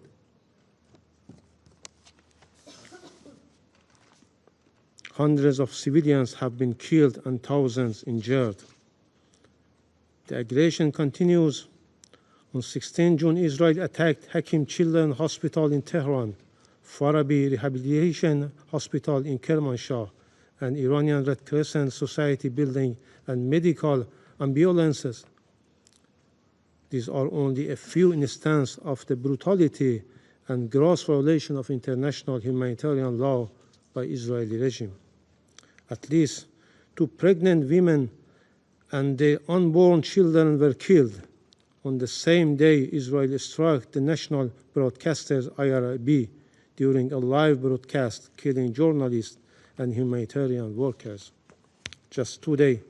Hundreds of civilians have been killed and thousands injured. The aggression continues. On 16 June, Israel attacked Hakim Children's Hospital in Tehran, Farabi Rehabilitation Hospital in Kermanshah, and Iranian Red Crescent Society building and medical ambulances. These are only a few instances of the brutality and gross violation of international humanitarian law by Israeli regime. At least 2 pregnant women and their unborn children were killed. On the same day, Israel struck the national broadcaster IRIB during a live broadcast, killing journalists and humanitarian workers. Just today,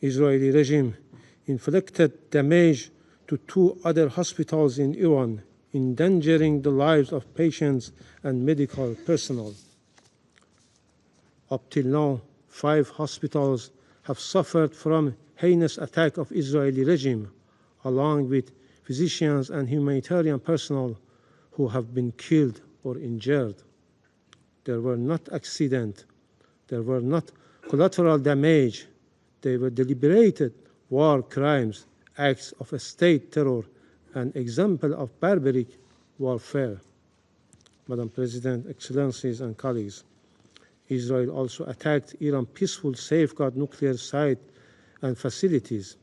Israeli regime inflicted damage to 2 other hospitals in Iran, endangering the lives of patients and medical personnel. Up till now, 5 hospitals have suffered from heinous attack of Israeli regime, along with physicians and humanitarian personnel who have been killed or injured. There were not accidents, there were not collateral damage, they were deliberated war crimes, acts of a state terror, and example of barbaric warfare. Madam President, Excellencies, and colleagues, Israel also attacked Iran's peaceful safeguard nuclear site and facilities.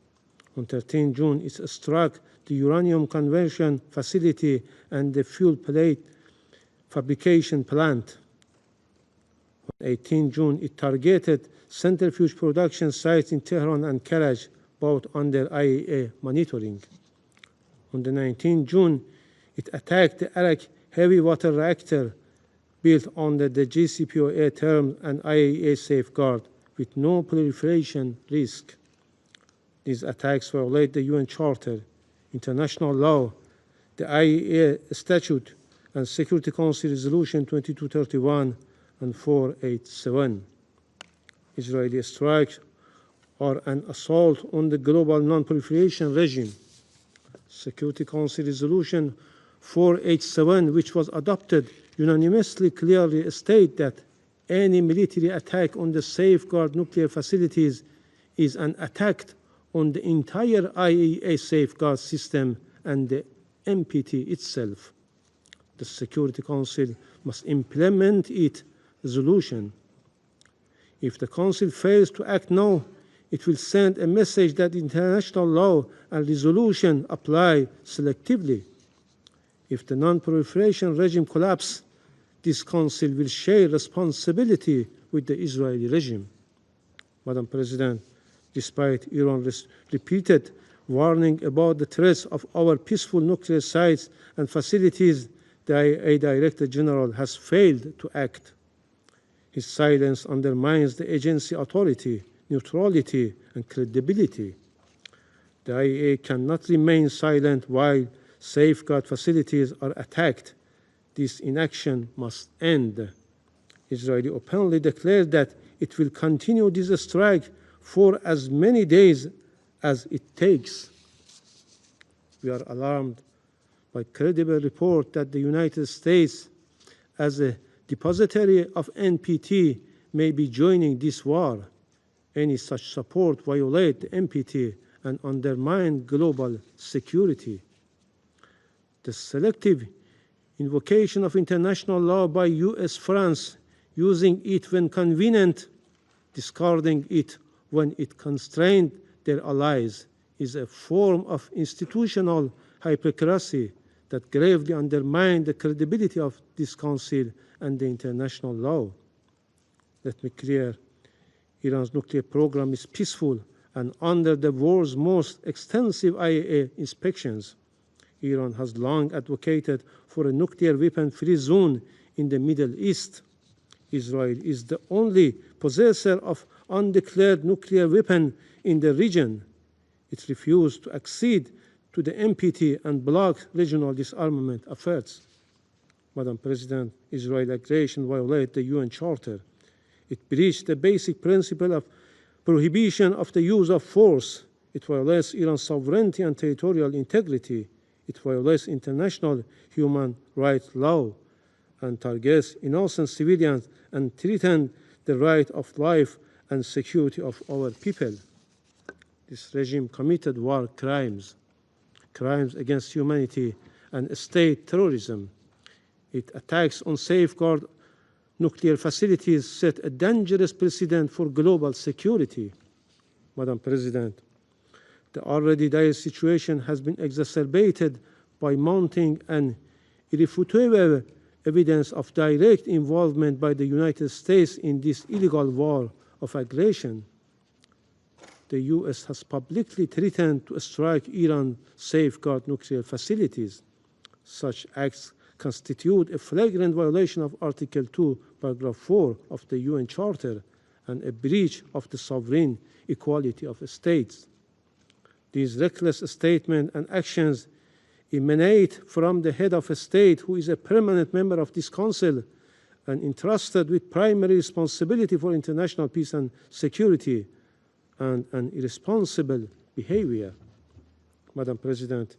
On 13 June, it struck the uranium conversion facility and the fuel plate fabrication plant. On 18 June, it targeted centrifuge production sites in Tehran and Karaj, both under IAEA monitoring. On the 19th June, it attacked the Arak heavy water reactor built under the JCPOA terms and IAEA safeguard with no proliferation risk. These attacks violate the UN Charter, international law, the IAEA Statute, and Security Council Resolution 2231 and 487. Israeli strikes are an assault on the global non-proliferation regime. Security Council Resolution 487, which was adopted unanimously, clearly states that any military attack on the safeguard nuclear facilities is an attack on the entire IAEA safeguard system and the NPT itself. The Security Council must implement its resolution. If the Council fails to act now, it will send a message that international law and resolution apply selectively. If the non-proliferation regime collapses, this Council will share responsibility with the Israeli regime. Madam President, despite Iran's repeated warning about the threats of our peaceful nuclear sites and facilities, the IAEA Director General has failed to act. His silence undermines the agency's authority, neutrality, and credibility. The IAEA cannot remain silent while safeguard facilities are attacked. This inaction must end. Israel openly declared that it will continue this strike for as many days as it takes. We are alarmed by credible report that the United States, as a depositary of NPT, may be joining this war. Any such support violates the NPT and undermine global security. The selective invocation of international law by US, France, using it when convenient, discarding it when it constrained their allies, is a form of institutional hypocrisy that gravely undermines the credibility of this Council and the international law. Let me clear, Iran's nuclear program is peaceful and under the world's most extensive IAEA inspections. Iran has long advocated for a nuclear weapon-free zone in the Middle East. Israel is the only possessor of undeclared nuclear weapon in the region. It refused to accede to the NPT and block regional disarmament efforts. Madam President, Israel's aggression violates the UN Charter. It breached the basic principle of prohibition of the use of force. It violates Iran's sovereignty and territorial integrity. It violates international human rights law and targets innocent civilians and threatens the right of life and security of our people. This regime committed war crimes, crimes against humanity, and state terrorism. It attacks on safeguard nuclear facilities, set a dangerous precedent for global security. Madam President, the already dire situation has been exacerbated by mounting and irrefutable evidence of direct involvement by the United States in this illegal war of aggression. The US has publicly threatened to strike Iran's safeguard nuclear facilities. Such acts constitute a flagrant violation of Article 2, Paragraph 4 of the UN Charter and a breach of the sovereign equality of states. These reckless statements and actions emanate from the head of a state who is a permanent member of this Council and entrusted with primary responsibility for international peace and security, and an irresponsible behavior. Madam President,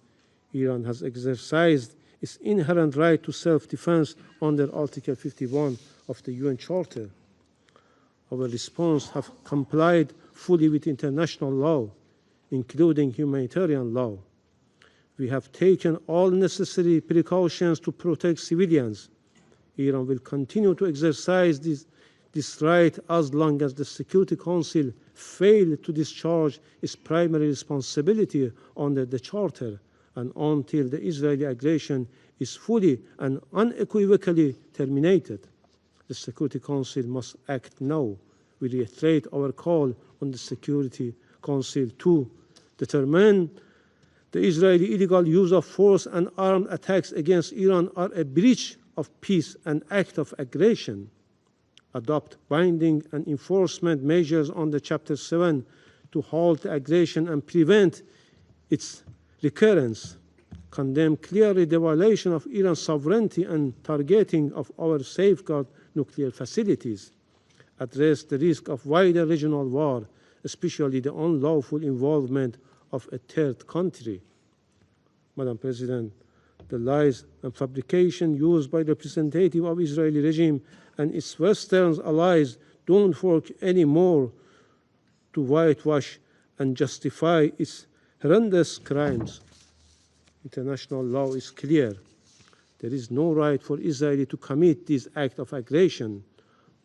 Iran has exercised its inherent right to self-defense under Article 51 of the UN Charter. Our response has complied fully with international law, including humanitarian law. We have taken all necessary precautions to protect civilians. Iran will continue to exercise this right as long as the Security Council fails to discharge its primary responsibility under the Charter and until the Israeli aggression is fully and unequivocally terminated. The Security Council must act now. We reiterate our call on the Security Council to determine the Israeli illegal use of force and armed attacks against Iran are a breach of peace and act of aggression. Adopt binding and enforcement measures under Chapter 7 to halt the aggression and prevent its recurrence. Condemn clearly the violation of Iran's sovereignty and targeting of our safeguard nuclear facilities. Address the risk of wider regional war, especially the unlawful involvement of a third country. Madam President, the lies and fabrication used by representatives of Israeli regime and its Western allies don't work anymore to whitewash and justify its horrendous crimes. International law is clear. There is no right for Israel to commit this act of aggression,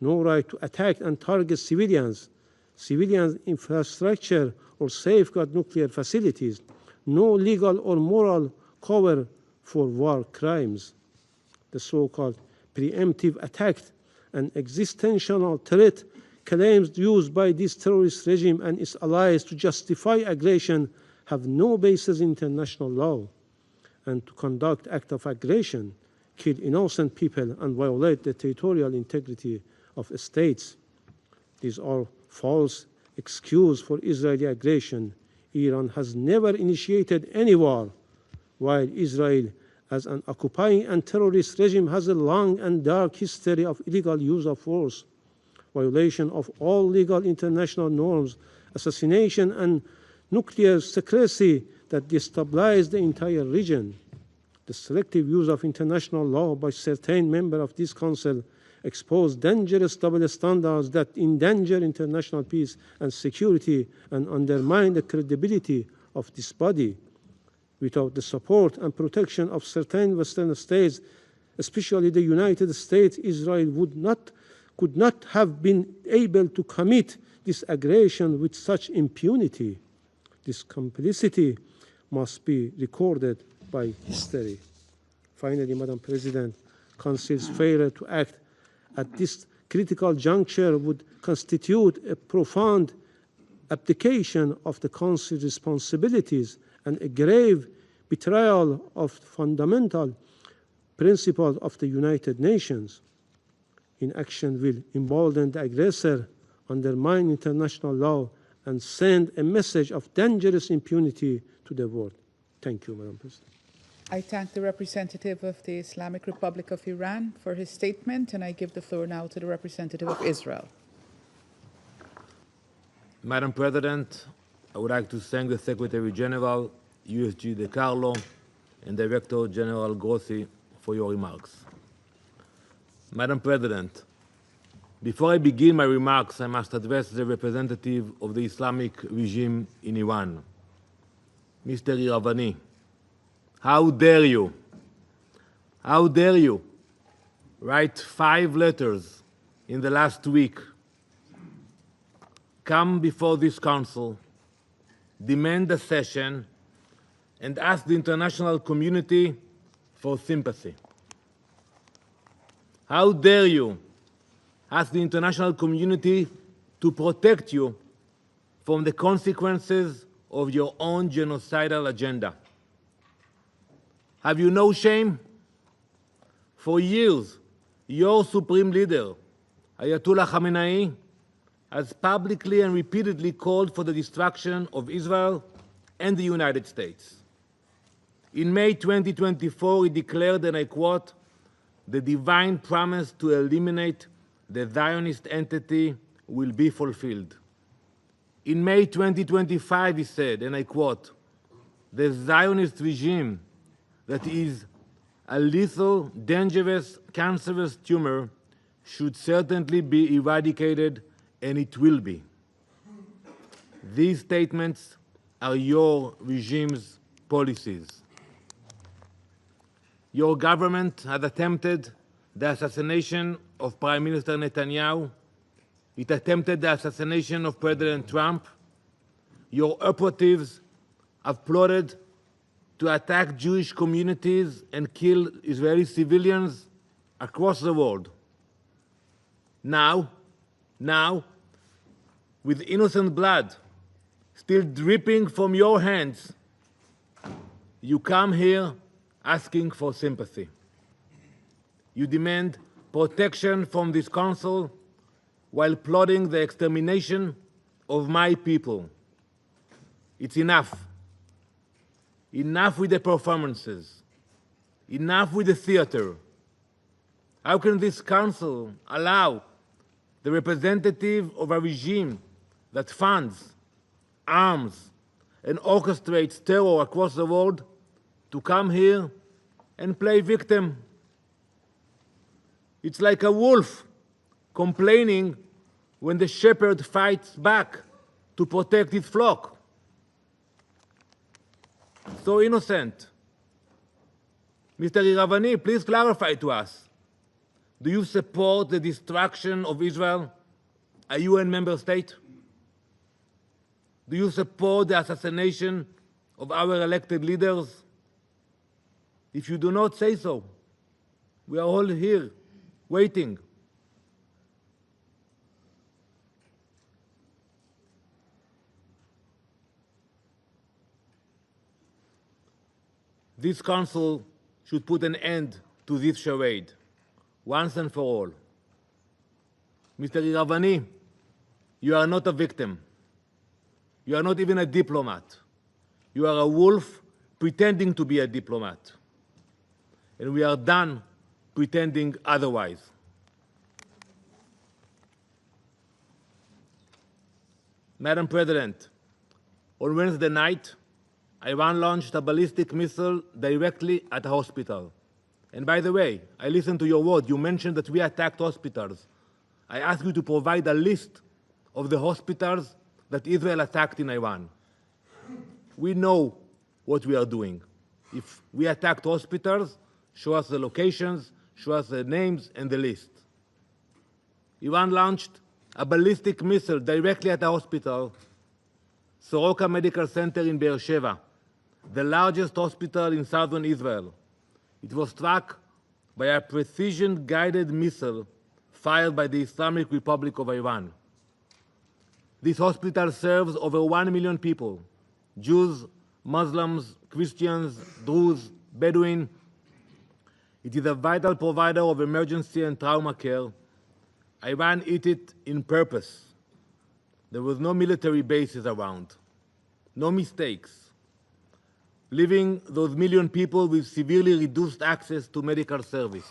no right to attack and target civilian infrastructure or safeguard nuclear facilities, no legal or moral cover for war crimes. The so-called preemptive attack and existential threat claims used by this terrorist regime and its allies to justify aggression have no basis in international law, and to conduct acts of aggression, kill innocent people, and violate the territorial integrity of states. These are false excuses for Israeli aggression. Iran has never initiated any war, while Israel as an occupying and terrorist regime has a long and dark history of illegal use of force, violation of all legal international norms, assassination, and nuclear secrecy that destabilized the entire region. The selective use of international law by certain members of this Council exposed dangerous double standards that endanger international peace and security and undermine the credibility of this body. Without the support and protection of certain Western states, especially the United States, Israel could not have been able to commit this aggression with such impunity. This complicity must be recorded by history. Finally, Madam President, Council's failure to act at this critical juncture would constitute a profound abdication of the Council's responsibilities and a grave betrayal of fundamental principles of the United Nations. Inaction will embolden the aggressor, undermine international law, and send a message of dangerous impunity to the world. Thank you, Madam President. I thank the representative of the Islamic Republic of Iran for his statement, and I give the floor now to the representative of Israel. Madam President, I would like to thank the Secretary General, USG De Carlo, and Director General Grossi for your remarks. Madam President, before I begin my remarks, I must address the representative of the Islamic regime in Iran, Mr. Iravani. How dare you? How dare you write 5 letters in the last week, come before this Council, demand a session, and ask the international community for sympathy? How dare you ask the international community to protect you from the consequences of your own genocidal agenda? Have you no shame? For years, your supreme leader, Ayatollah Khamenei, has publicly and repeatedly called for the destruction of Israel and the United States. In May 2024, he declared, and I quote, "The divine promise to eliminate the Zionist entity will be fulfilled." In May 2025, he said, and I quote, "The Zionist regime that is a lethal, dangerous, cancerous tumor should certainly be eradicated, and it will be." These statements are your regime's policies. Your government has attempted the assassination of Prime Minister Netanyahu. It attempted the assassination of President Trump. Your operatives have plotted to attack Jewish communities and kill Israeli civilians across the world. Now, with innocent blood still dripping from your hands, you come here asking for sympathy. You demand protection from this Council while plotting the extermination of my people. It's enough. Enough with the performances. Enough with the theater. How can this Council allow the representative of a regime that funds, arms, and orchestrates terror across the world to come here and play victim? It's like a wolf complaining when the shepherd fights back to protect his flock. So innocent. Mr. Iravani, please clarify to us. Do you support the destruction of Israel, a UN member state? Do you support the assassination of our elected leaders? If you do not, say so. We are all here, waiting. This Council should put an end to this charade, once and for all. Mr. Iravani, you are not a victim. You are not even a diplomat. You are a wolf pretending to be a diplomat. and we are done pretending otherwise. Madam President, on Wednesday night, Iran launched a ballistic missile directly at a hospital. And by the way, I listened to your word. You mentioned that we attacked hospitals. I ask you to provide a list of the hospitals that Israel attacked in Iran. We know what we are doing. If we attacked hospitals, show us the locations, show us the names and the list. Iran launched a ballistic missile directly at a hospital, Soroka Medical Center in Beersheba, the largest hospital in southern Israel. It was struck by a precision-guided missile fired by the Islamic Republic of Iran. This hospital serves over 1 million people, Jews, Muslims, Christians, Druze, Bedouin. It is a vital provider of emergency and trauma care. Iran hit it in purpose. There was no military bases around, no mistakes, leaving those million people with severely reduced access to medical service.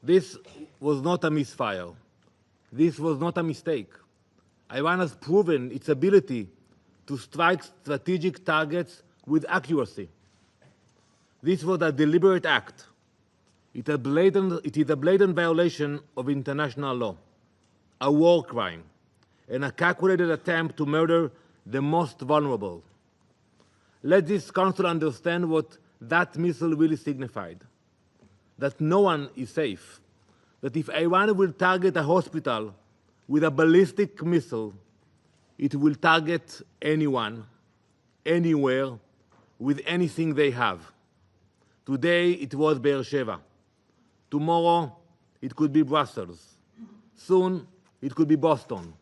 This was not a misfire. This was not a mistake. Iran has proven its ability to strike strategic targets with accuracy. This was a deliberate act. It is a blatant violation of international law, a war crime, and a calculated attempt to murder the most vulnerable. Let this Council understand what that missile really signified, that no one is safe, that if Iran will target a hospital with a ballistic missile, it will target anyone, anywhere, with anything they have. Today, it was Beersheba. Tomorrow, it could be Brussels. Soon, it could be Boston.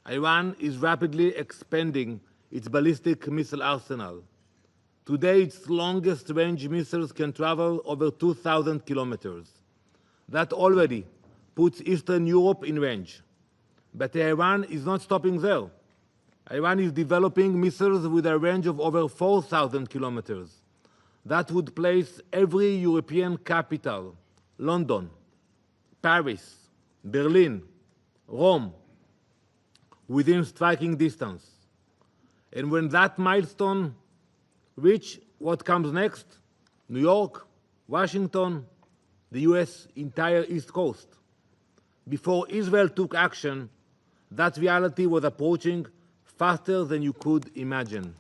Iran is rapidly expanding its ballistic missile arsenal. Today, its longest-range missiles can travel over 2,000 kilometers. That already puts Eastern Europe in range. But Iran is not stopping there. Iran is developing missiles with a range of over 4,000 kilometers. That would place every European capital, London, Paris, Berlin, Rome, within striking distance. And when that milestone reaches, what comes next? New York, Washington, the US entire East Coast. Before Israel took action, that reality was approaching faster than you could imagine.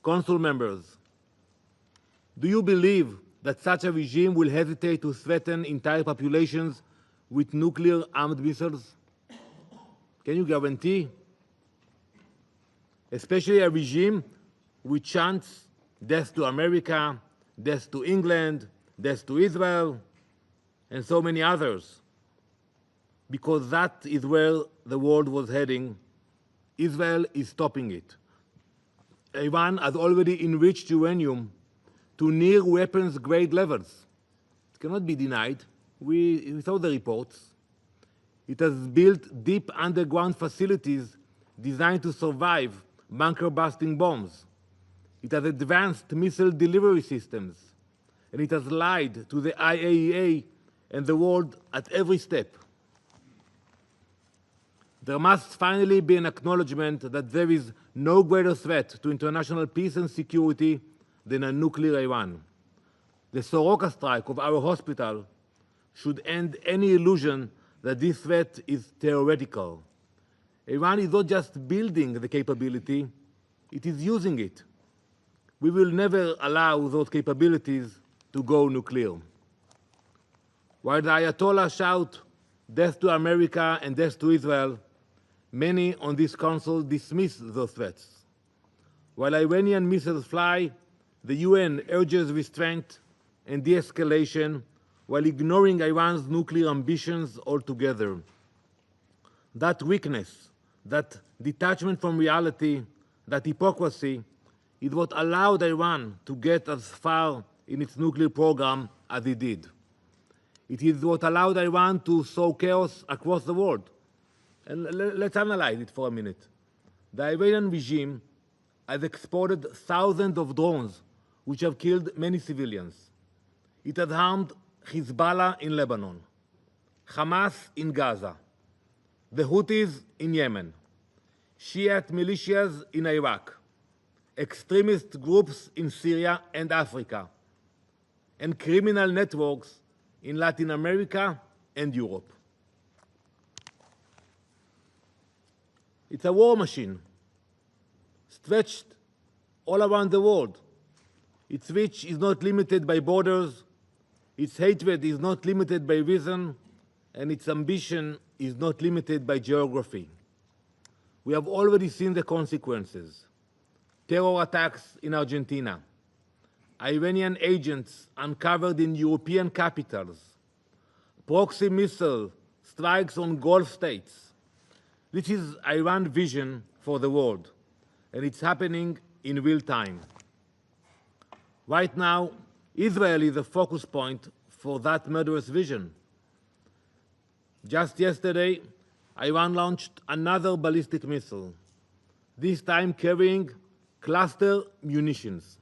Council members, do you believe that such a regime will hesitate to threaten entire populations with nuclear-armed missiles? Can you guarantee? Especially a regime which chants death to America, death to England, death to Israel, and so many others. Because that is where the world was heading. Israel is stopping it. Iran has already enriched uranium to near weapons-grade levels. It cannot be denied. We saw the reports. It has built deep underground facilities designed to survive bunker-busting bombs. It has advanced missile delivery systems. And it has lied to the IAEA and the world at every step. There must finally be an acknowledgement that there is no greater threat to international peace and security than a nuclear Iran. The Soroka strike of our hospital should end any illusion that this threat is theoretical. Iran is not just building the capability, it is using it. We will never allow those capabilities to go nuclear. While the Ayatollah shout death to America and death to Israel, many on this council dismiss those threats. While Iranian missiles fly, the UN urges restraint and de-escalation while ignoring Iran's nuclear ambitions altogether. That weakness, that detachment from reality, that hypocrisy is what allowed Iran to get as far in its nuclear program as it did. It is what allowed Iran to sow chaos across the world. And let's analyze it for a minute. The Iranian regime has exported thousands of drones which have killed many civilians. It has harmed Hezbollah in Lebanon, Hamas in Gaza, the Houthis in Yemen, Shiite militias in Iraq, extremist groups in Syria and Africa, and criminal networks in Latin America and Europe. It's a war machine, stretched all around the world. Its reach is not limited by borders, its hatred is not limited by reason, and its ambition is not limited by geography. We have already seen the consequences. Terror attacks in Argentina, Iranian agents uncovered in European capitals, proxy missile strikes on Gulf states. This is Iran's vision for the world, and it's happening in real time. Right now, Israel is the focus point for that murderous vision. Just yesterday, Iran launched another ballistic missile, this time carrying cluster munitions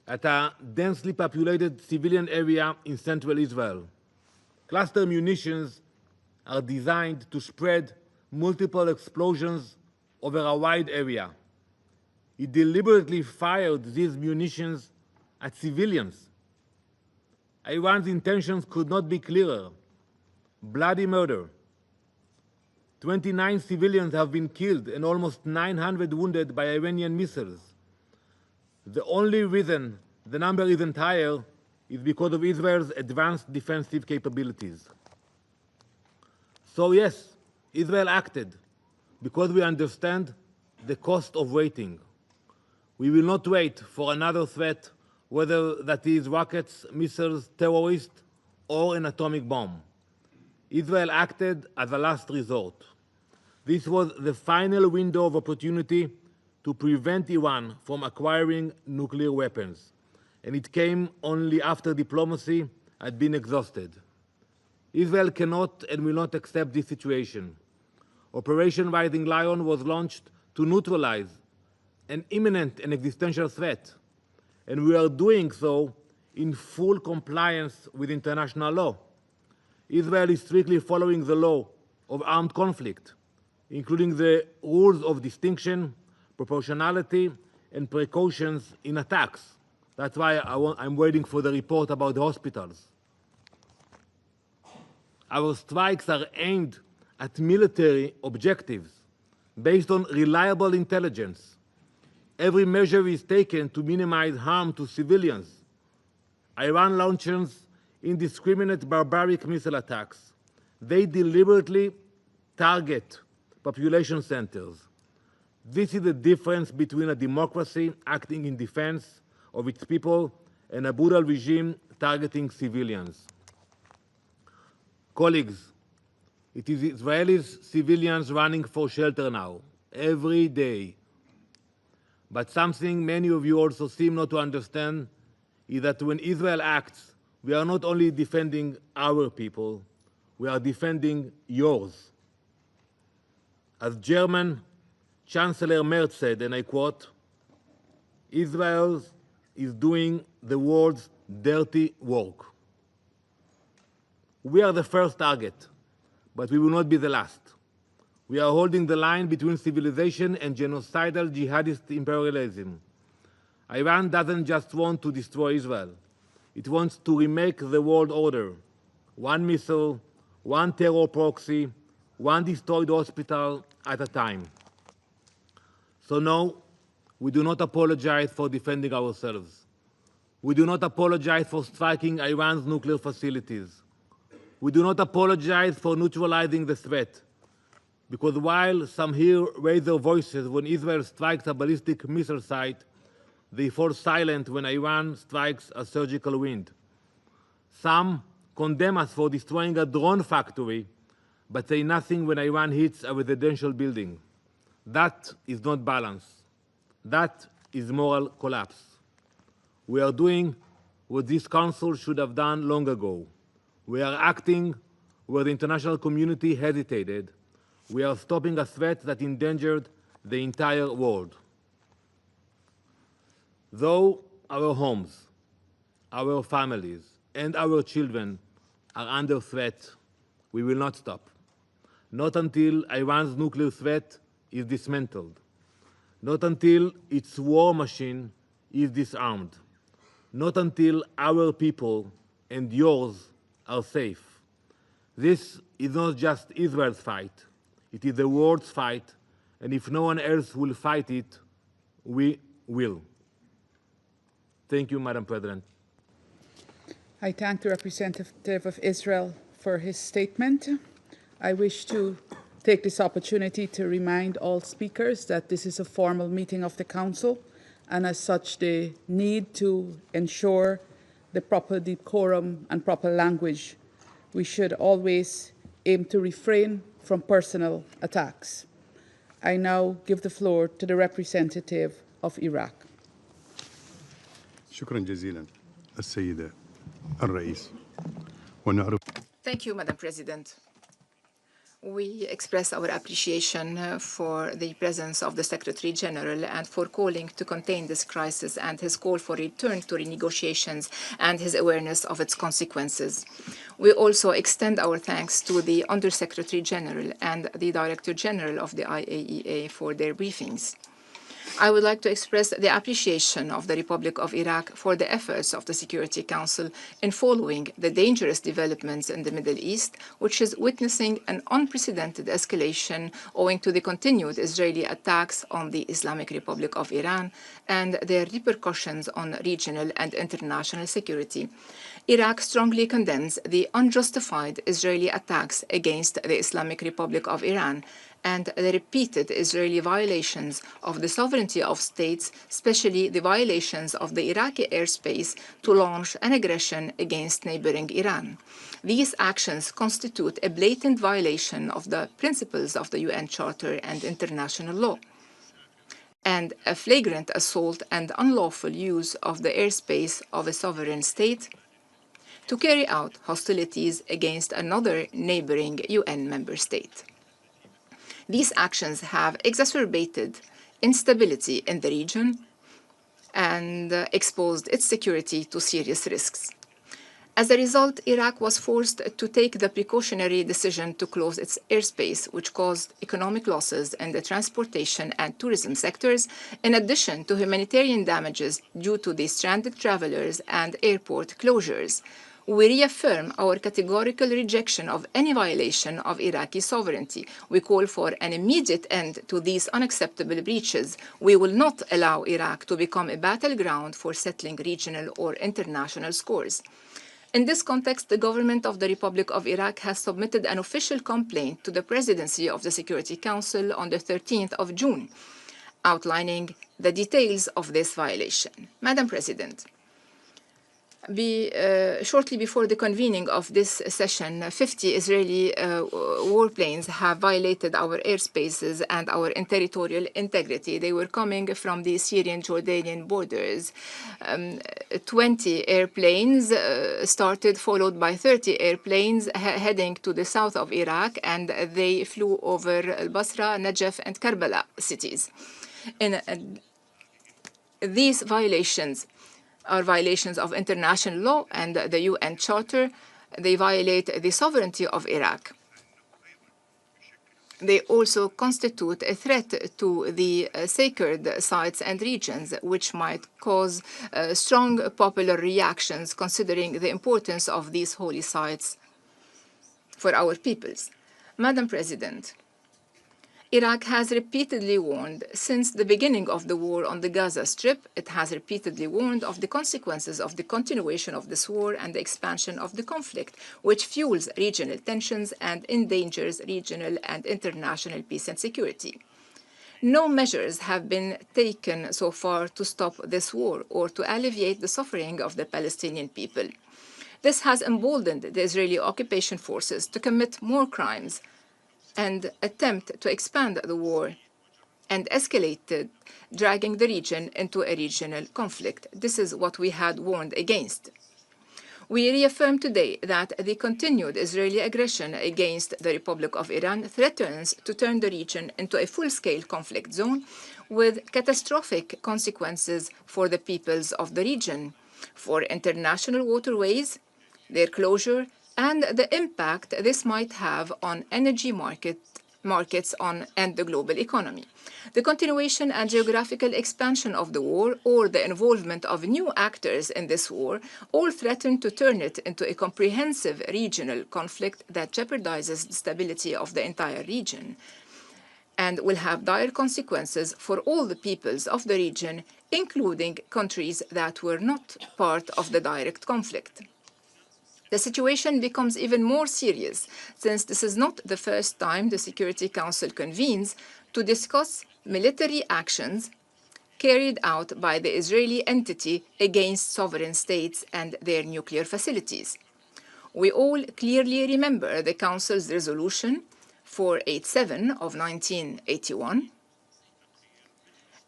at a densely populated civilian area in central Israel. Cluster munitions are designed to spread multiple explosions over a wide area. It deliberately fired these munitions at civilians. Iran's intentions could not be clearer. Bloody murder. 29 civilians have been killed and almost 900 wounded by Iranian missiles. The only reason the number isn't higher is because of Israel's advanced defensive capabilities. So yes, Israel acted because we understand the cost of waiting. We will not wait for another threat, whether that is rockets, missiles, terrorists, or an atomic bomb. Israel acted as a last resort. This was the final window of opportunity to prevent Iran from acquiring nuclear weapons, and it came only after diplomacy had been exhausted. Israel cannot and will not accept this situation. Operation Rising Lion was launched to neutralize an imminent and existential threat, and we are doing so in full compliance with international law. Israel is strictly following the law of armed conflict, including the rules of distinction, proportionality, and precautions in attacks. That's why I'm waiting for the report about the hospitals. Our strikes are aimed at military objectives based on reliable intelligence. Every measure is taken to minimize harm to civilians. Iran launches indiscriminate barbaric missile attacks. They deliberately target population centers. This is the difference between a democracy acting in defense of its people and a brutal regime targeting civilians. Colleagues, it is Israeli civilians running for shelter now, every day. But something many of you also seem not to understand is that when Israel acts, we are not only defending our people, we are defending yours. As German Chancellor Merz said, and I quote, Israel is doing the world's dirty work. We are the first target, but we will not be the last. We are holding the line between civilization and genocidal jihadist imperialism. Iran doesn't just want to destroy Israel. It wants to remake the world order. One missile, one terror proxy, one destroyed hospital at a time. So no, we do not apologize for defending ourselves. We do not apologize for striking Iran's nuclear facilities. We do not apologize for neutralizing the threat, because while some here raise their voices when Israel strikes a ballistic missile site, they fall silent when Iran strikes a surgical wound. Some condemn us for destroying a drone factory, but say nothing when Iran hits a residential building. That is not balance. That is moral collapse. We are doing what this Council should have done long ago. We are acting where the international community hesitated. We are stopping a threat that endangered the entire world. Though our homes, our families, and our children are under threat, we will not stop. Not until Iran's nuclear threat is dismantled. Not until its war machine is disarmed. Not until our people and yours are safe. This is not just Israel's fight. It is the world's fight, and if no one else will fight it, we will. Thank you, Madam President. I thank the representative of Israel for his statement. I wish to take this opportunity to remind all speakers that this is a formal meeting of the Council, and as such, the need to ensure the proper decorum and proper language. We should always aim to refrain from personal attacks. I now give the floor to the representative of Iraq. شكرا جزيلا السيدة الرئيس ونعرف. Thank you, Madam President. We express our appreciation for the presence of the Secretary General and for calling to contain this crisis and his call for return to renegotiations and his awareness of its consequences. We also extend our thanks to the Under-Secretary General and the Director General of the IAEA for their briefings. I would like to express the appreciation of the Republic of Iraq for the efforts of the Security Council in following the dangerous developments in the Middle East, which is witnessing an unprecedented escalation owing to the continued Israeli attacks on the Islamic Republic of Iran and their repercussions on regional and international security. Iraq strongly condemns the unjustified Israeli attacks against the Islamic Republic of Iran and the repeated Israeli violations of the sovereignty of states, especially the violations of the Iraqi airspace to launch an aggression against neighboring Iran. These actions constitute a blatant violation of the principles of the UN Charter and international law, and a flagrant assault and unlawful use of the airspace of a sovereign state to carry out hostilities against another neighboring UN member state. These actions have exacerbated instability in the region and exposed its security to serious risks. As a result, Iraq was forced to take the precautionary decision to close its airspace, which caused economic losses in the transportation and tourism sectors, in addition to humanitarian damages due to the stranded travelers and airport closures. We reaffirm our categorical rejection of any violation of Iraqi sovereignty. We call for an immediate end to these unacceptable breaches. We will not allow Iraq to become a battleground for settling regional or international scores. In this context, the government of the Republic of Iraq has submitted an official complaint to the Presidency of the Security Council on the 13th of June, outlining the details of this violation. Madam President, shortly before the convening of this session, 50 Israeli warplanes have violated our airspaces and our territorial integrity. They were coming from the Syrian-Jordanian borders. 20 airplanes started, followed by 30 airplanes heading to the south of Iraq, and they flew over Al-Basra, Najaf, and Karbala cities. These violations are violations of international law and the UN Charter. They violate the sovereignty of Iraq. They also constitute a threat to the sacred sites and regions, which might cause strong popular reactions considering the importance of these holy sites for our peoples. Madam President, Iraq has repeatedly warned since the beginning of the war on the Gaza Strip. It has repeatedly warned of the consequences of the continuation of this war and the expansion of the conflict, which fuels regional tensions and endangers regional and international peace and security. No measures have been taken so far to stop this war or to alleviate the suffering of the Palestinian people. This has emboldened the Israeli occupation forces to commit more crimes and attempt to expand the war and escalated, dragging the region into a regional conflict. This is what we had warned against. We reaffirm today that the continued Israeli aggression against the Republic of Iran threatens to turn the region into a full-scale conflict zone with catastrophic consequences for the peoples of the region, for international waterways, their closure, and the impact this might have on energy markets and the global economy. The continuation and geographical expansion of the war or the involvement of new actors in this war all threaten to turn it into a comprehensive regional conflict that jeopardizes the stability of the entire region and will have dire consequences for all the peoples of the region, including countries that were not part of the direct conflict. The situation becomes even more serious since this is not the first time the Security Council convenes to discuss military actions carried out by the Israeli entity against sovereign states and their nuclear facilities. We all clearly remember the Council's resolution 487 of 1981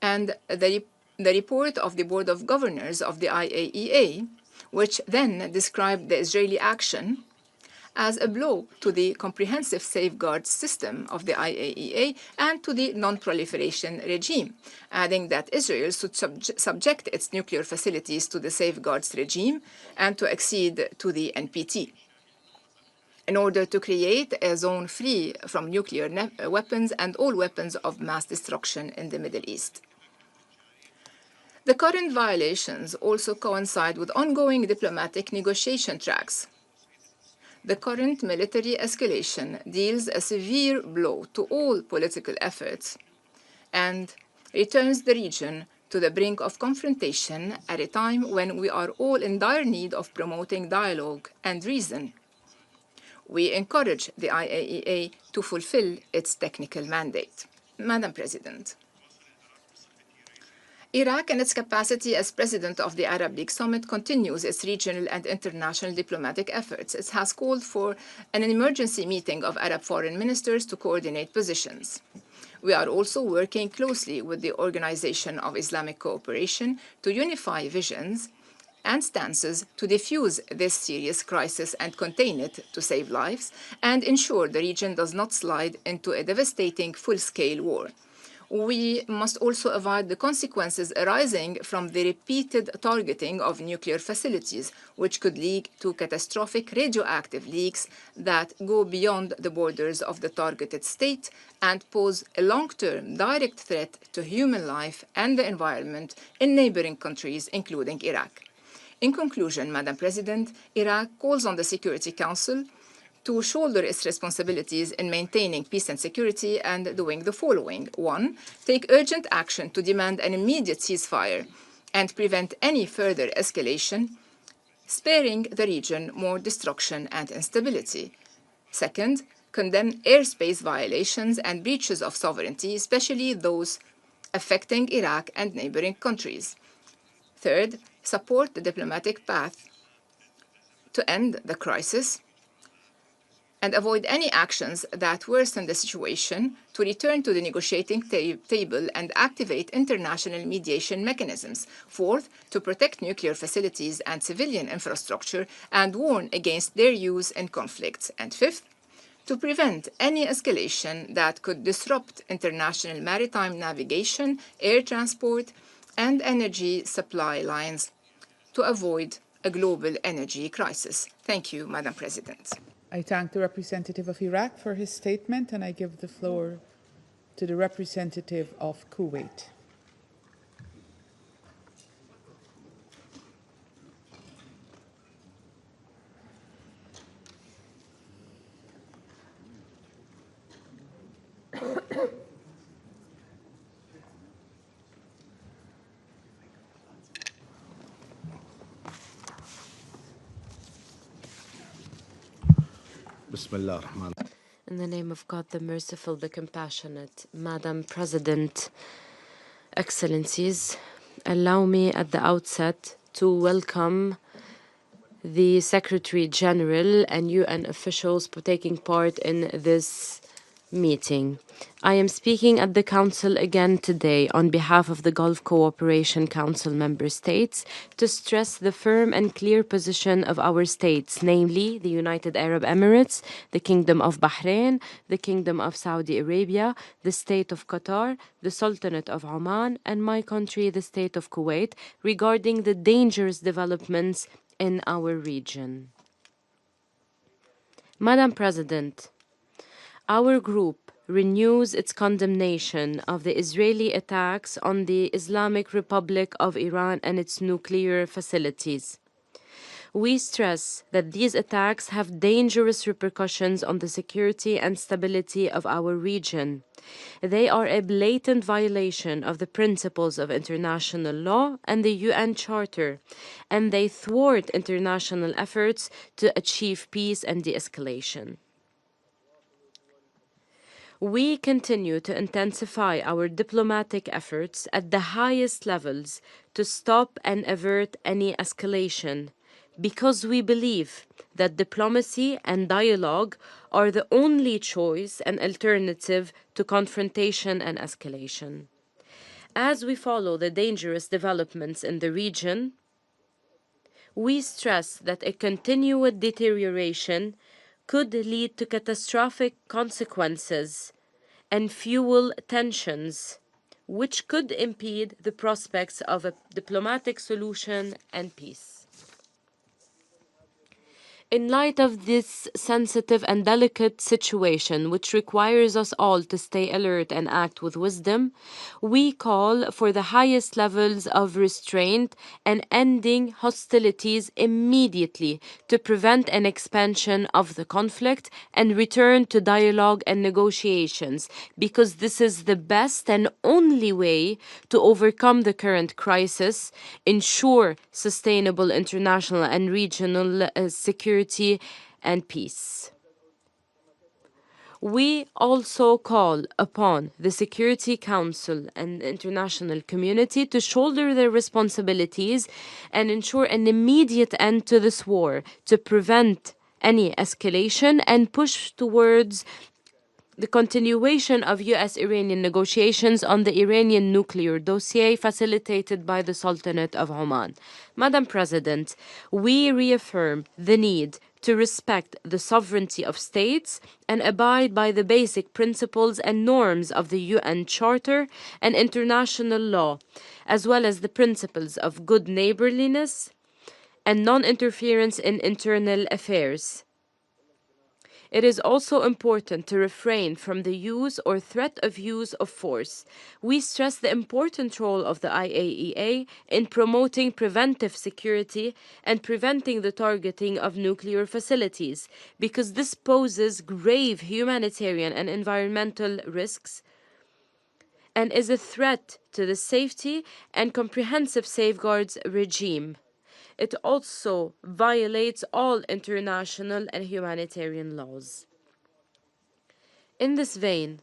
and the report of the Board of Governors of the IAEA, which then described the Israeli action as a blow to the comprehensive safeguards system of the IAEA and to the non-proliferation regime, adding that Israel should subject its nuclear facilities to the safeguards regime and to accede to the NPT in order to create a zone free from nuclear weapons and all weapons of mass destruction in the Middle East. The current violations also coincide with ongoing diplomatic negotiation tracks. The current military escalation deals a severe blow to all political efforts and returns the region to the brink of confrontation at a time when we are all in dire need of promoting dialogue and reason. We encourage the IAEA to fulfill its technical mandate. Madam President, Iraq, in its capacity as president of the Arab League Summit, continues its regional and international diplomatic efforts. It has called for an emergency meeting of Arab foreign ministers to coordinate positions. We are also working closely with the Organization of Islamic Cooperation to unify visions and stances to defuse this serious crisis and contain it to save lives and ensure the region does not slide into a devastating full-scale war. We must also avoid the consequences arising from the repeated targeting of nuclear facilities, which could lead to catastrophic radioactive leaks that go beyond the borders of the targeted state and pose a long-term direct threat to human life and the environment in neighboring countries, including Iraq. In conclusion, Madam President, Iraq calls on the Security Council to shoulder its responsibilities in maintaining peace and security and doing the following. 1. Take urgent action to demand an immediate ceasefire and prevent any further escalation, sparing the region more destruction and instability. 2. Condemn airspace violations and breaches of sovereignty, especially those affecting Iraq and neighboring countries. 3. Support the diplomatic path to end the crisis and avoid any actions that worsen the situation, to return to the negotiating table and activate international mediation mechanisms. 4, to protect nuclear facilities and civilian infrastructure and warn against their use in conflicts. And 5, to prevent any escalation that could disrupt international maritime navigation, air transport, and energy supply lines to avoid a global energy crisis. Thank you, Madam President. I thank the representative of Iraq for his statement, and I give the floor to the representative of Kuwait. In the name of God, the merciful, the compassionate, Madam President, Excellencies, allow me at the outset to welcome the Secretary General and UN officials for taking part in this meeting. I am speaking at the Council again today on behalf of the Gulf Cooperation Council member states to stress the firm and clear position of our states, namely the United Arab Emirates, the Kingdom of Bahrain, the Kingdom of Saudi Arabia, the State of Qatar, the Sultanate of Oman, and my country, the State of Kuwait, regarding the dangerous developments in our region. Madam President, our group renews its condemnation of the Israeli attacks on the Islamic Republic of Iran and its nuclear facilities. We stress that these attacks have dangerous repercussions on the security and stability of our region. They are a blatant violation of the principles of international law and the UN Charter, and they thwart international efforts to achieve peace and de-escalation. We continue to intensify our diplomatic efforts at the highest levels to stop and avert any escalation, because we believe that diplomacy and dialogue are the only choice and alternative to confrontation and escalation. As we follow the dangerous developments in the region, we stress that a continued deterioration could lead to catastrophic consequences and fuel tensions, which could impede the prospects of a diplomatic solution and peace. In light of this sensitive and delicate situation, which requires us all to stay alert and act with wisdom, we call for the highest levels of restraint and ending hostilities immediately to prevent an expansion of the conflict and return to dialogue and negotiations, because this is the best and only way to overcome the current crisis, ensure sustainable international and regional security and peace. We also call upon the Security Council and the international community to shoulder their responsibilities and ensure an immediate end to this war, to prevent any escalation and push towards the continuation of U.S.-Iranian negotiations on the Iranian nuclear dossier facilitated by the Sultanate of Oman. Madam President, we reaffirm the need to respect the sovereignty of states and abide by the basic principles and norms of the UN Charter and international law, as well as the principles of good neighborliness and non-interference in internal affairs. It is also important to refrain from the use or threat of use of force. We stress the important role of the IAEA in promoting preventive security and preventing the targeting of nuclear facilities, because this poses grave humanitarian and environmental risks and is a threat to the safety and comprehensive safeguards regime. It also violates all international and humanitarian laws. In this vein,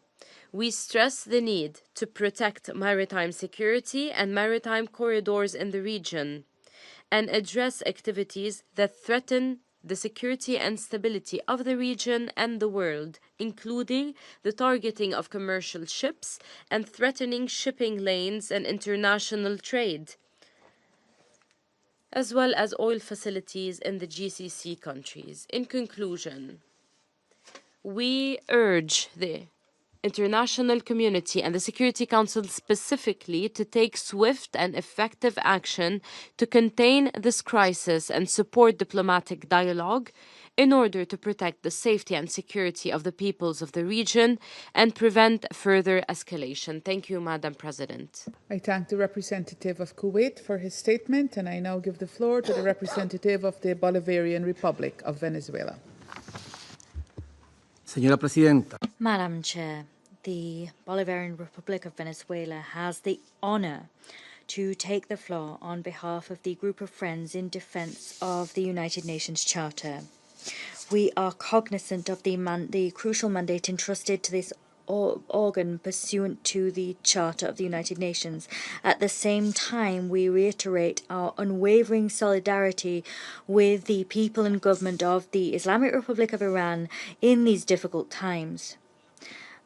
we stress the need to protect maritime security and maritime corridors in the region and address activities that threaten the security and stability of the region and the world, including the targeting of commercial ships and threatening shipping lanes and international trade, as well as oil facilities in the GCC countries. In conclusion, we urge the international community and the Security Council specifically to take swift and effective action to contain this crisis and support diplomatic dialogue in order to protect the safety and security of the peoples of the region and prevent further escalation. Thank you, Madam President. I thank the representative of Kuwait for his statement, and I now give the floor to the representative of the Bolivarian Republic of Venezuela. Señora Presidenta. Madam Chair, the Bolivarian Republic of Venezuela has the honor to take the floor on behalf of the group of friends in defense of the United Nations Charter. We are cognizant of the crucial mandate entrusted to this organ pursuant to the Charter of the United Nations. At the same time, we reiterate our unwavering solidarity with the people and government of the Islamic Republic of Iran in these difficult times.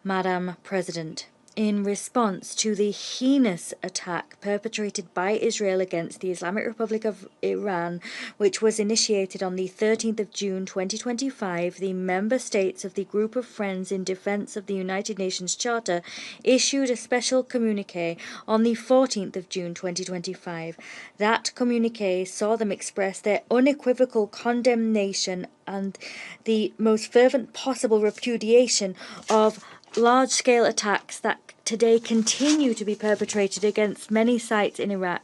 Madam President, in response to the heinous attack perpetrated by Israel against the Islamic Republic of Iran, which was initiated on the 13th of June 2025, the member states of the Group of Friends in Defense of the United Nations Charter issued a special communiqué on the 14th of June 2025. That communiqué saw them express their unequivocal condemnation and the most fervent possible repudiation of large-scale attacks that today continue to be perpetrated against many sites in Iran.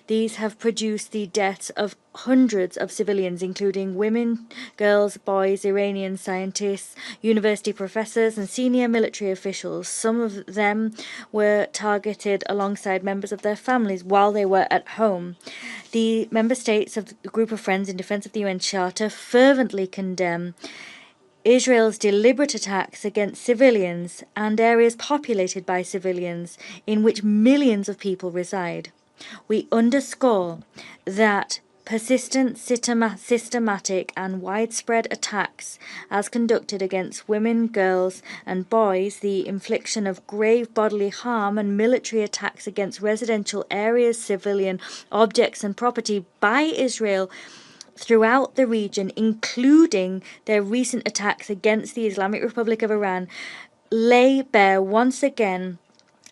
These have produced the deaths of hundreds of civilians, including women, girls, boys, Iranian scientists, university professors, and senior military officials. Some of them were targeted alongside members of their families while they were at home. The member states of the Group of Friends in Defense of the UN Charter fervently condemn Israel's deliberate attacks against civilians and areas populated by civilians in which millions of people reside. We underscore that persistent, systematic and widespread attacks as conducted against women, girls and boys, the infliction of grave bodily harm and military attacks against residential areas, civilian objects and property by Israel throughout the region, including their recent attacks against the Islamic Republic of Iran, lay bare once again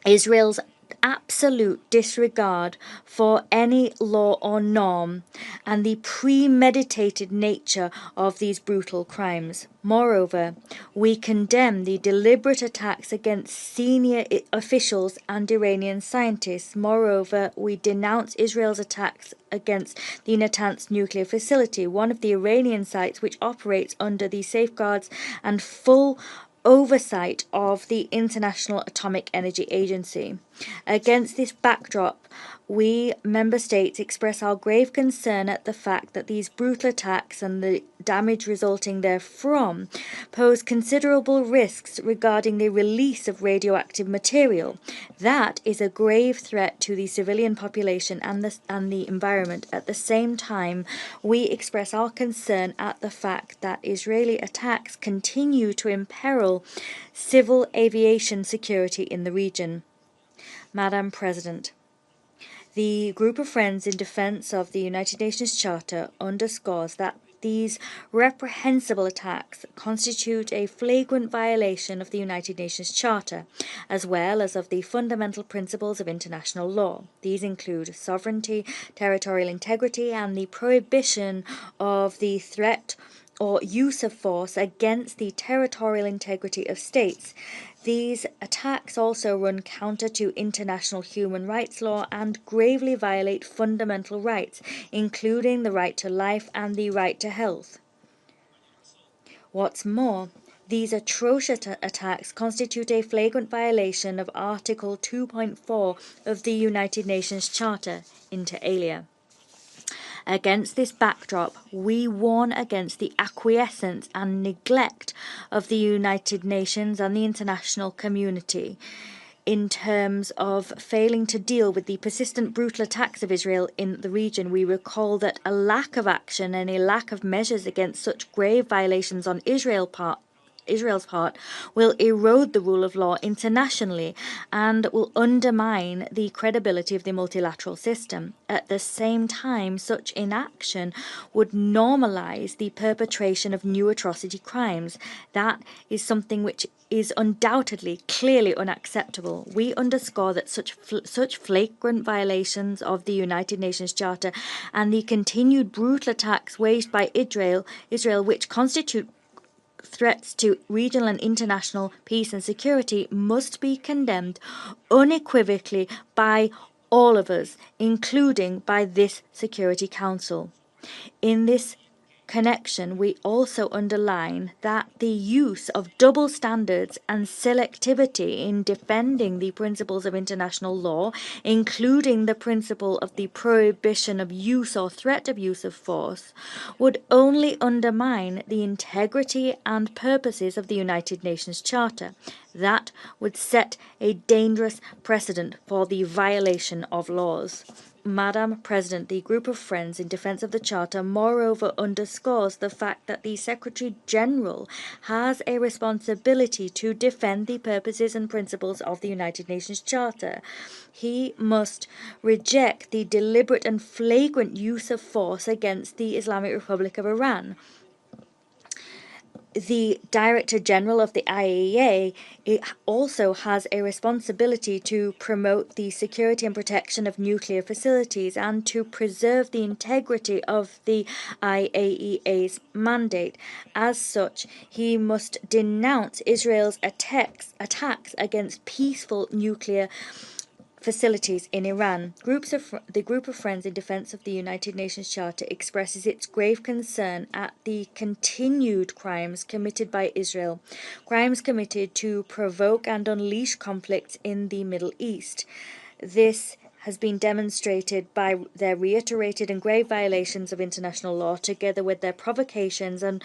Israel's absolute disregard for any law or norm and the premeditated nature of these brutal crimes. Moreover, we condemn the deliberate attacks against senior officials and Iranian scientists. Moreover, we denounce Israel's attacks against the Natanz nuclear facility, one of the Iranian sites which operates under the safeguards and full oversight of the International Atomic Energy Agency. Against this backdrop, we member states express our grave concern at the fact that these brutal attacks and the damage resulting therefrom pose considerable risks regarding the release of radioactive material. That is a grave threat to the civilian population and the environment. At the same time, we express our concern at the fact that Israeli attacks continue to imperil civil aviation security in the region. Madam President, the Group of Friends in Defense of the United Nations Charter underscores that these reprehensible attacks constitute a flagrant violation of the United Nations Charter, as well as of the fundamental principles of international law. These include sovereignty, territorial integrity, and the prohibition of the threat or use of force against the territorial integrity of states. These attacks also run counter to international human rights law and gravely violate fundamental rights, including the right to life and the right to health. What's more, these atrocious attacks constitute a flagrant violation of Article 2.4 of the United Nations Charter, inter alia. Against this backdrop, we warn against the acquiescence and neglect of the United Nations and the international community in terms of failing to deal with the persistent brutal attacks of Israel in the region. We recall that a lack of action and a lack of measures against such grave violations on Israel's part will erode the rule of law internationally and will undermine the credibility of the multilateral system. At the same time, such inaction would normalize the perpetration of new atrocity crimes. That is something which is undoubtedly clearly unacceptable. We underscore that such flagrant violations of the United Nations Charter and the continued brutal attacks waged by Israel which constitute threats to regional and international peace and security must be condemned unequivocally by all of us, including by this Security Council. In this connection, we also underline that the use of double standards and selectivity in defending the principles of international law, including the principle of the prohibition of use or threat of use of force, would only undermine the integrity and purposes of the United Nations Charter. That would set a dangerous precedent for the violation of laws. Madam President, the Group of Friends in Defence of the Charter moreover underscores the fact that the Secretary General has a responsibility to defend the purposes and principles of the United Nations Charter. He must reject the deliberate and flagrant use of force against the Islamic Republic of Iran. The Director General of the IAEA also has a responsibility to promote the security and protection of nuclear facilities and to preserve the integrity of the IAEA's mandate. As such, he must denounce Israel's attacks against peaceful nuclear facilities in Iran. The Group of Friends in Defence of the United Nations Charter expresses its grave concern at the continued crimes committed by Israel, crimes committed to provoke and unleash conflicts in the Middle East. This has been demonstrated by their reiterated and grave violations of international law, together with their provocations and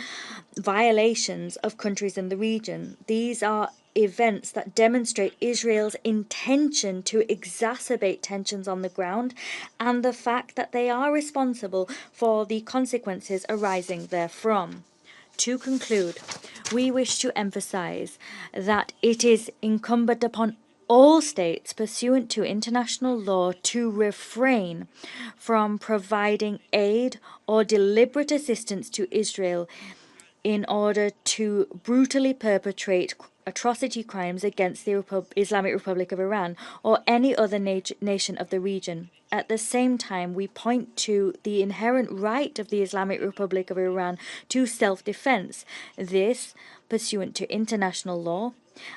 violations of countries in the region. These are events that demonstrate Israel's intention to exacerbate tensions on the ground and the fact that they are responsible for the consequences arising therefrom. To conclude, we wish to emphasize that it is incumbent upon all states pursuant to international law to refrain from providing aid or deliberate assistance to Israel in order to brutally perpetrate atrocity crimes against the Islamic Republic of Iran or any other nation of the region. At the same time, we point to the inherent right of the Islamic Republic of Iran to self-defense, this pursuant to international law.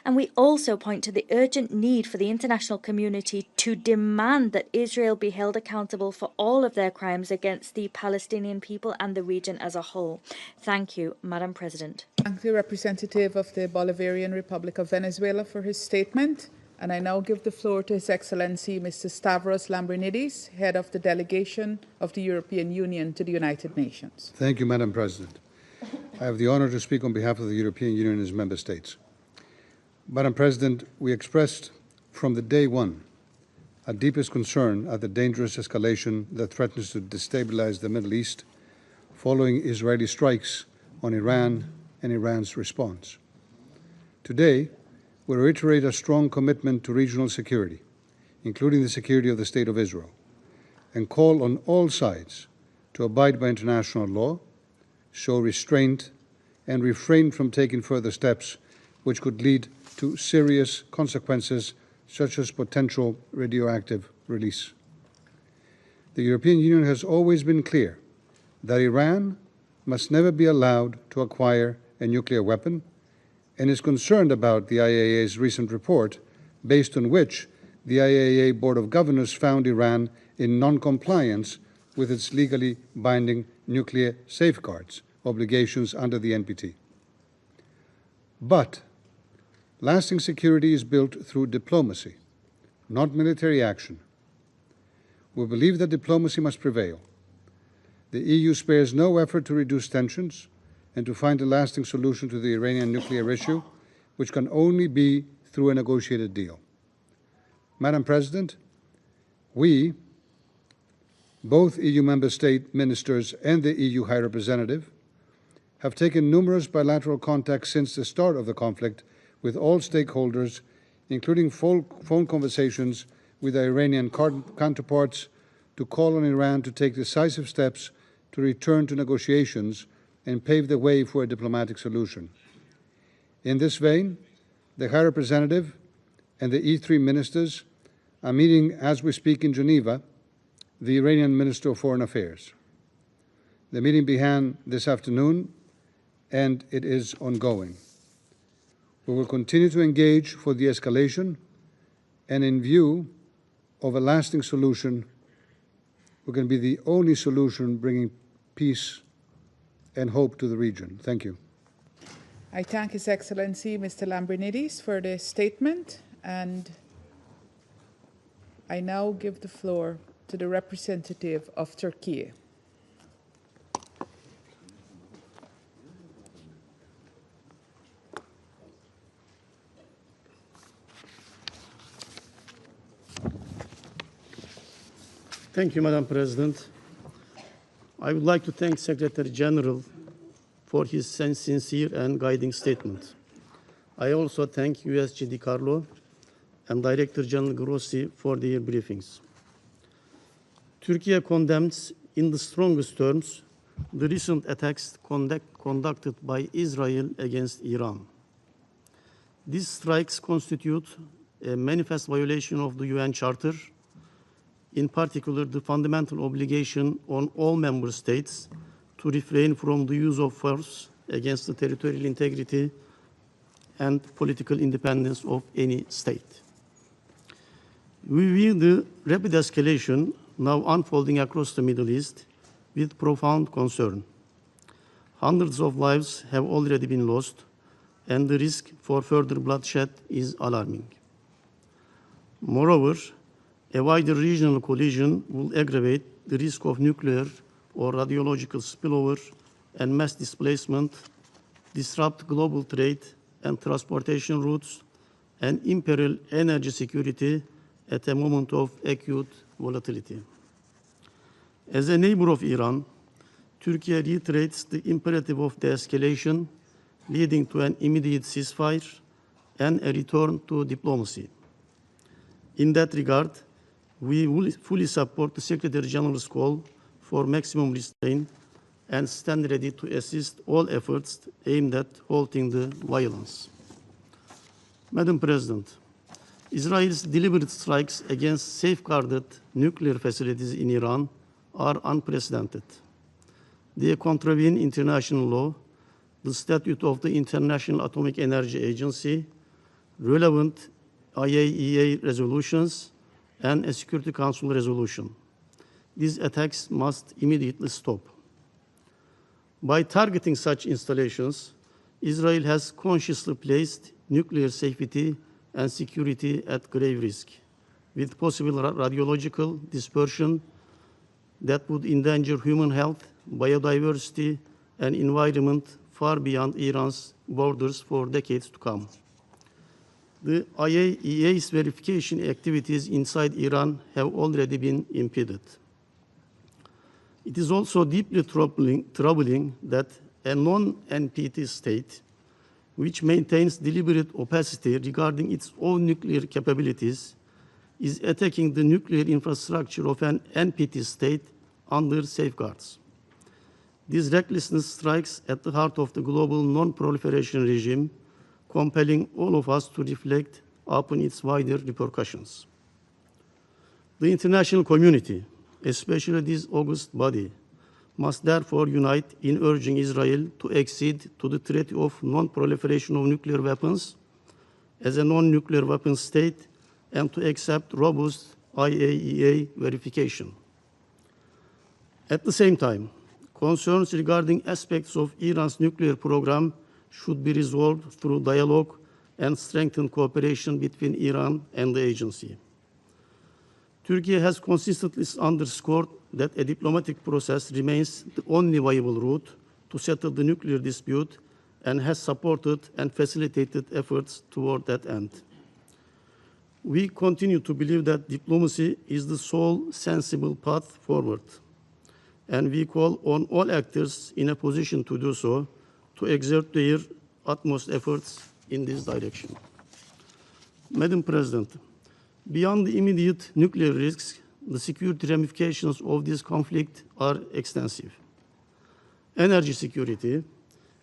And we also point to the urgent need for the international community to demand that Israel be held accountable for all of their crimes against the Palestinian people and the region as a whole. Thank you, Madam President. Thank the representative of the Bolivarian Republic of Venezuela for his statement. And I now give the floor to His Excellency Mr. Stavros Lambrinidis, head of the delegation of the European Union to the United Nations. Thank you, Madam President. I have the honor to speak on behalf of the European Union and its member states. Madam President, we expressed from the day one our deepest concern at the dangerous escalation that threatens to destabilize the Middle East following Israeli strikes on Iran and Iran's response. Today, we reiterate a strong commitment to regional security, including the security of the State of Israel, and call on all sides to abide by international law, show restraint, and refrain from taking further steps which could lead to serious consequences such as potential radioactive release. The European Union has always been clear that Iran must never be allowed to acquire a nuclear weapon and is concerned about the IAEA's recent report, based on which the IAEA Board of Governors found Iran in non-compliance with its legally binding nuclear safeguards obligations under the NPT. But lasting security is built through diplomacy, not military action. We believe that diplomacy must prevail. The EU spares no effort to reduce tensions and to find a lasting solution to the Iranian nuclear issue, which can only be through a negotiated deal. Madam President, we, both EU member state ministers and the EU High Representative, have taken numerous bilateral contacts since the start of the conflict with all stakeholders, including phone conversations with our Iranian counterparts, to call on Iran to take decisive steps to return to negotiations and pave the way for a diplomatic solution. In this vein, the High Representative and the E3 ministers are meeting as we speak in Geneva the Iranian Minister of Foreign Affairs. The meeting began this afternoon and it is ongoing. We will continue to engage for de-escalation and in view of a lasting solution, we can be the only solution bringing peace and hope to the region. Thank you. I thank His Excellency Mr. Lambrinidis for the statement, and I now give the floor to the representative of Turkey. Thank you, Madam President. I would like to thank Secretary General for his sincere and guiding statement. I also thank USG DiCarlo and Director General Grossi for their briefings. Turkey condemns in the strongest terms the recent attacks conducted by Israel against Iran. These strikes constitute a manifest violation of the UN Charter, in particular the fundamental obligation on all member states to refrain from the use of force against the territorial integrity and political independence of any state. We view the rapid escalation now unfolding across the Middle East with profound concern. Hundreds of lives have already been lost, and the risk for further bloodshed is alarming. Moreover, a wider regional collision will aggravate the risk of nuclear or radiological spillover and mass displacement, disrupt global trade and transportation routes, and imperil energy security at a moment of acute volatility. As a neighbor of Iran, Turkey reiterates the imperative of de-escalation, leading to an immediate ceasefire and a return to diplomacy. In that regard, we will fully support the Secretary General's call for maximum restraint and stand ready to assist all efforts aimed at halting the violence. Madam President, Israel's deliberate strikes against safeguarded nuclear facilities in Iran are unprecedented. They contravene international law, the statute of the International Atomic Energy Agency, relevant IAEA resolutions, and a Security Council resolution. These attacks must immediately stop. By targeting such installations, Israel has consciously placed nuclear safety and security at grave risk, with possible radiological dispersion that would endanger human health, biodiversity, and environment far beyond Iran's borders for decades to come. The IAEA's verification activities inside Iran have already been impeded. It is also deeply troubling that a non-NPT state, which maintains deliberate opacity regarding its own nuclear capabilities, is attacking the nuclear infrastructure of an NPT state under safeguards. This recklessness strikes at the heart of the global non-proliferation regime, compelling all of us to reflect upon its wider repercussions. The international community, especially this august body, must therefore unite in urging Israel to accede to the Treaty of Non-Proliferation of Nuclear Weapons as a non-nuclear weapons state and to accept robust IAEA verification. At the same time, concerns regarding aspects of Iran's nuclear program should be resolved through dialogue and strengthened cooperation between Iran and the agency. Turkey has consistently underscored that a diplomatic process remains the only viable route to settle the nuclear dispute and has supported and facilitated efforts toward that end. We continue to believe that diplomacy is the sole sensible path forward, and we call on all actors in a position to do so to exert their utmost efforts in this direction. Madam President, beyond the immediate nuclear risks, the security ramifications of this conflict are extensive. Energy security,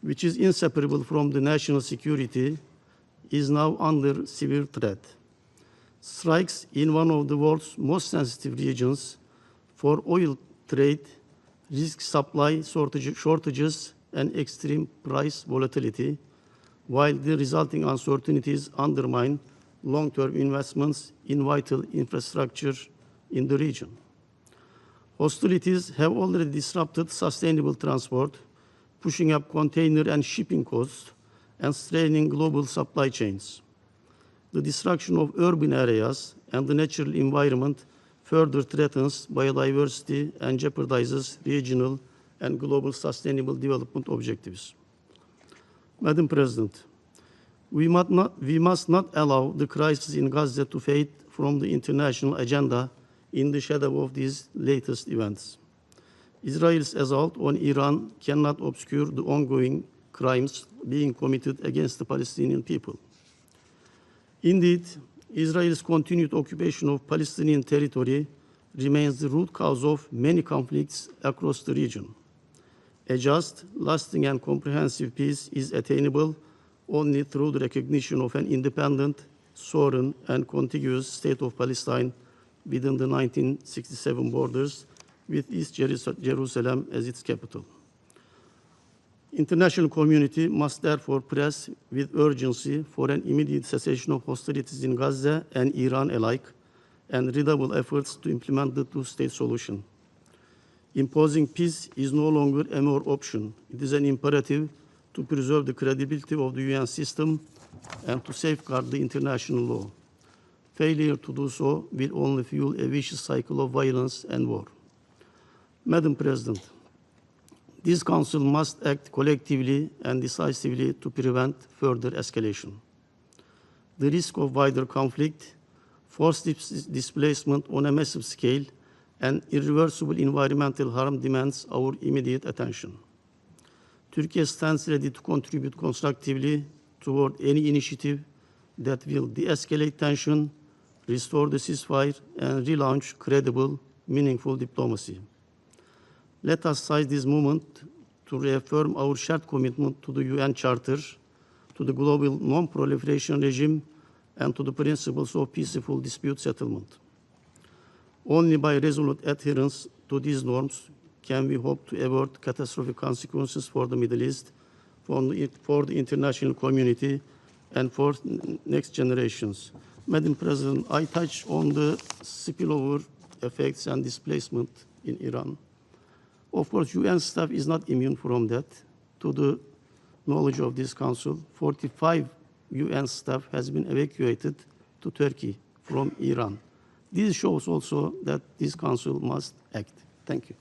which is inseparable from the national security, is now under severe threat. Strikes in one of the world's most sensitive regions for oil trade risk supply shortages and extreme price volatility, while the resulting uncertainties undermine long-term investments in vital infrastructure in the region. Hostilities have already disrupted sustainable transport, pushing up container and shipping costs and straining global supply chains. The destruction of urban areas and the natural environment further threatens biodiversity and jeopardizes regional and global sustainable development objectives. Madam President, we must not allow the crisis in Gaza to fade from the international agenda in the shadow of these latest events. Israel's assault on Iran cannot obscure the ongoing crimes being committed against the Palestinian people. Indeed, Israel's continued occupation of Palestinian territory remains the root cause of many conflicts across the region. A just, lasting, and comprehensive peace is attainable only through the recognition of an independent, sovereign, and contiguous state of Palestine within the 1967 borders, with East Jerusalem as its capital. International community must therefore press with urgency for an immediate cessation of hostilities in Gaza and Iran alike, and redouble efforts to implement the two-state solution. Imposing peace is no longer a mere option. It is an imperative to preserve the credibility of the UN system and to safeguard the international law. Failure to do so will only fuel a vicious cycle of violence and war. Madam President, this Council must act collectively and decisively to prevent further escalation. The risk of wider conflict, forced displacement on a massive scale, and irreversible environmental harm demands our immediate attention. Turkey stands ready to contribute constructively toward any initiative that will de-escalate tension, restore the ceasefire, and relaunch credible, meaningful diplomacy. Let us seize this moment to reaffirm our shared commitment to the UN Charter, to the global non-proliferation regime, and to the principles of peaceful dispute settlement. Only by resolute adherence to these norms can we hope to avert catastrophic consequences for the Middle East, for the international community, and for next generations. Madam President, I touched on the spillover effects and displacement in Iran. Of course, UN staff is not immune from that. To the knowledge of this Council, 45 UN staff has been evacuated to Turkey from Iran. This shows also that this Council must act. Thank you.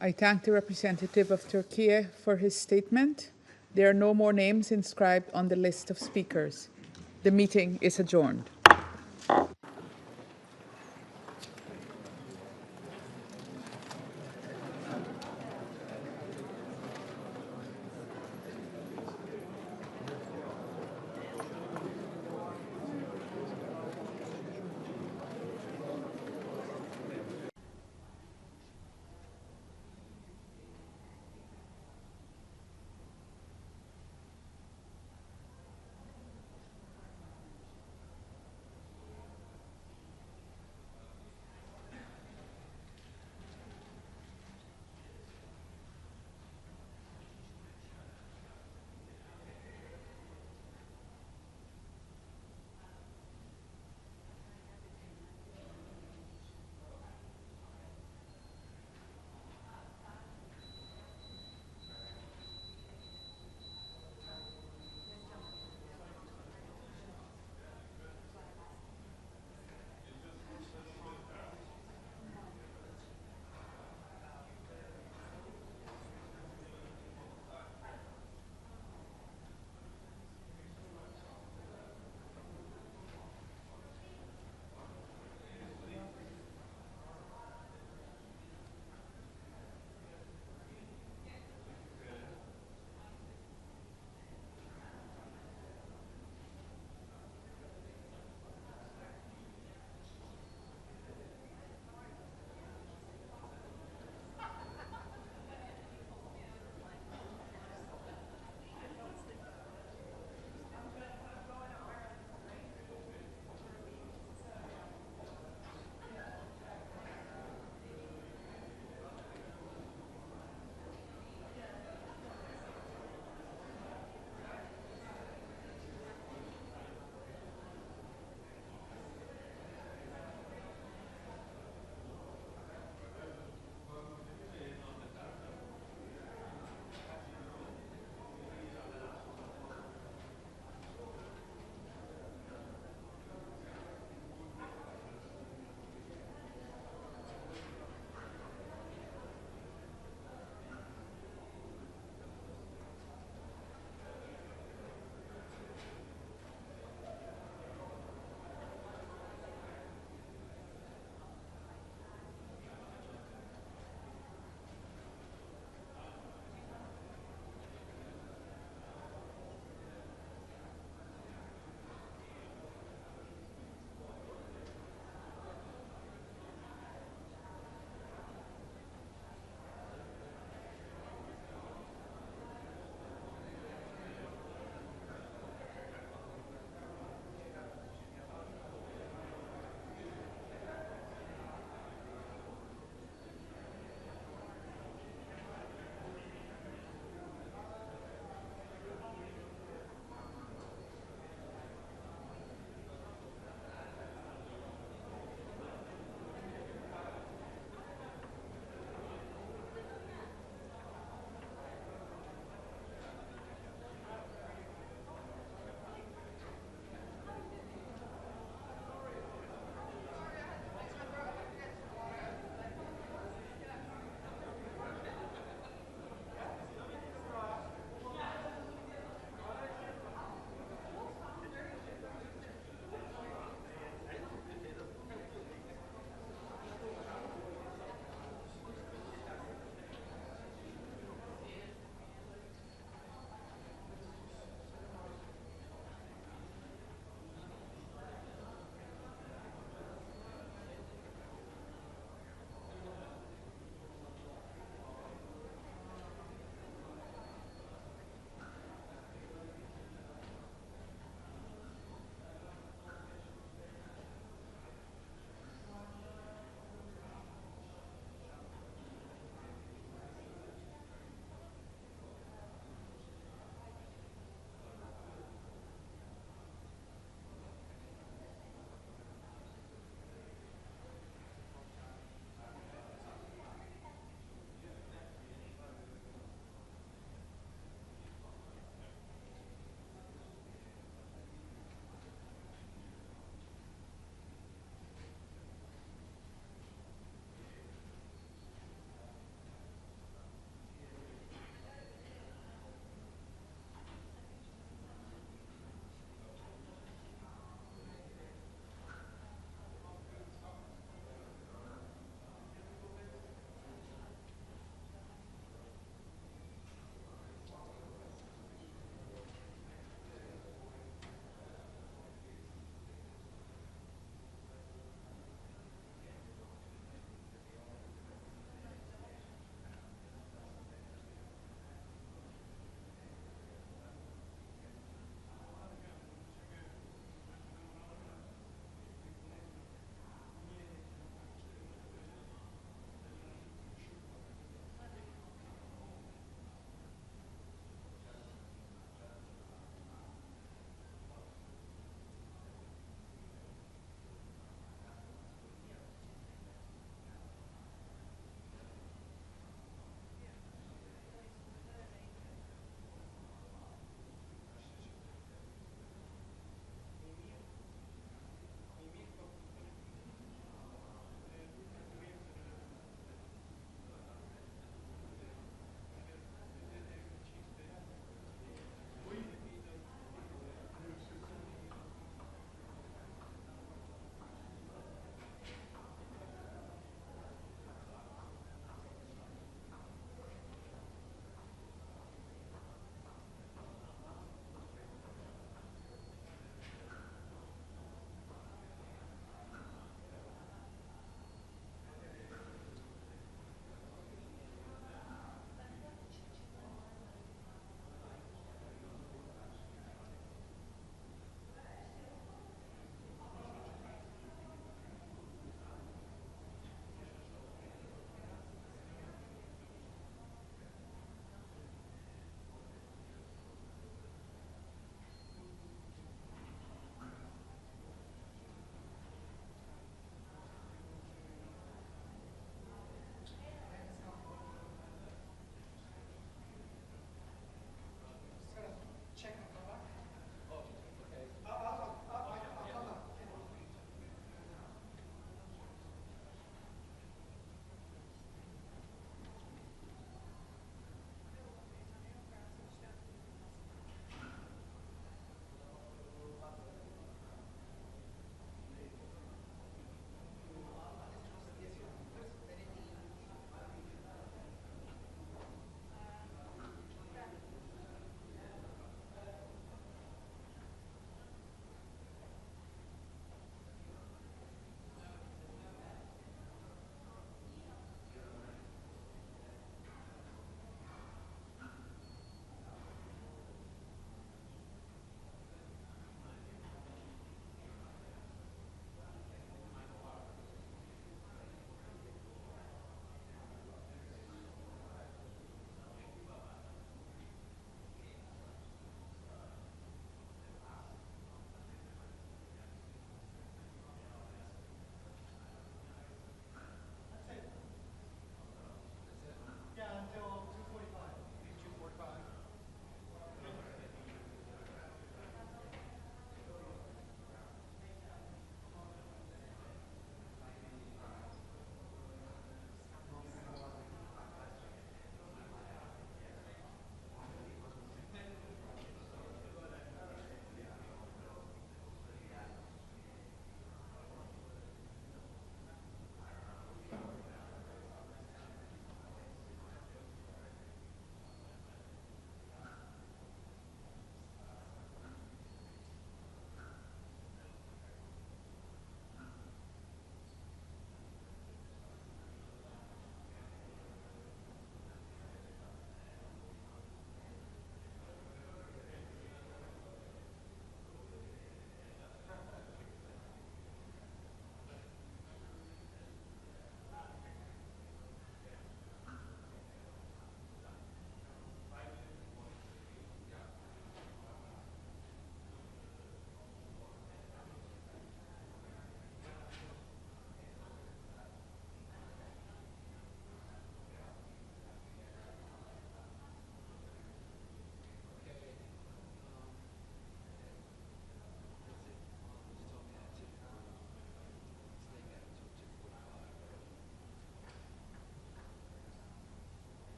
I thank the representative of Turkey for his statement. There are no more names inscribed on the list of speakers. The meeting is adjourned.